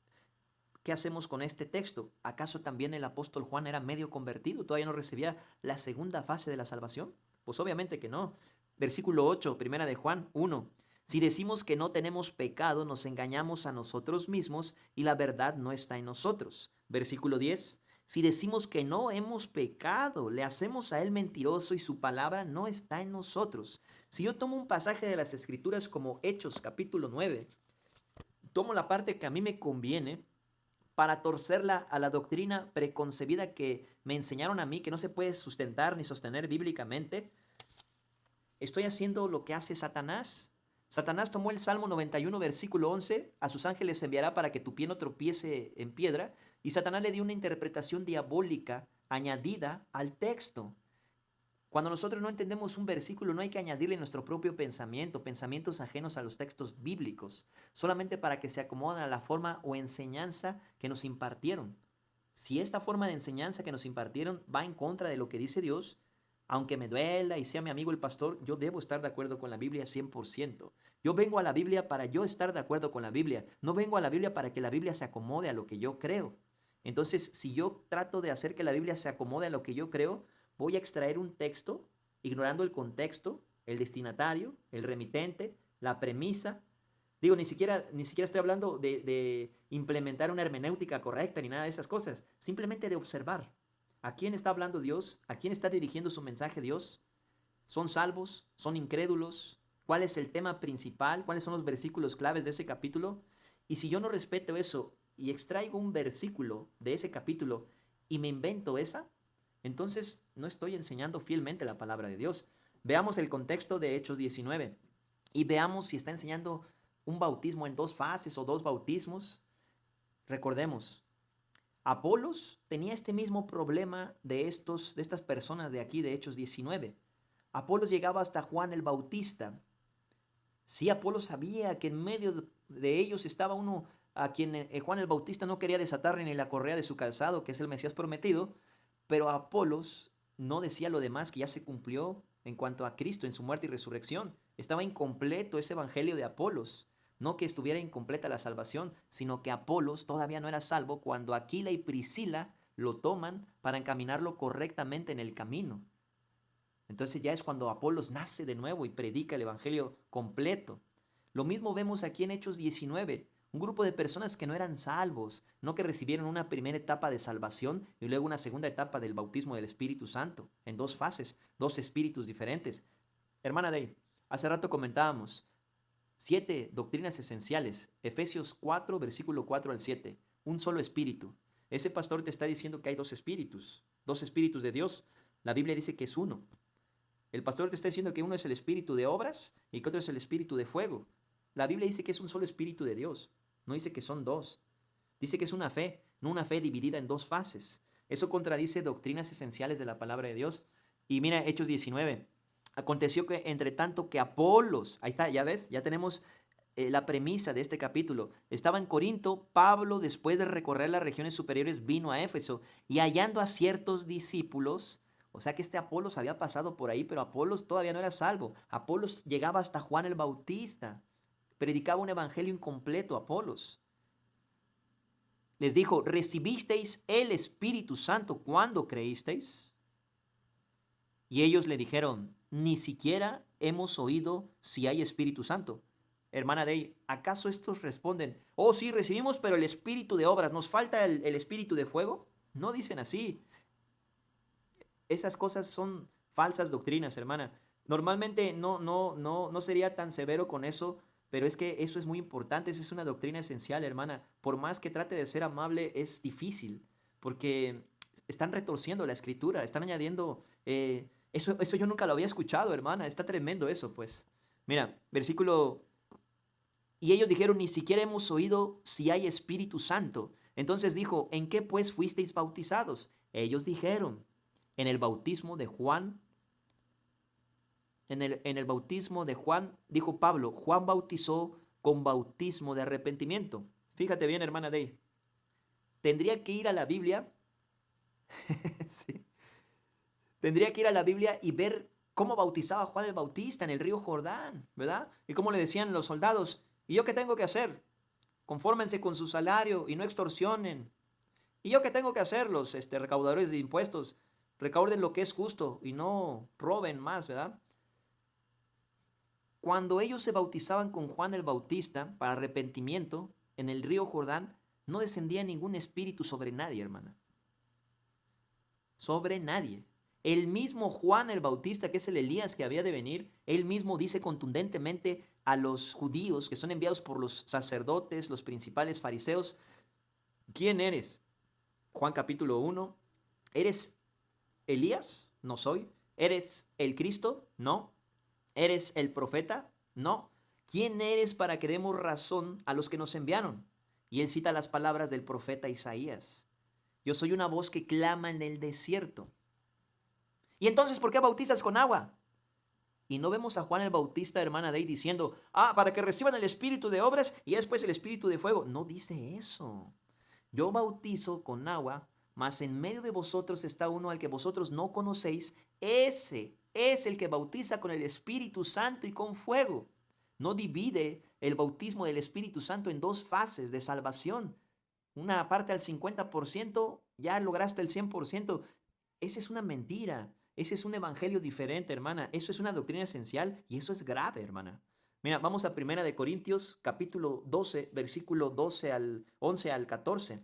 ¿qué hacemos con este texto? ¿Acaso también el apóstol Juan era medio convertido? ¿Todavía no recibía la segunda fase de la salvación? Pues obviamente que no. Versículo 8, primera de Juan 1. Si decimos que no tenemos pecado, nos engañamos a nosotros mismos y la verdad no está en nosotros. Versículo 10. Si decimos que no hemos pecado, le hacemos a él mentiroso y su palabra no está en nosotros. Si yo tomo un pasaje de las Escrituras como Hechos capítulo 9, tomo la parte que a mí me conviene para torcerla a la doctrina preconcebida que me enseñaron a mí, que no se puede sustentar ni sostener bíblicamente, estoy haciendo lo que hace Satanás. Satanás tomó el Salmo 91, versículo 11, a sus ángeles enviará para que tu pie no tropiece en piedra, y Satanás le dio una interpretación diabólica añadida al texto. Cuando nosotros no entendemos un versículo, no hay que añadirle nuestro propio pensamiento, pensamientos ajenos a los textos bíblicos, solamente para que se acomoden a la forma o enseñanza que nos impartieron. Si esta forma de enseñanza que nos impartieron va en contra de lo que dice Dios, aunque me duela y sea mi amigo el pastor, yo debo estar de acuerdo con la Biblia 100%. Yo vengo a la Biblia para yo estar de acuerdo con la Biblia. No vengo a la Biblia para que la Biblia se acomode a lo que yo creo. Entonces, si yo trato de hacer que la Biblia se acomode a lo que yo creo, voy a extraer un texto, ignorando el contexto, el destinatario, el remitente, la premisa. Digo, ni siquiera estoy hablando de implementar una hermenéutica correcta ni nada de esas cosas. Simplemente de observar. ¿A quién está hablando Dios? ¿A quién está dirigiendo su mensaje Dios? ¿Son salvos? ¿Son incrédulos? ¿Cuál es el tema principal? ¿Cuáles son los versículos claves de ese capítulo? Y si yo no respeto eso y extraigo un versículo de ese capítulo y me invento esa, entonces no estoy enseñando fielmente la palabra de Dios. Veamos el contexto de Hechos 19 y veamos si está enseñando un bautismo en 2 fases o 2 bautismos. Recordemos, Apolos tenía este mismo problema de estas personas de aquí, de Hechos 19. Apolos llegaba hasta Juan el Bautista. Sí, Apolos sabía que en medio de ellos estaba uno a quien Juan el Bautista no quería desatar ni la correa de su calzado, que es el Mesías prometido, pero Apolos no decía lo demás que ya se cumplió en cuanto a Cristo en su muerte y resurrección. Estaba incompleto ese evangelio de Apolos. No que estuviera incompleta la salvación, sino que Apolos todavía no era salvo cuando Aquila y Priscila lo toman para encaminarlo correctamente en el camino. Entonces ya es cuando Apolos nace de nuevo y predica el evangelio completo. Lo mismo vemos aquí en Hechos 19, un grupo de personas que no eran salvos, no que recibieron una primera etapa de salvación y luego una segunda etapa del bautismo del Espíritu Santo, en 2 fases, 2 espíritus diferentes. Hermana Day, hace rato comentábamos 7 doctrinas esenciales, Efesios 4, versículo 4 al 7, un solo espíritu. Ese pastor te está diciendo que hay 2 espíritus de Dios. La Biblia dice que es uno. El pastor te está diciendo que uno es el espíritu de obras y que otro es el espíritu de fuego. La Biblia dice que es un solo espíritu de Dios, no dice que son 2. Dice que es una fe, no una fe dividida en 2 fases. Eso contradice doctrinas esenciales de la palabra de Dios. Y mira, Hechos 19. Aconteció que entre tanto que Apolos, ahí está, ya ves, ya tenemos la premisa de este capítulo. Estaba en Corinto, Pablo, después de recorrer las regiones superiores, vino a Éfeso y hallando a ciertos discípulos, o sea que este Apolos había pasado por ahí, pero Apolos todavía no era salvo. Apolos llegaba hasta Juan el Bautista, predicaba un evangelio incompleto, Apolos. Les dijo, ¿recibisteis el Espíritu Santo cuando creísteis? Y ellos le dijeron, ni siquiera hemos oído si hay Espíritu Santo. Hermana Day, ¿acaso estos responden, oh sí, recibimos, pero el espíritu de obras, ¿nos falta el espíritu de fuego? No dicen así. Esas cosas son falsas doctrinas, hermana. Normalmente no sería tan severo con eso, pero es que eso es muy importante, esa es una doctrina esencial, hermana. Por más que trate de ser amable, es difícil, porque están retorciendo la escritura, están añadiendo... Eso yo nunca lo había escuchado, hermana. Está tremendo eso, pues. Mira, versículo... Y ellos dijeron, ni siquiera hemos oído si hay Espíritu Santo. Entonces dijo, ¿en qué pues fuisteis bautizados? Ellos dijeron, en el bautismo de Juan. En el bautismo de Juan, dijo Pablo, Juan bautizó con bautismo de arrepentimiento. Fíjate bien, hermana Day. Tendría que ir a la Biblia. Sí. Tendría que ir a la Biblia y ver cómo bautizaba Juan el Bautista en el río Jordán, ¿verdad? Y cómo le decían los soldados, ¿y yo qué tengo que hacer? Confórmense con su salario y no extorsionen. ¿Y yo qué tengo que hacer? Los recaudadores de impuestos, recauden lo que es justo y no roben más, ¿verdad? Cuando ellos se bautizaban con Juan el Bautista para arrepentimiento en el río Jordán, no descendía ningún espíritu sobre nadie, hermana. Sobre nadie. El mismo Juan el Bautista, que es el Elías que había de venir, él mismo dice contundentemente a los judíos que son enviados por los sacerdotes, los principales fariseos, ¿quién eres? Juan capítulo 1, ¿eres Elías? No soy. ¿Eres el Cristo? No. ¿Eres el profeta? No. ¿Quién eres para que demos razón a los que nos enviaron? Y él cita las palabras del profeta Isaías. Yo soy una voz que clama en el desierto. ¿Y entonces por qué bautizas con agua? Y no vemos a Juan el Bautista, hermana Day, diciendo, para que reciban el espíritu de obras y después el espíritu de fuego. No dice eso. Yo bautizo con agua, mas en medio de vosotros está uno al que vosotros no conocéis. Ese es el que bautiza con el Espíritu Santo y con fuego. No divide el bautismo del Espíritu Santo en 2 fases de salvación. Una parte al 50%, ya lograste el 100%. Esa es una mentira. Ese es un evangelio diferente, hermana. Eso es una doctrina esencial y eso es grave, hermana. Mira, vamos a 1 de Corintios, capítulo 12, versículo 11 al 14.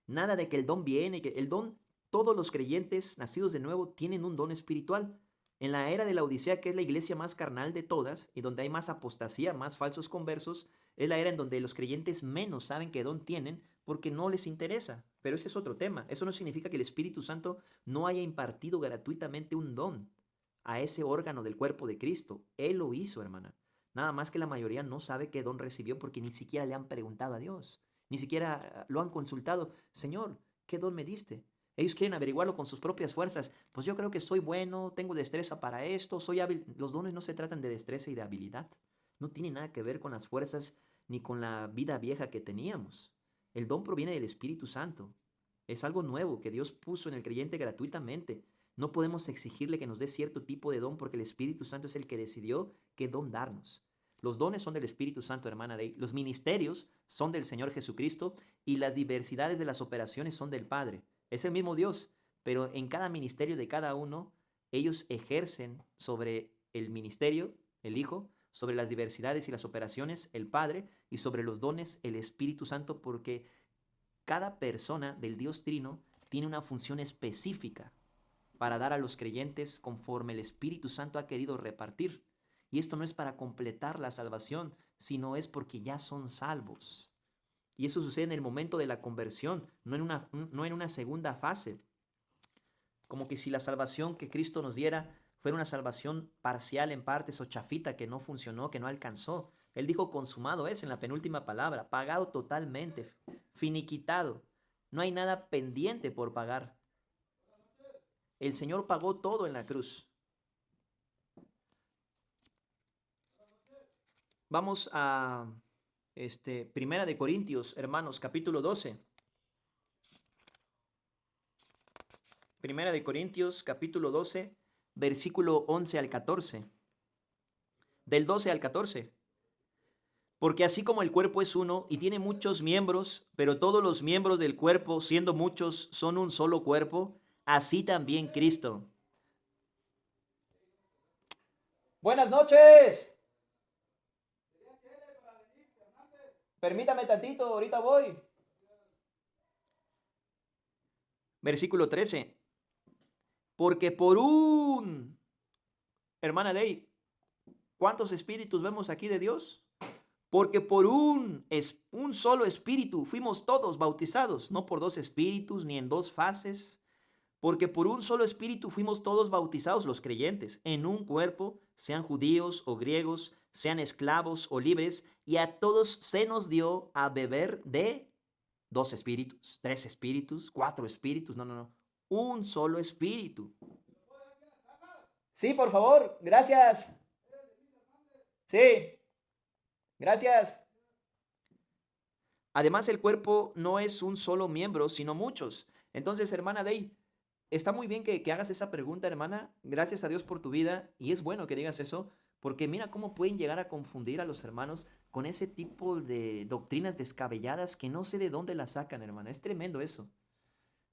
Nada de que el don viene, que el don, todos los creyentes nacidos de nuevo tienen un don espiritual. En la era de la Odisea, que es la iglesia más carnal de todas y donde hay más apostasía, más falsos conversos, es la era en donde los creyentes menos saben qué don tienen porque no les interesa. Pero ese es otro tema. Eso no significa que el Espíritu Santo no haya impartido gratuitamente un don a ese órgano del cuerpo de Cristo. Él lo hizo, hermana. Nada más que la mayoría no sabe qué don recibió porque ni siquiera le han preguntado a Dios. Ni siquiera lo han consultado. Señor, ¿qué don me diste? Ellos quieren averiguarlo con sus propias fuerzas. Pues yo creo que soy bueno, tengo destreza para esto, soy hábil. Los dones no se tratan de destreza y de habilidad. No tiene nada que ver con las fuerzas ni con la vida vieja que teníamos. El don proviene del Espíritu Santo. Es algo nuevo que Dios puso en el creyente gratuitamente. No podemos exigirle que nos dé cierto tipo de don porque el Espíritu Santo es el que decidió qué don darnos. Los dones son del Espíritu Santo, hermana Day. Los ministerios son del Señor Jesucristo y las diversidades de las operaciones son del Padre. Es el mismo Dios, pero en cada ministerio de cada uno, ellos ejercen sobre el ministerio, el Hijo, sobre las diversidades y las operaciones, el Padre, y sobre los dones, el Espíritu Santo, porque cada persona del Dios Trino tiene una función específica para dar a los creyentes conforme el Espíritu Santo ha querido repartir. Y esto no es para completar la salvación, sino es porque ya son salvos. Y eso sucede en el momento de la conversión, no en una segunda fase. Como que si la salvación que Cristo nos diera fuera una salvación parcial en partes o chafita que no funcionó, que no alcanzó. Él dijo consumado es en la penúltima palabra, pagado totalmente, finiquitado. No hay nada pendiente por pagar. El Señor pagó todo en la cruz. Vamos a Primera de Corintios, hermanos, capítulo 12. Primera de Corintios, capítulo 12, versículo 11 al 14. Del 12 al 14. Porque así como el cuerpo es uno y tiene muchos miembros, pero todos los miembros del cuerpo, siendo muchos, son un solo cuerpo, así también Cristo. Buenas noches. Permítame tantito, ahorita voy. Versículo 13. Porque por hermana Day, ¿cuántos espíritus vemos aquí de Dios? Porque por un solo espíritu fuimos todos bautizados, no por dos espíritus ni en dos fases. Porque por un solo espíritu fuimos todos bautizados los creyentes en un cuerpo, sean judíos o griegos, sean esclavos o libres, y a todos se nos dio a beber de dos espíritus, tres espíritus, cuatro espíritus, no. Un solo espíritu. Sí, por favor, gracias. Sí, gracias. Además, el cuerpo no es un solo miembro, sino muchos. Entonces, hermana Day, está muy bien que hagas esa pregunta, hermana. Gracias a Dios por tu vida. Y es bueno que digas eso, porque mira cómo pueden llegar a confundir a los hermanos con ese tipo de doctrinas descabelladas que no sé de dónde las sacan, hermana. Es tremendo eso.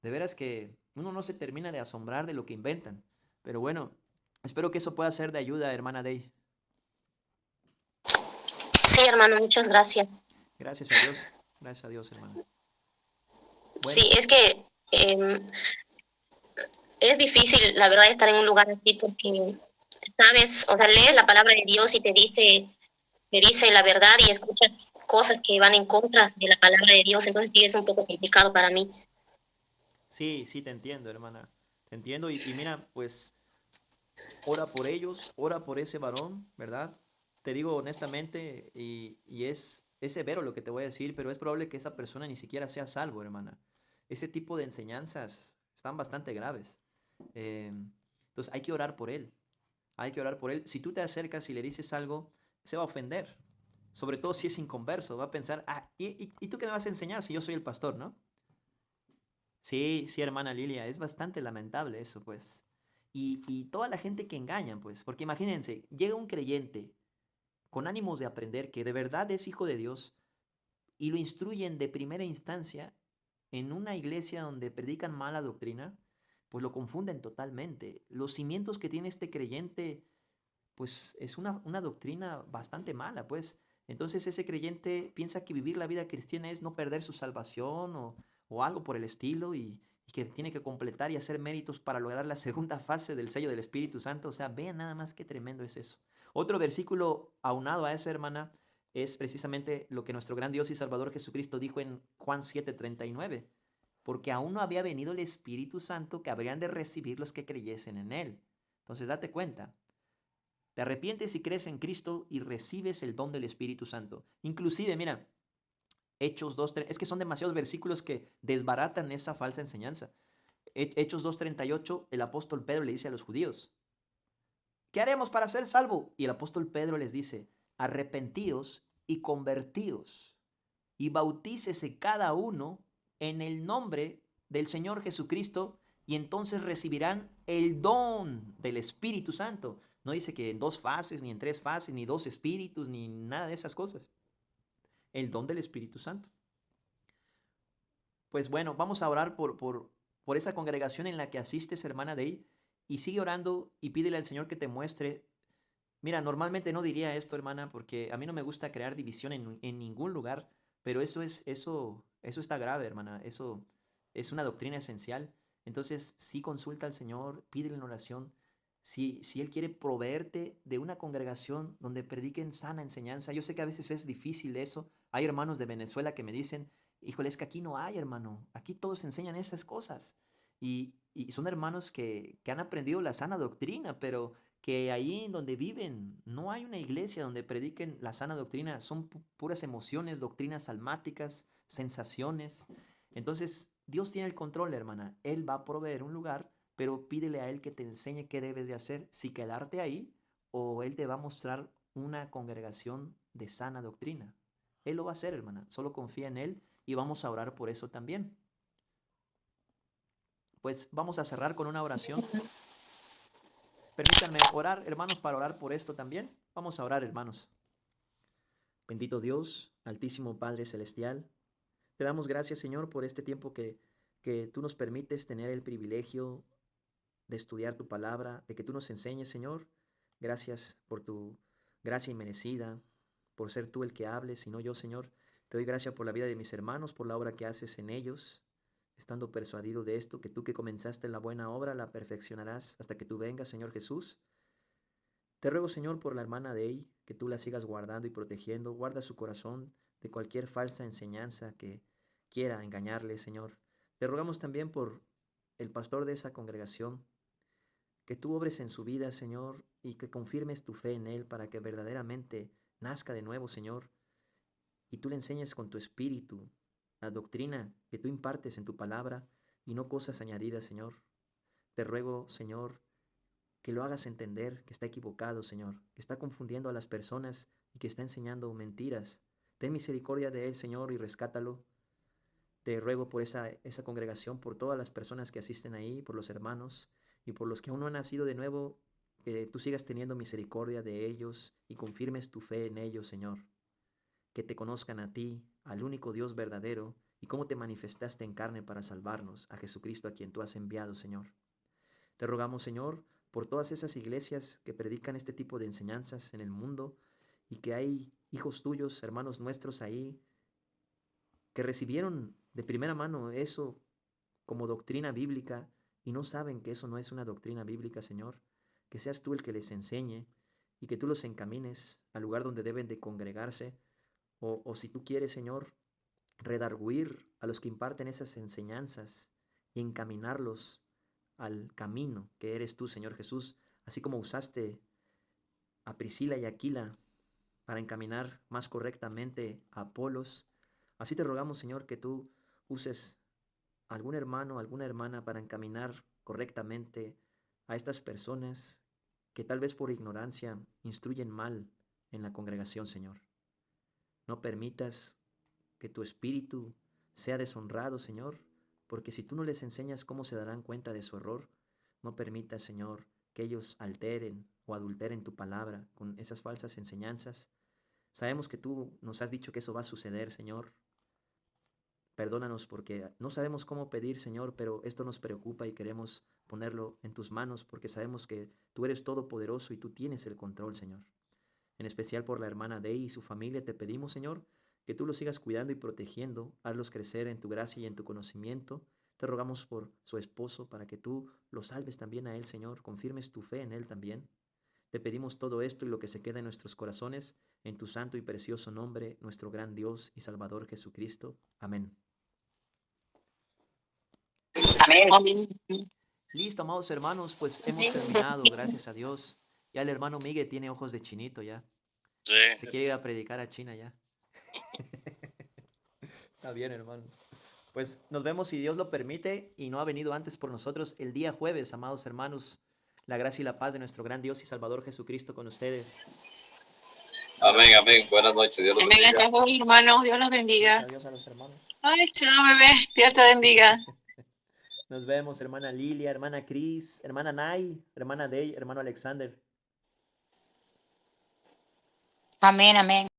De veras que uno no se termina de asombrar de lo que inventan. Pero bueno, espero que eso pueda ser de ayuda, hermana Day. Sí, hermano, muchas gracias. Gracias a Dios. Gracias a Dios, hermana. Bueno. Sí, es que es difícil, la verdad, estar en un lugar así porque, sabes, o sea, lees la palabra de Dios y te dice la verdad y escuchas cosas que van en contra de la palabra de Dios, entonces sí es un poco complicado para mí. Sí, te entiendo, hermana. Te entiendo y mira, pues, ora por ellos, ora por ese varón, ¿verdad? Te digo honestamente y es severo lo que te voy a decir, pero es probable que esa persona ni siquiera sea salvo, hermana. Ese tipo de enseñanzas están bastante graves. Entonces hay que orar por él. Hay que orar por él. Si tú te acercas y le dices algo, se va a ofender. Sobre todo si es inconverso. Va a pensar, ¿y tú qué me vas a enseñar si yo soy el pastor, no? Sí, hermana Lilia. Es bastante lamentable eso, pues. Y toda la gente que engañan, pues. Porque imagínense, llega un creyente con ánimos de aprender que de verdad es hijo de Dios y lo instruyen de primera instancia en una iglesia donde predican mala doctrina, pues lo confunden totalmente. Los cimientos que tiene este creyente, pues es una doctrina bastante mala, pues. Entonces ese creyente piensa que vivir la vida cristiana es no perder su salvación o algo por el estilo y que tiene que completar y hacer méritos para lograr la segunda fase del sello del Espíritu Santo. O sea, vean nada más qué tremendo es eso. Otro versículo aunado a esa, hermana, es precisamente lo que nuestro gran Dios y Salvador Jesucristo dijo en Juan 7:39. Porque aún no había venido el Espíritu Santo que habrían de recibir los que creyesen en Él. Entonces, date cuenta. Te arrepientes y crees en Cristo y recibes el don del Espíritu Santo. Inclusive, mira, Hechos 2, es que son demasiados versículos que desbaratan esa falsa enseñanza. Hechos 2:38, el apóstol Pedro le dice a los judíos, ¿qué haremos para ser salvo? Y el apóstol Pedro les dice, arrepentíos y convertíos y bautícese cada uno en el nombre del Señor Jesucristo y entonces recibirán el don del Espíritu Santo. No dice que en 2 fases, ni en 3 fases, ni 2 espíritus, ni nada de esas cosas. El don del Espíritu Santo. Pues bueno, vamos a orar por esa congregación en la que asistes, hermana Dey, y sigue orando y pídele al Señor que te muestre. Mira, normalmente no diría esto, hermana, porque a mí no me gusta crear división en ningún lugar, pero eso está grave, hermana. Eso es una doctrina esencial. Entonces, sí consulta al Señor, pídele en oración. Si Él quiere proveerte de una congregación donde prediquen sana enseñanza. Yo sé que a veces es difícil eso. Hay hermanos de Venezuela que me dicen, híjole, es que aquí no hay, hermano. Aquí todos enseñan esas cosas. Y son hermanos que han aprendido la sana doctrina, pero que ahí donde viven no hay una iglesia donde prediquen la sana doctrina. Son puras emociones, doctrinas almáticas, sensaciones. Entonces, Dios tiene el control, hermana. Él va a proveer un lugar, pero pídele a Él que te enseñe qué debes de hacer, si quedarte ahí o Él te va a mostrar una congregación de sana doctrina. Él lo va a hacer, hermana. Solo confía en Él y vamos a orar por eso también. Pues vamos a cerrar con una oración. Permítanme orar, hermanos, para orar por esto también. Vamos a orar, hermanos. Bendito Dios, Altísimo Padre Celestial, te damos gracias, Señor, por este tiempo que tú nos permites tener el privilegio de estudiar tu palabra, de que tú nos enseñes, Señor. Gracias por tu gracia inmerecida, por ser tú el que hables y no yo, Señor. Te doy gracias por la vida de mis hermanos, por la obra que haces en ellos, estando persuadido de esto, que tú que comenzaste la buena obra la perfeccionarás hasta que tú vengas, Señor Jesús. Te ruego, Señor, por la hermana Dey, que tú la sigas guardando y protegiendo. Guarda su corazón de cualquier falsa enseñanza que quiera engañarle, Señor. Te rogamos también por el pastor de esa congregación, que tú obres en su vida, Señor, y que confirmes tu fe en él para que verdaderamente nazca de nuevo, Señor, y tú le enseñes con tu espíritu la doctrina que tú impartes en tu palabra y no cosas añadidas, Señor. Te ruego, Señor, que lo hagas entender que está equivocado, Señor, que está confundiendo a las personas y que está enseñando mentiras. Ten misericordia de él, Señor, y rescátalo. Te ruego por esa congregación, por todas las personas que asisten ahí, por los hermanos y por los que aún no han nacido de nuevo, que tú sigas teniendo misericordia de ellos y confirmes tu fe en ellos, Señor. Que te conozcan a ti, al único Dios verdadero, y cómo te manifestaste en carne para salvarnos, a Jesucristo a quien tú has enviado, Señor. Te rogamos, Señor, por todas esas iglesias que predican este tipo de enseñanzas en el mundo y que hay hijos tuyos, hermanos nuestros ahí, que recibieron de primera mano eso como doctrina bíblica y no saben que eso no es una doctrina bíblica, Señor. Que seas tú el que les enseñe y que tú los encamines al lugar donde deben de congregarse o si tú quieres, Señor, redarguir a los que imparten esas enseñanzas y encaminarlos al camino que eres tú, Señor Jesús, así como usaste a Priscila y Aquila para encaminar más correctamente a Apolos. Así te rogamos, Señor, que tú uses a algún hermano, alguna hermana para encaminar correctamente a estas personas que tal vez por ignorancia instruyen mal en la congregación, Señor. No permitas que tu espíritu sea deshonrado, Señor, porque si tú no les enseñas cómo se darán cuenta de su error, no permitas, Señor, que ellos alteren o adulteren tu palabra con esas falsas enseñanzas. Sabemos que tú nos has dicho que eso va a suceder, Señor. Perdónanos porque no sabemos cómo pedir, Señor, pero esto nos preocupa y queremos ponerlo en tus manos porque sabemos que tú eres todopoderoso y tú tienes el control, Señor. En especial por la hermana Dey y su familia te pedimos, Señor, que tú los sigas cuidando y protegiendo, hazlos crecer en tu gracia y en tu conocimiento. Te rogamos por su esposo para que tú lo salves también a él, Señor, confirmes tu fe en él también. Te pedimos todo esto y lo que se queda en nuestros corazones, en tu santo y precioso nombre, nuestro gran Dios y Salvador Jesucristo. Amén. Amén. Amén. Listo, amados hermanos, pues hemos terminado, gracias a Dios. Ya el hermano Miguel tiene ojos de chinito ya. Sí, Se quiere ir a predicar a China ya. Está bien, hermanos. Pues nos vemos si Dios lo permite y no ha venido antes por nosotros el día jueves, amados hermanos. La gracia y la paz de nuestro gran Dios y Salvador Jesucristo con ustedes. Amén, amén. Buenas noches. Dios los Amén, bendiga. hasta hoy, hermano. Dios los bendiga. Adiós a los hermanos. Ay, chao, bebé. Dios te bendiga. Nos vemos, hermana Lilia, hermana Cris, hermana Nay, hermana Dey, hermano Alexander. Amén, amén.